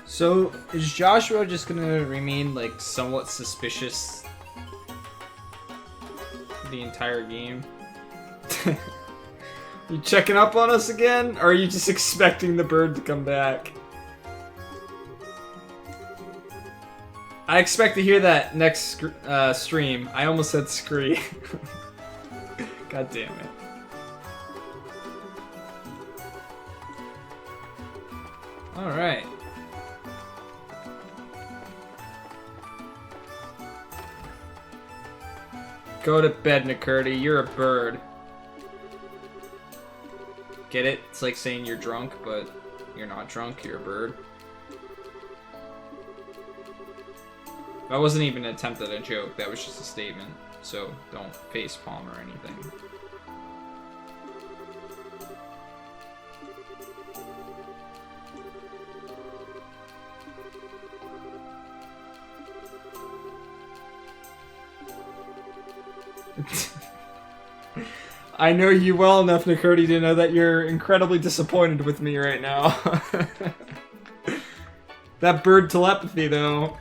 So, is Joshua just gonna remain, like, somewhat suspicious the entire game? You checking up on us again? Or are you just expecting the bird to come back? I expect to hear that next stream. I almost said scree. God damn it. Alright. Go to bed, Nakurti. You're a bird. Get it? It's like saying you're drunk, but you're not drunk. You're a bird. That wasn't even an attempt at a joke. That was just a statement. So don't facepalm or anything. I know you well enough, Nakurti, to know that you're incredibly disappointed with me right now. That bird telepathy, though.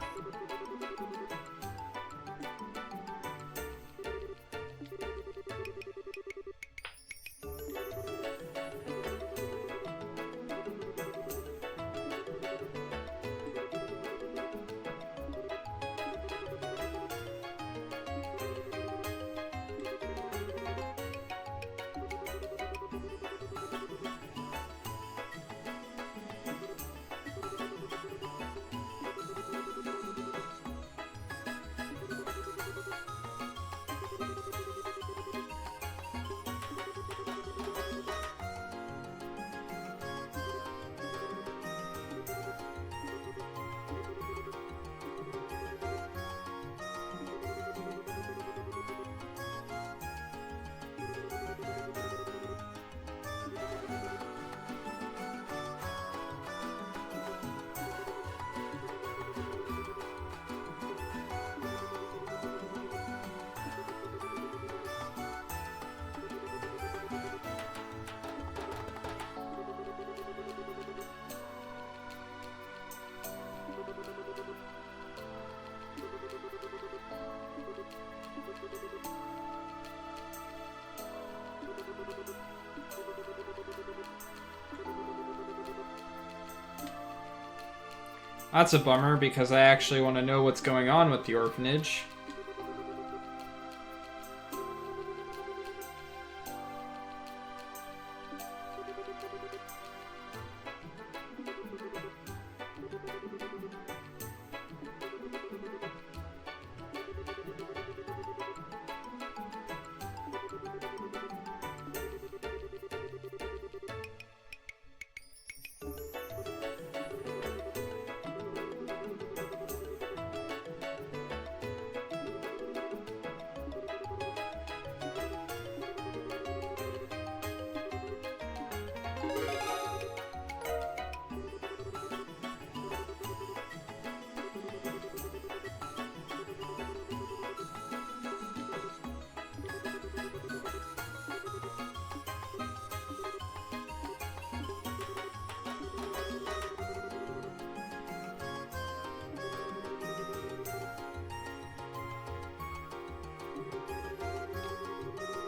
That's a bummer, because I actually want to know what's going on with the orphanage.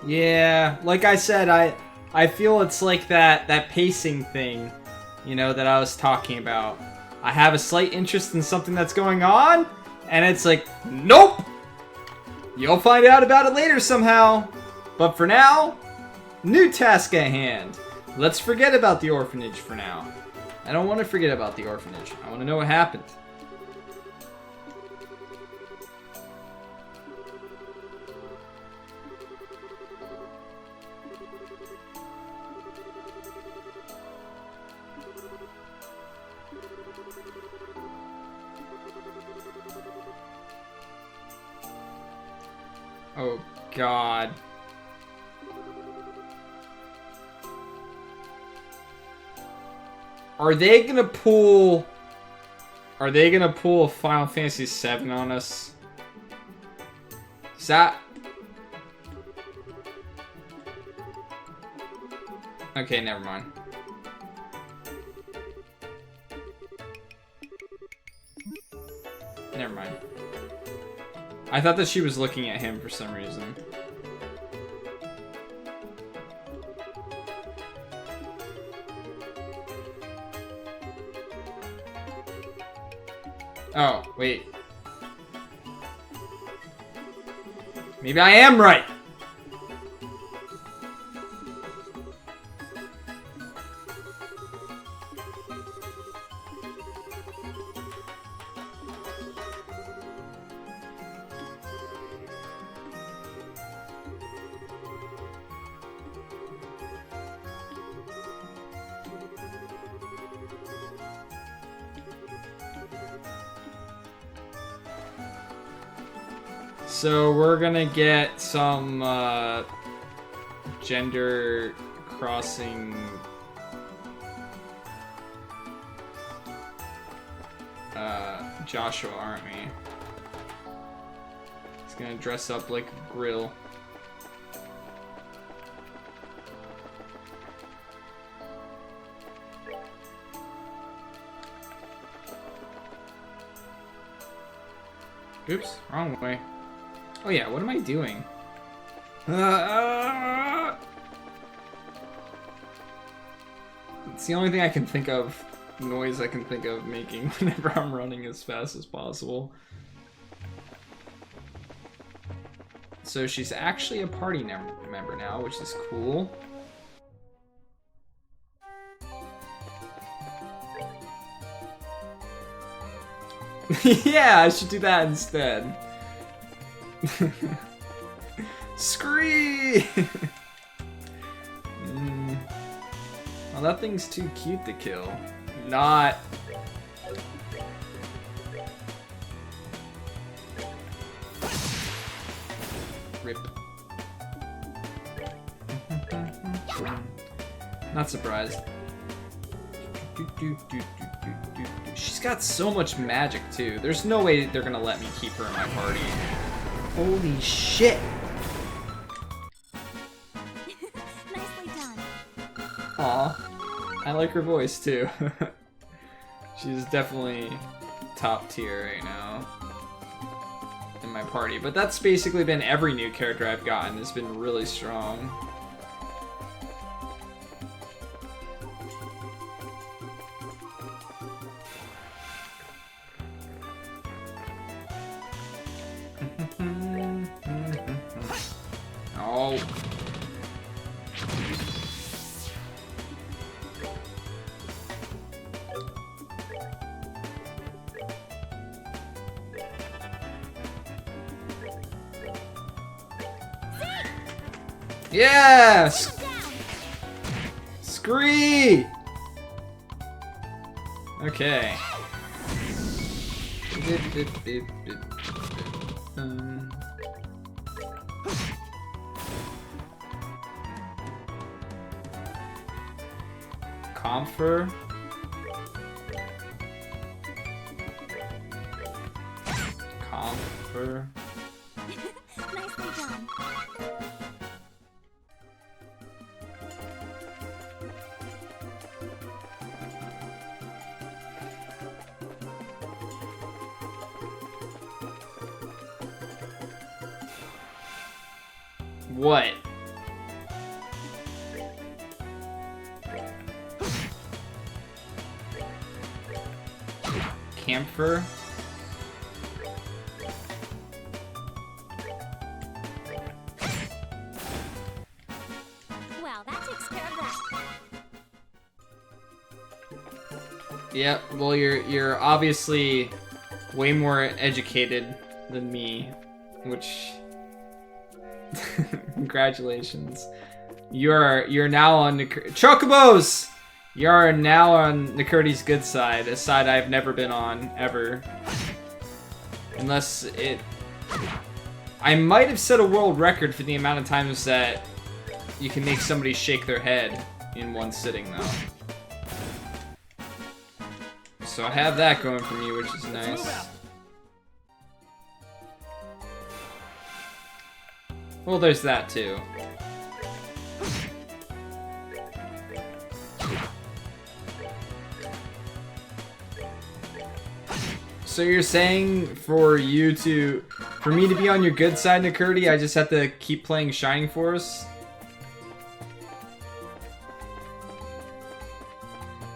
Yeah, like I said, I feel it's like that pacing thing, you know, that I was talking about. I have a slight interest in something that's going on, and it's like, nope! You'll find out about it later somehow. But for now, new task at hand. Let's forget about the orphanage for now. I don't want to forget about the orphanage. I want to know what happened. Oh, God. Are they gonna pull... Are they gonna pull a Final Fantasy VII on us? Is that... Okay, never mind. Never mind. I thought that she was looking at him for some reason. Oh, wait. Maybe I am right! So we're gonna get some gender crossing Joshua, aren't we? He's gonna dress up like a grill. Oops, wrong way. Oh yeah, what am I doing? It's the only thing I can think of, noise I can think of making whenever I'm running as fast as possible. So she's actually a party member now, which is cool. Yeah, I should do that instead. Scree! Well, that thing's too cute to kill. Not. Rip. Not surprised. She's got so much magic too. There's no way they're gonna let me keep her in my party. Holy shit! Nicely done. Aw, I like her voice too. She's definitely top tier right now in my party. But that's basically been every new character I've gotten has been really strong. Oh. Yes! Scree! Okay. Comfer. Comfer. Nicely done. What? Camphor? Well, that takes care of that. Yep, well you're obviously way more educated than me, which congratulations. You're now on Chocobos! You're now on Nakurti's good side, a side I've never been on, ever. Unless it... I might have set a world record for the amount of times that you can make somebody shake their head in one sitting, though. So I have that going for me, which is Let's move nice. out. Well, there's that too. So you're saying for me to be on your good side, Nakurti, I just have to keep playing Shining Force?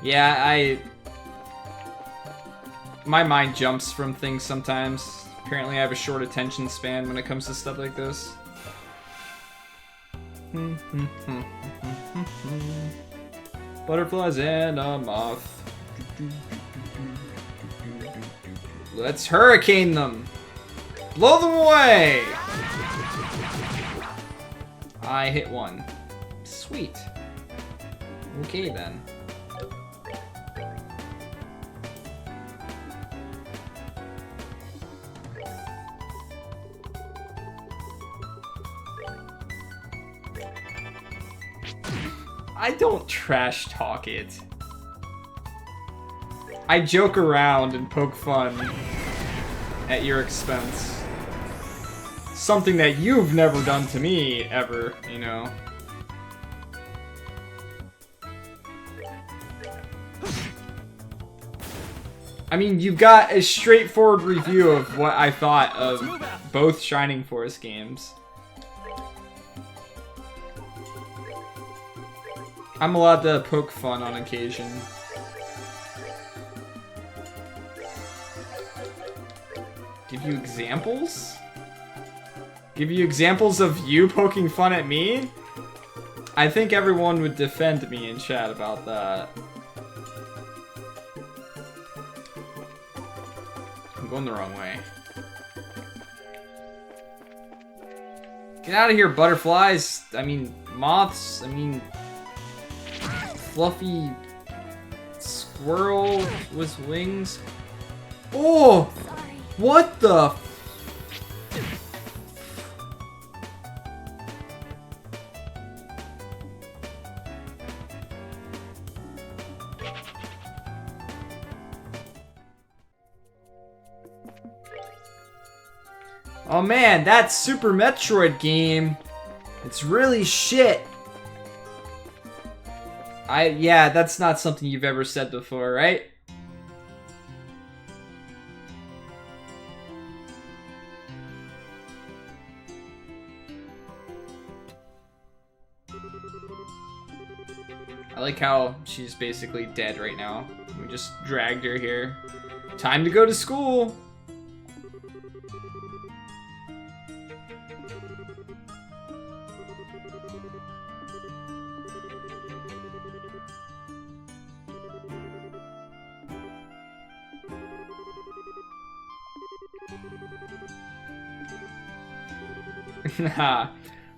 Yeah, my mind jumps from things sometimes. Apparently I have a short attention span when it comes to stuff like this. Butterflies and a moth. Let's hurricane them! Blow them away! I hit one. Sweet. Okay then. I don't trash talk it. I joke around and poke fun at your expense. Something that you've never done to me, ever, you know. I mean, you've got a straightforward review of what I thought of both Shining Force games. I'm allowed to poke fun on occasion. Give you examples? Give you examples of you poking fun at me? I think everyone would defend me in chat about that. I'm going the wrong way. Get out of here, butterflies. I mean, moths. I mean, fluffy squirrel with wings. Oh! Sorry. What the? Oh man, that Super Metroid game, it's really shit. Yeah, that's not something you've ever said before, right? I like how she's basically dead right now. We just dragged her here. Time to go to school!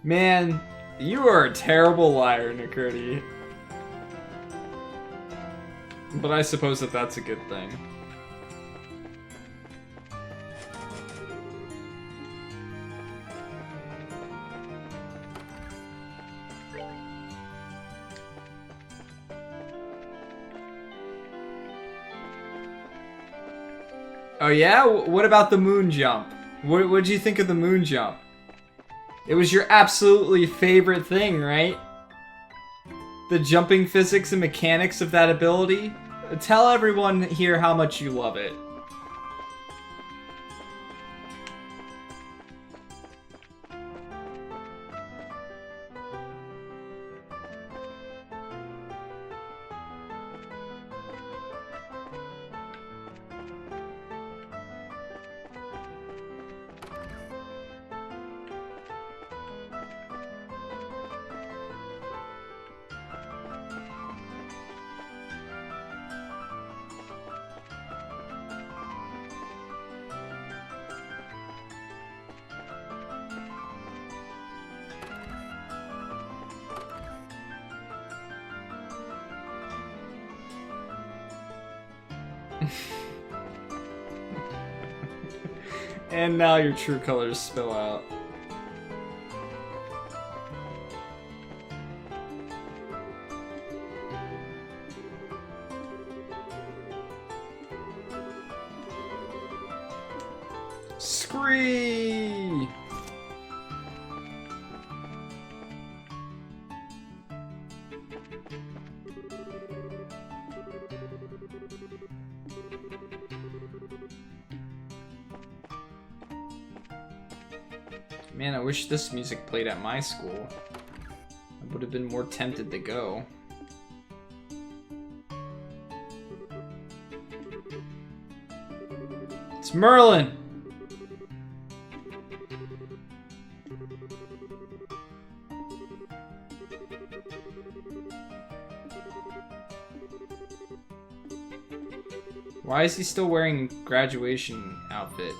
Man, you are a terrible liar, Nakurti. But I suppose that that's a good thing. Oh yeah? What about the moon jump? What'd you think of the moon jump? It was your absolutely favorite thing, right? The jumping physics and mechanics of that ability? Tell everyone here how much you love it. And now your true colors spill out. Scree! Man, I wish this music played at my school. I would have been more tempted to go. It's Merlin! Why is he still wearing graduation outfit?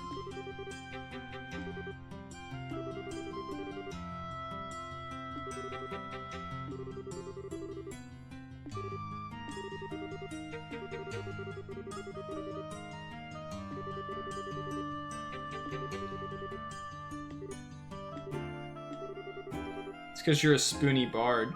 It's because you're a spoony bard.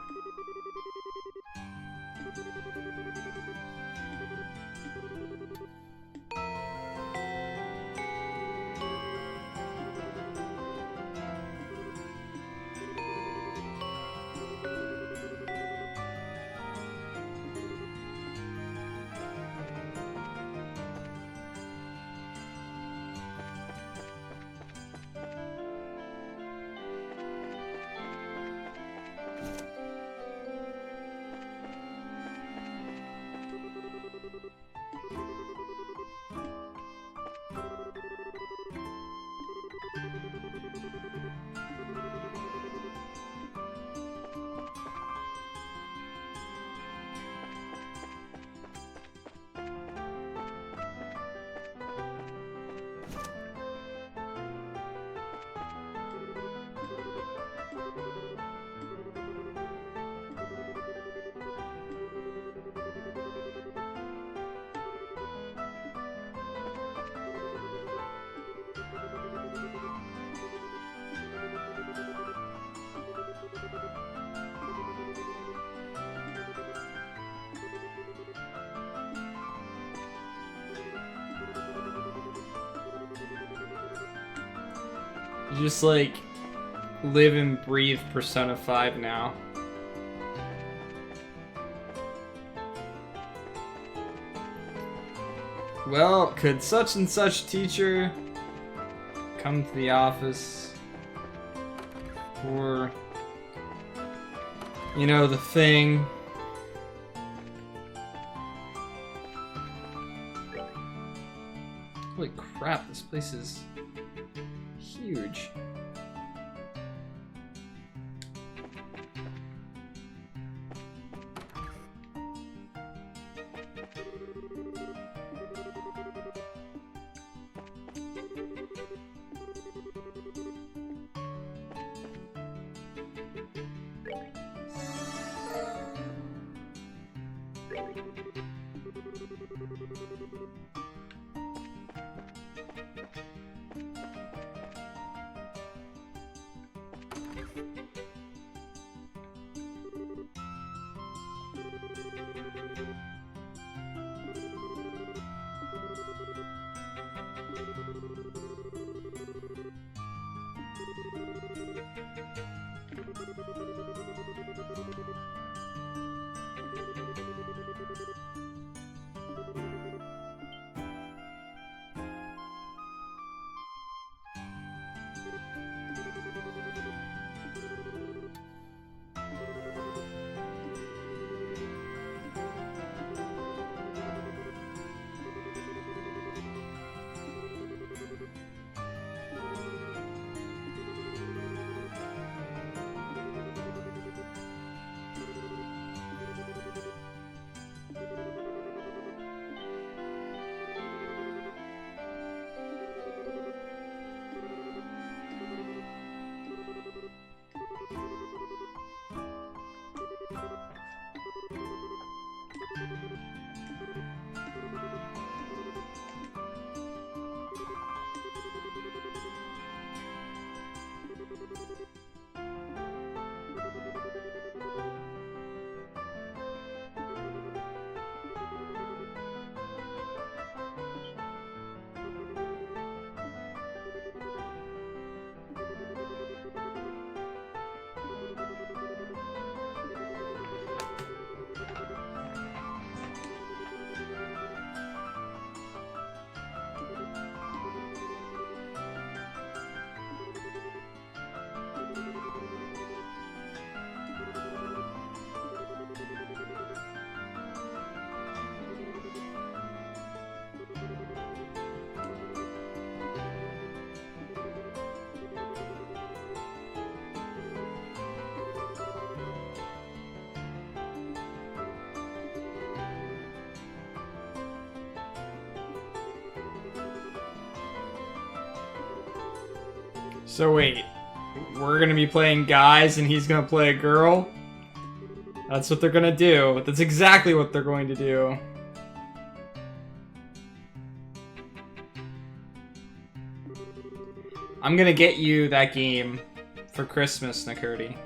You just like live and breathe Persona 5 now. Well, could such and such teacher come to the office for, you know, the thing? Holy crap, this place is huge. So wait, we're gonna be playing guys and he's gonna play a girl? That's what they're gonna do. That's exactly what they're going to do. I'm gonna get you that game for Christmas, Nakurti.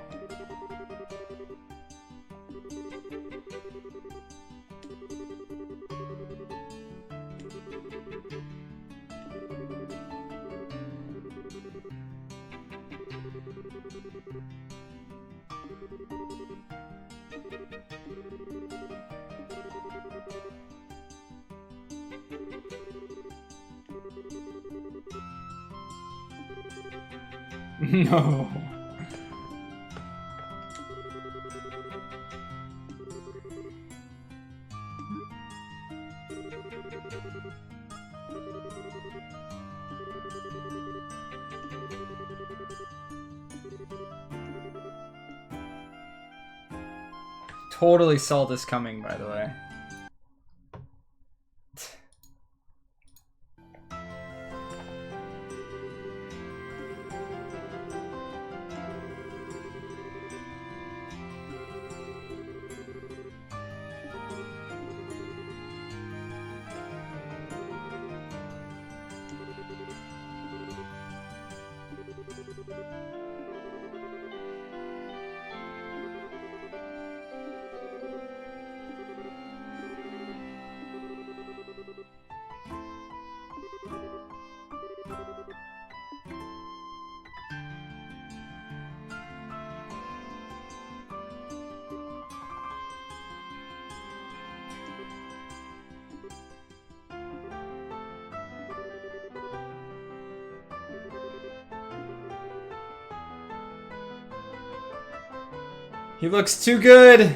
No. Totally saw this coming, by the way. He looks too good!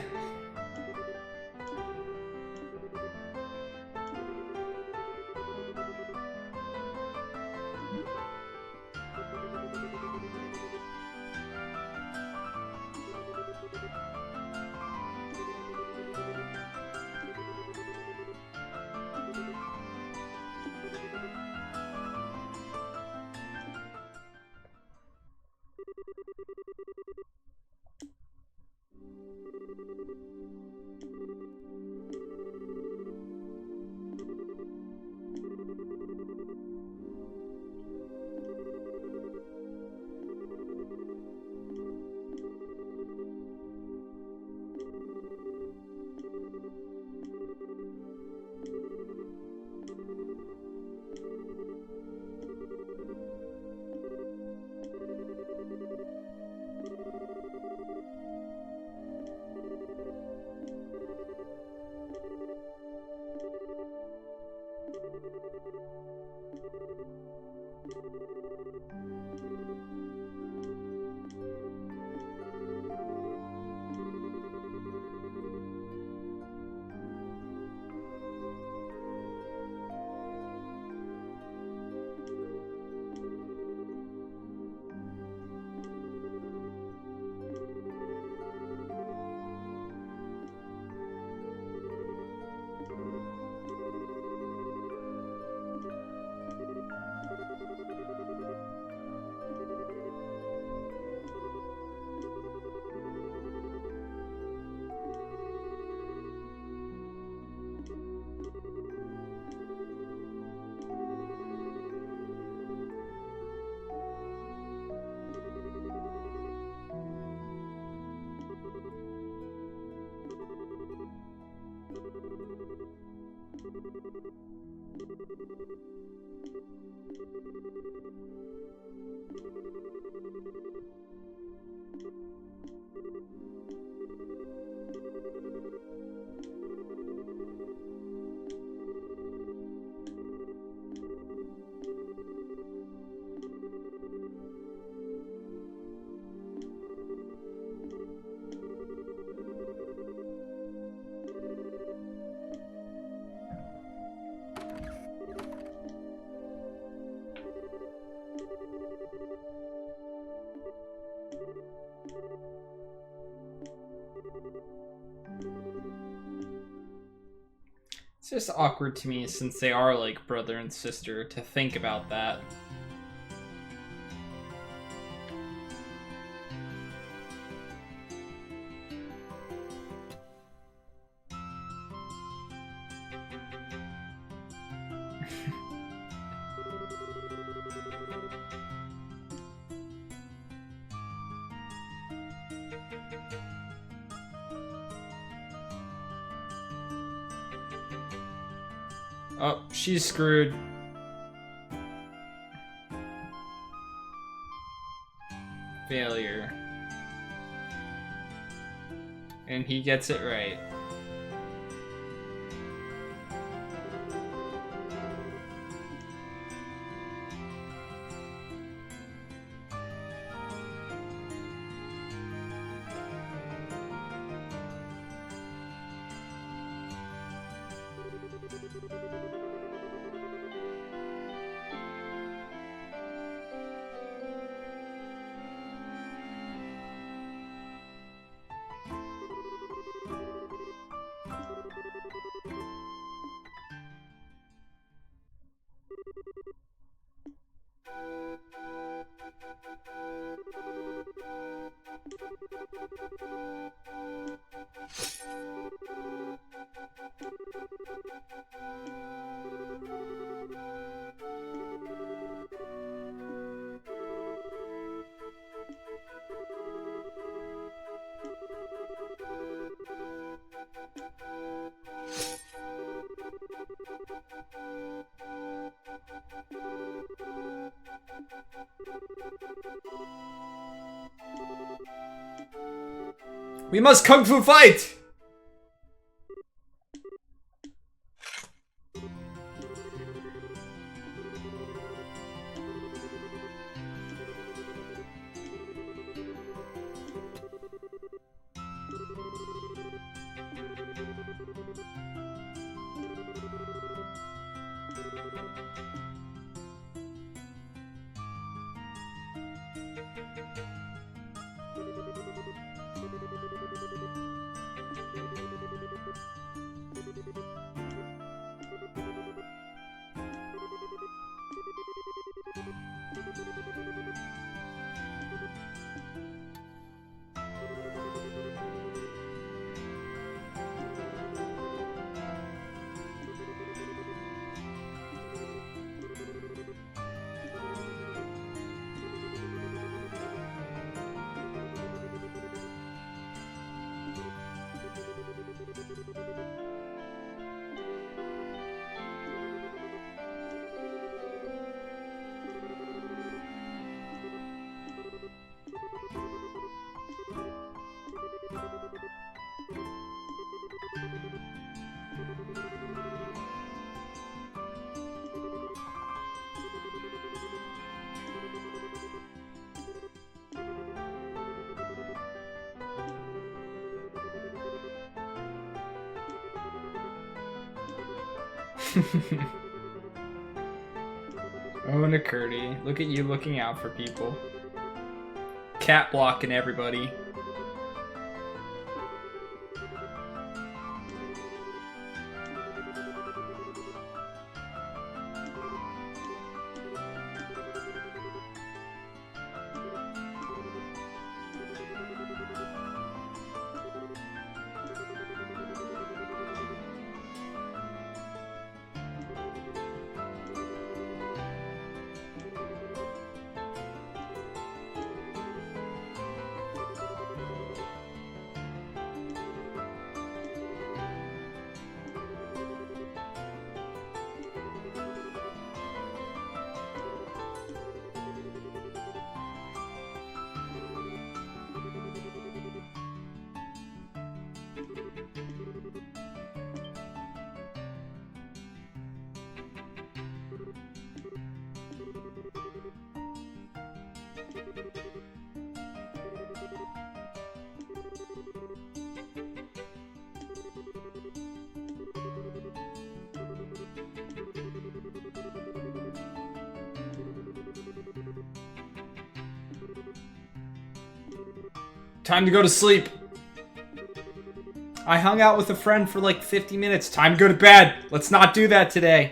It's just awkward to me since they are like brother and sister to think about that. Oh, she's screwed. Failure. And he gets it right. We must kung fu fight! Oh, Nakurti. Look at you looking out for people. Cat blocking everybody. Time to go to sleep. I hung out with a friend for like 50 minutes. Time to go to bed. Let's not do that today.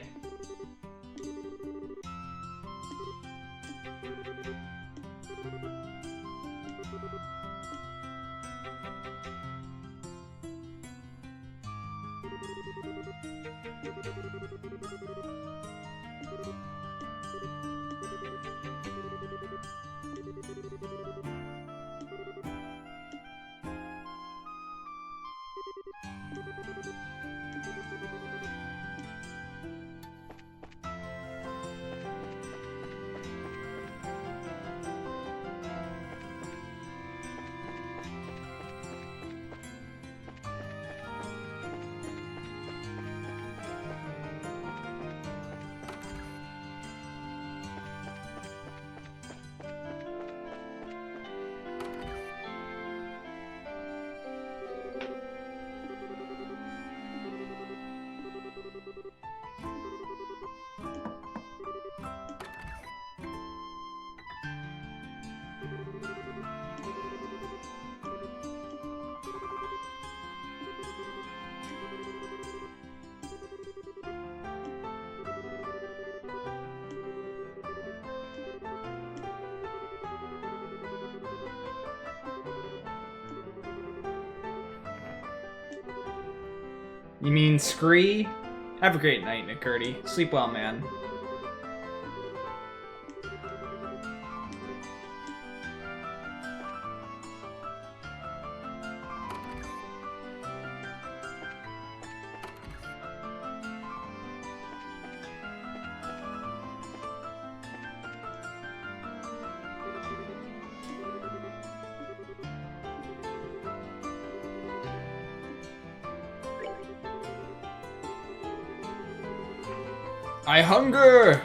You mean Scree? Have a great night, McCurdy. Sleep well, man. I hunger!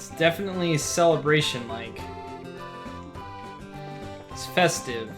It's definitely celebration-like. It's festive.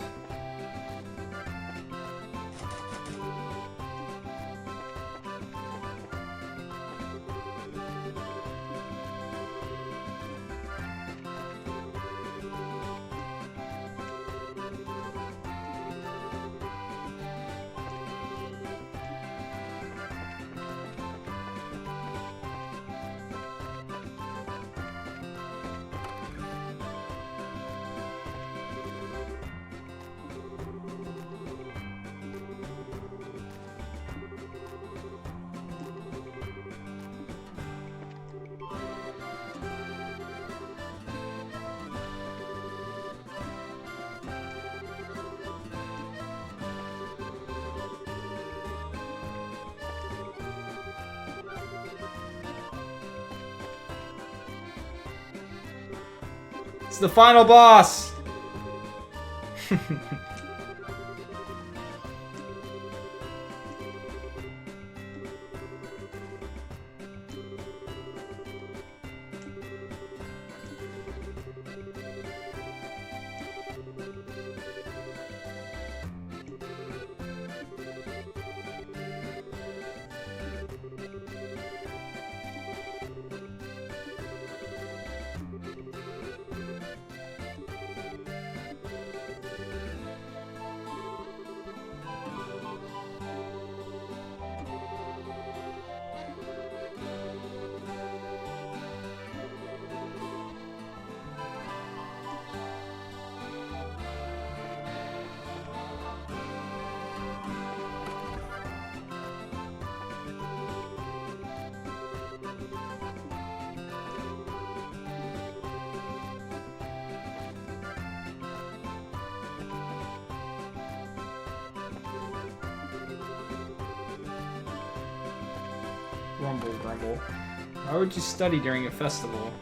It's the final boss! Grumble, grumble. Why would you study during a festival?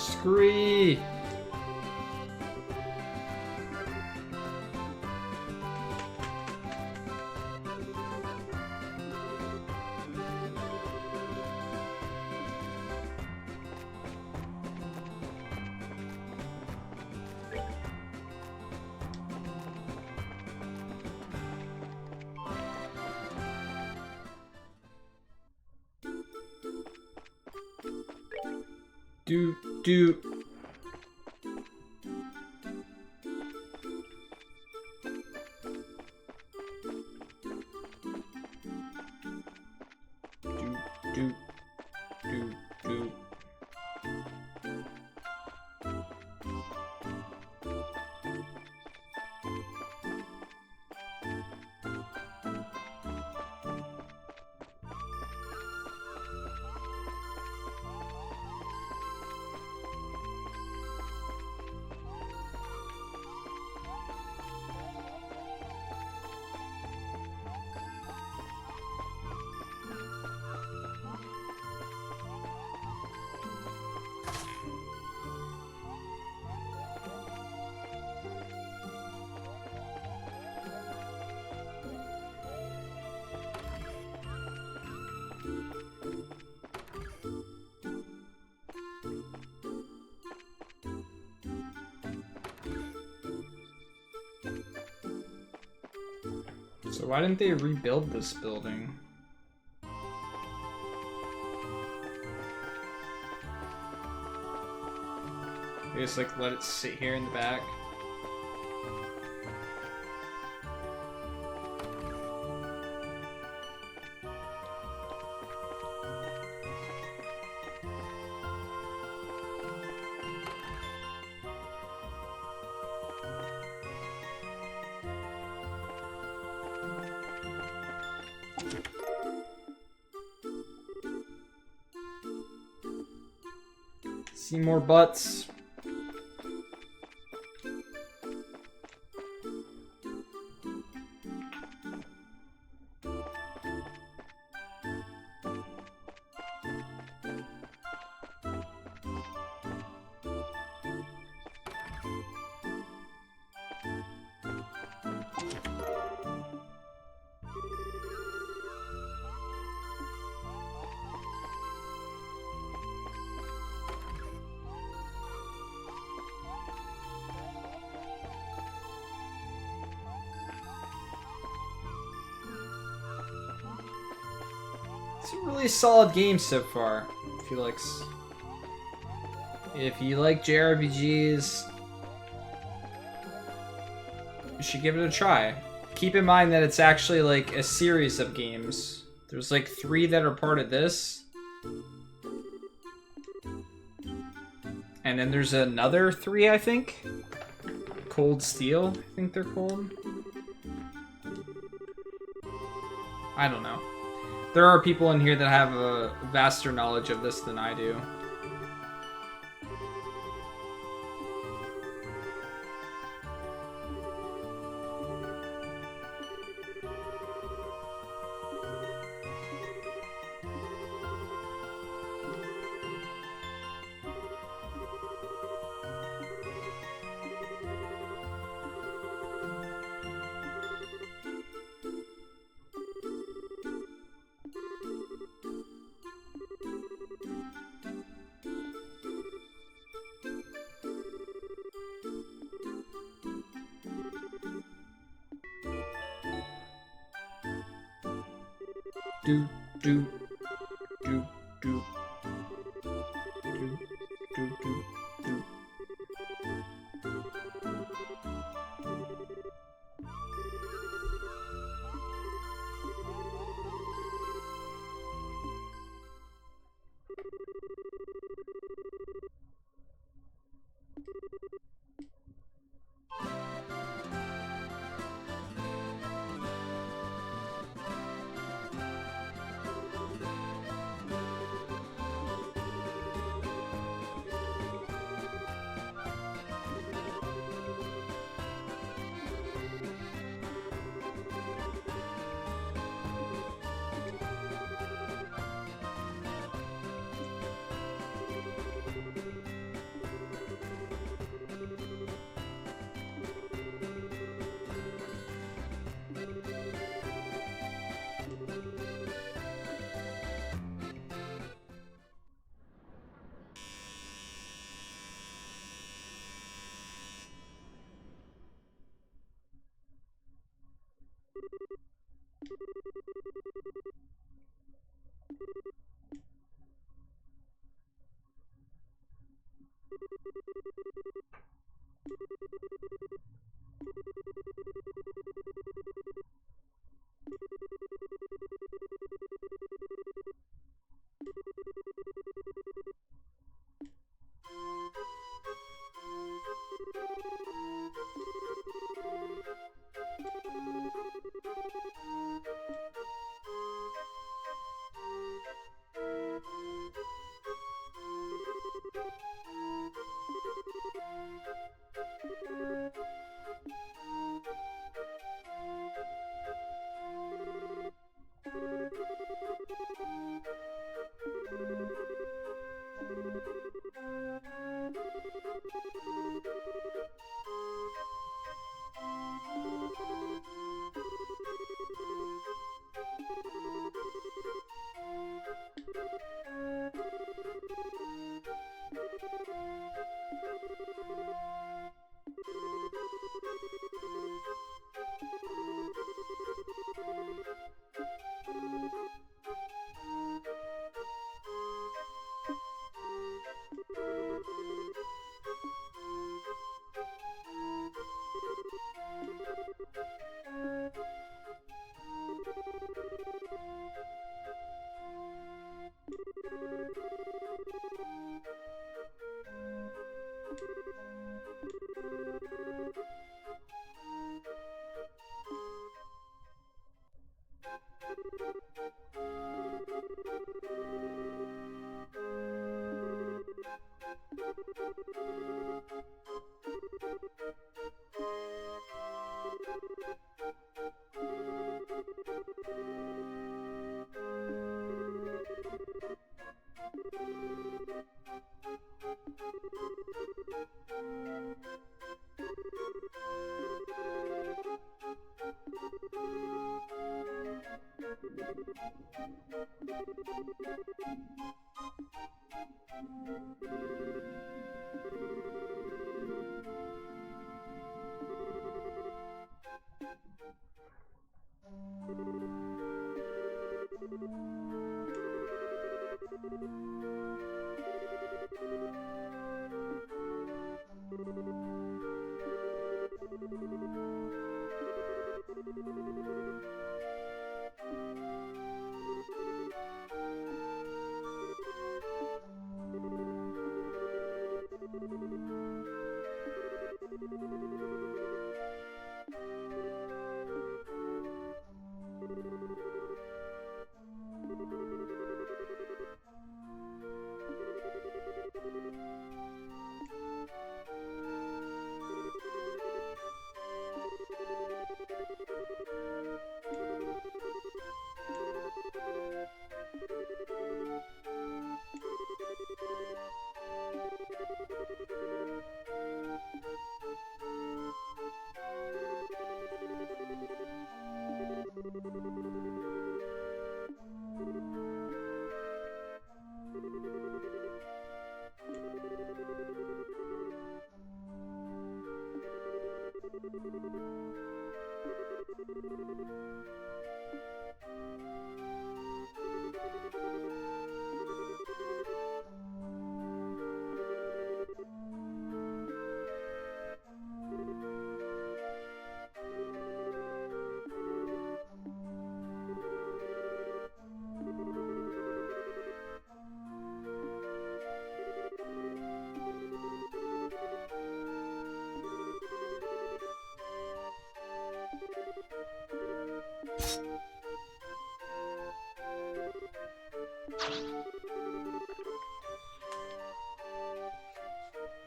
Scree. Do. Do. So why didn't they rebuild this building? They just like let it sit here in the back. See more butts. It's a really solid game so far, Felix. If you like JRPGs, you should give it a try. Keep in mind that it's actually like a series of games. There's like 3 that are part of this. And then there's another 3, I think. Cold Steel, I think they're called. I don't know. There are people in here that have a vaster knowledge of this than I do. Do do do do do do do do.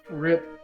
Rip.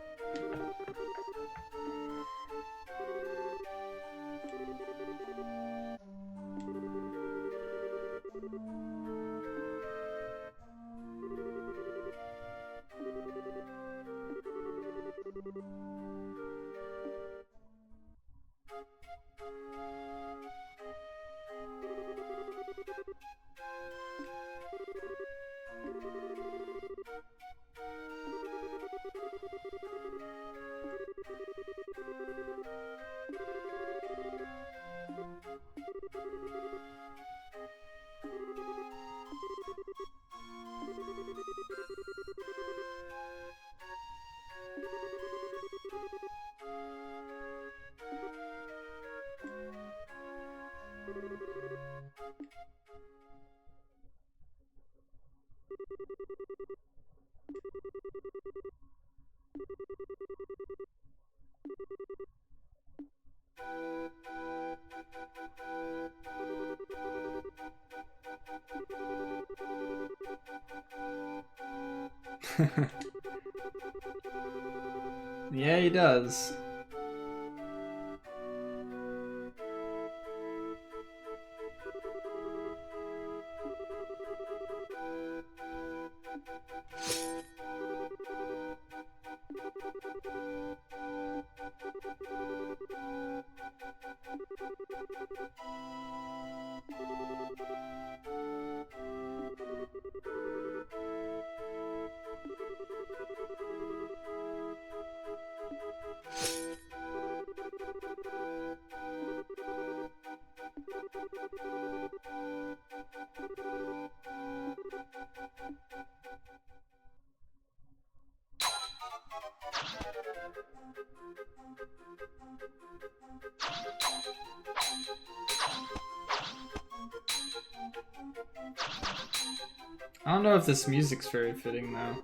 Yeah, he does. I don't know if this music's very fitting though.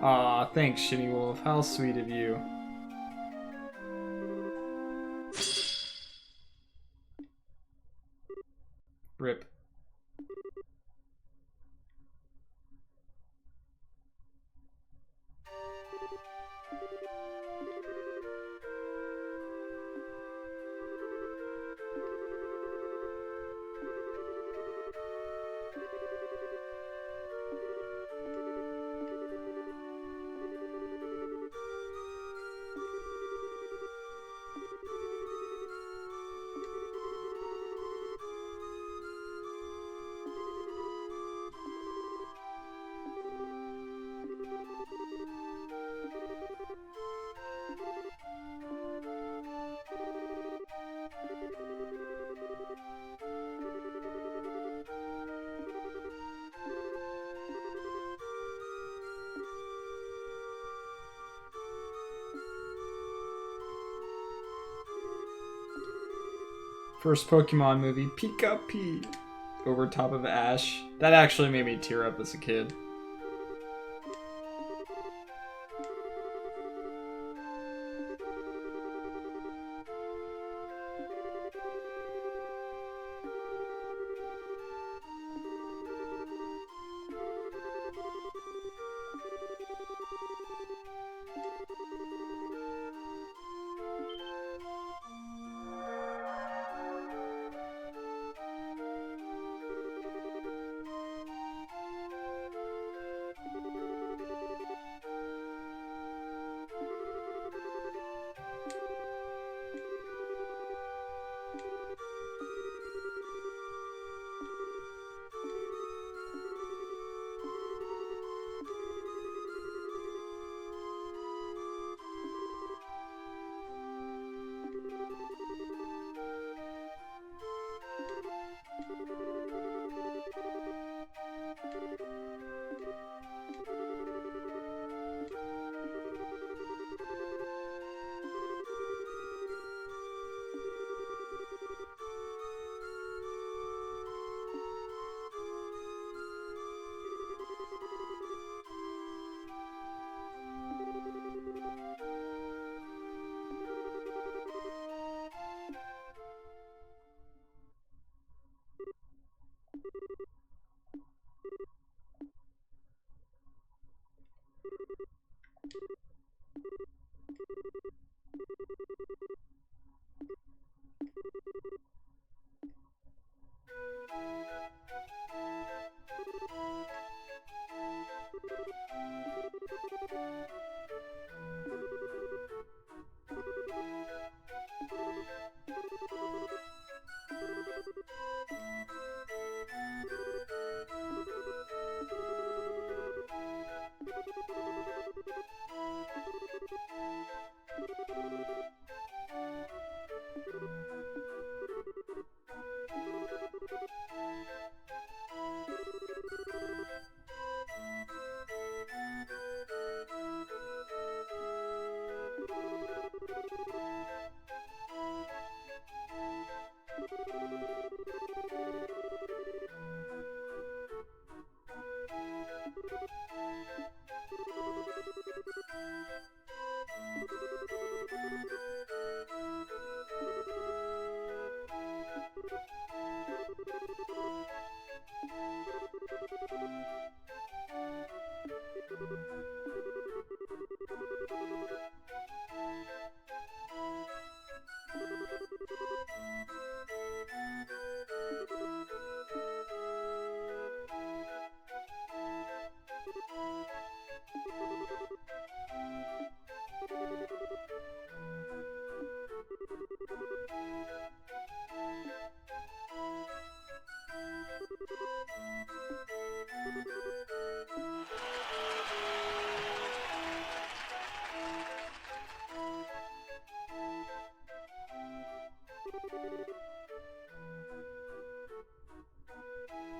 Aw, thanks, Shitty Wolf. How sweet of you. Rip. First Pokemon movie, Pika P. Over top of Ash. That actually made me tear up as a kid.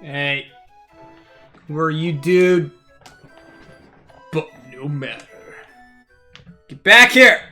Hey. Who are you, dude? But no matter. Get back here!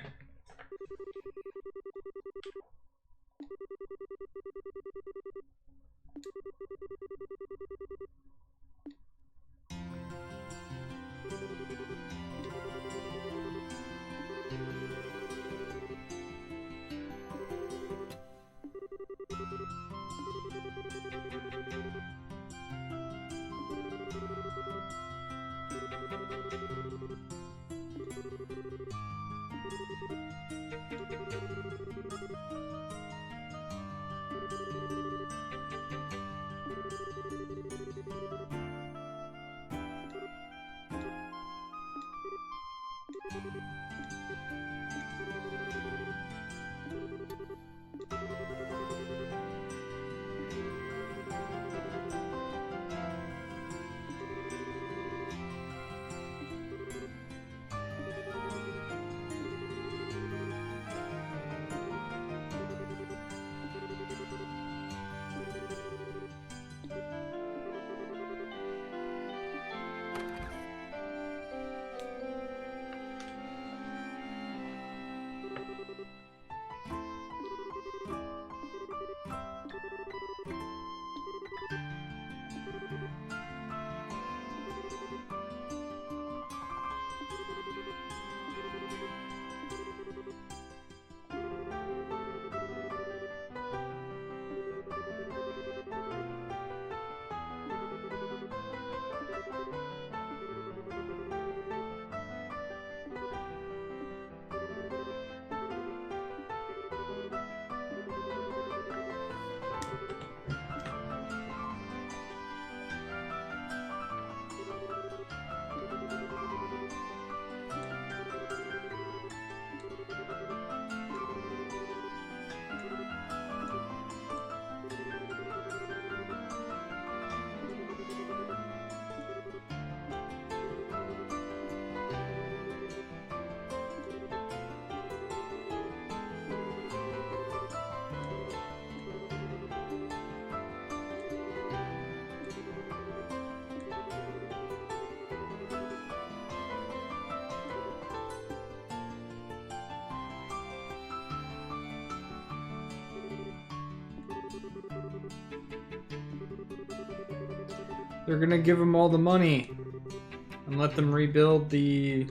They're gonna give them all the money and let them rebuild the...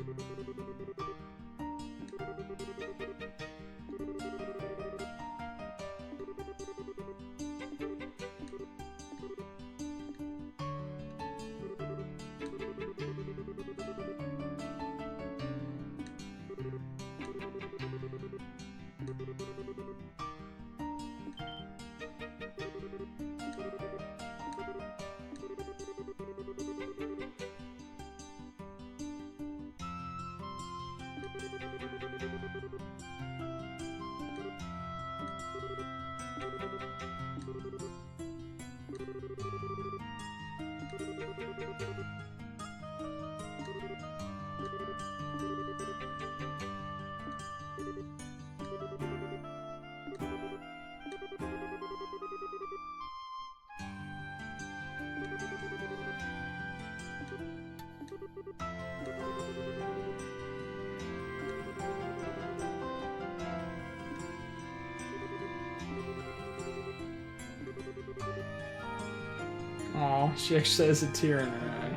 Aw, she actually has a tear in her eye.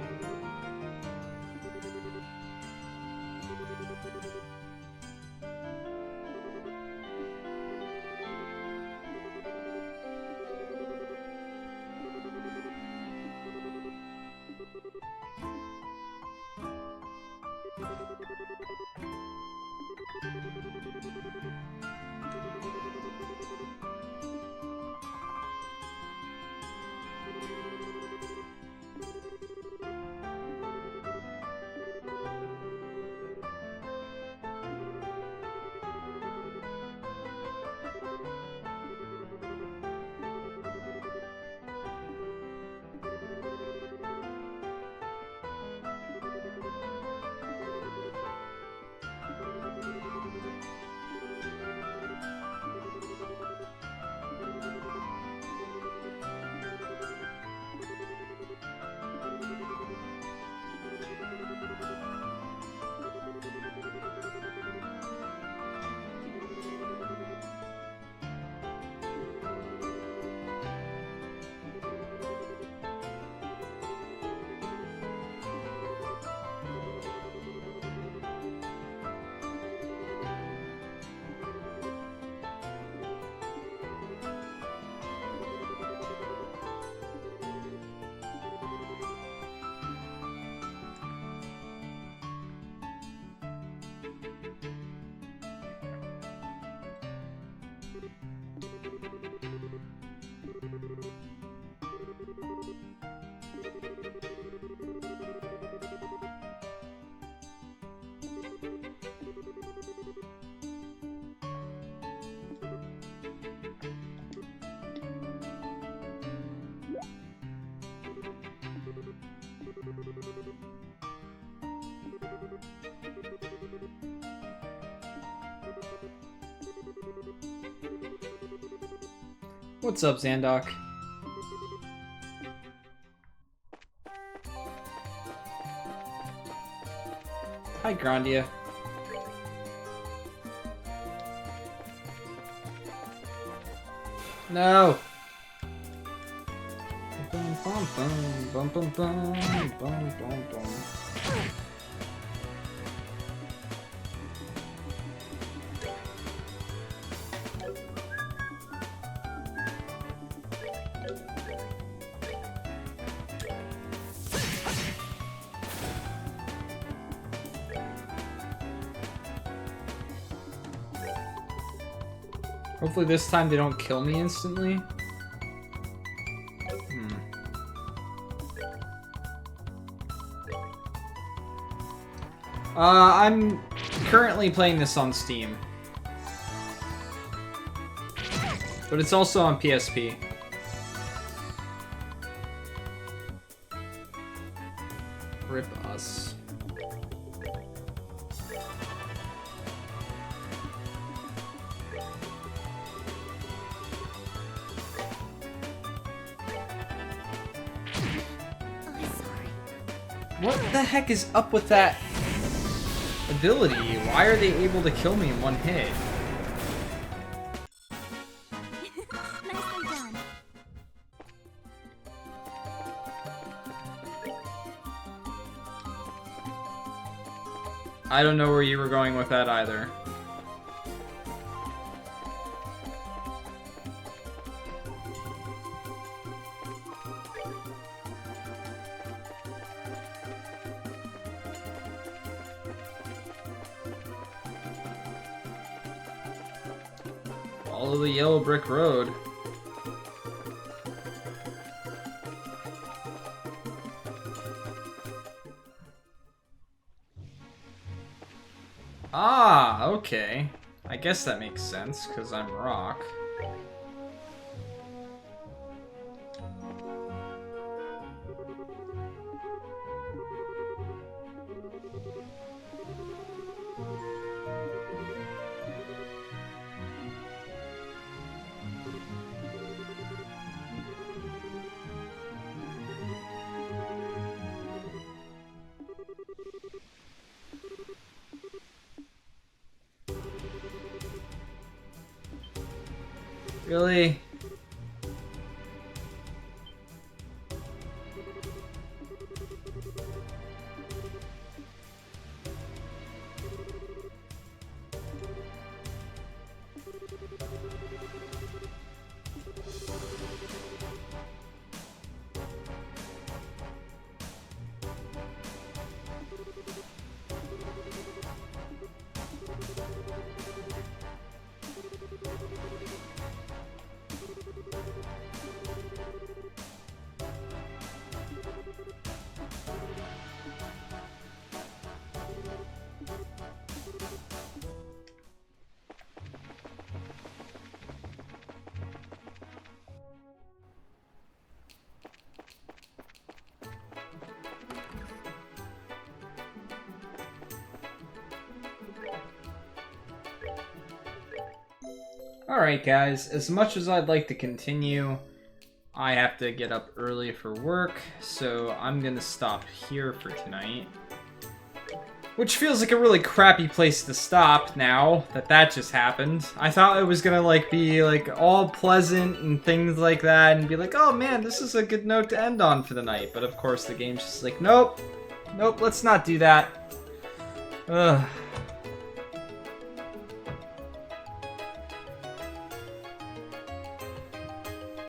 What's up, Zandok? Hi, Grandia. No! Bum, bum, bum, bum, bum, bum, bum, bum. Hopefully this time they don't kill me instantly. I'm currently playing this on Steam. But it's also on PSP. Rip us. What the heck is up with that ability? Why are they able to kill me in one hit? Nicely done. I don't know where you were going with that either. Follow the yellow brick road. Ah, okay. I guess that makes sense, because I'm rock. Really? Alright guys, as much as I'd like to continue, I have to get up early for work, so I'm gonna stop here for tonight. Which feels like a really crappy place to stop now that just happened. I thought it was gonna be all pleasant and things like that and be like, oh man, this is a good note to end on for the night. But of course the game's just like, nope, nope, let's not do that. Ugh.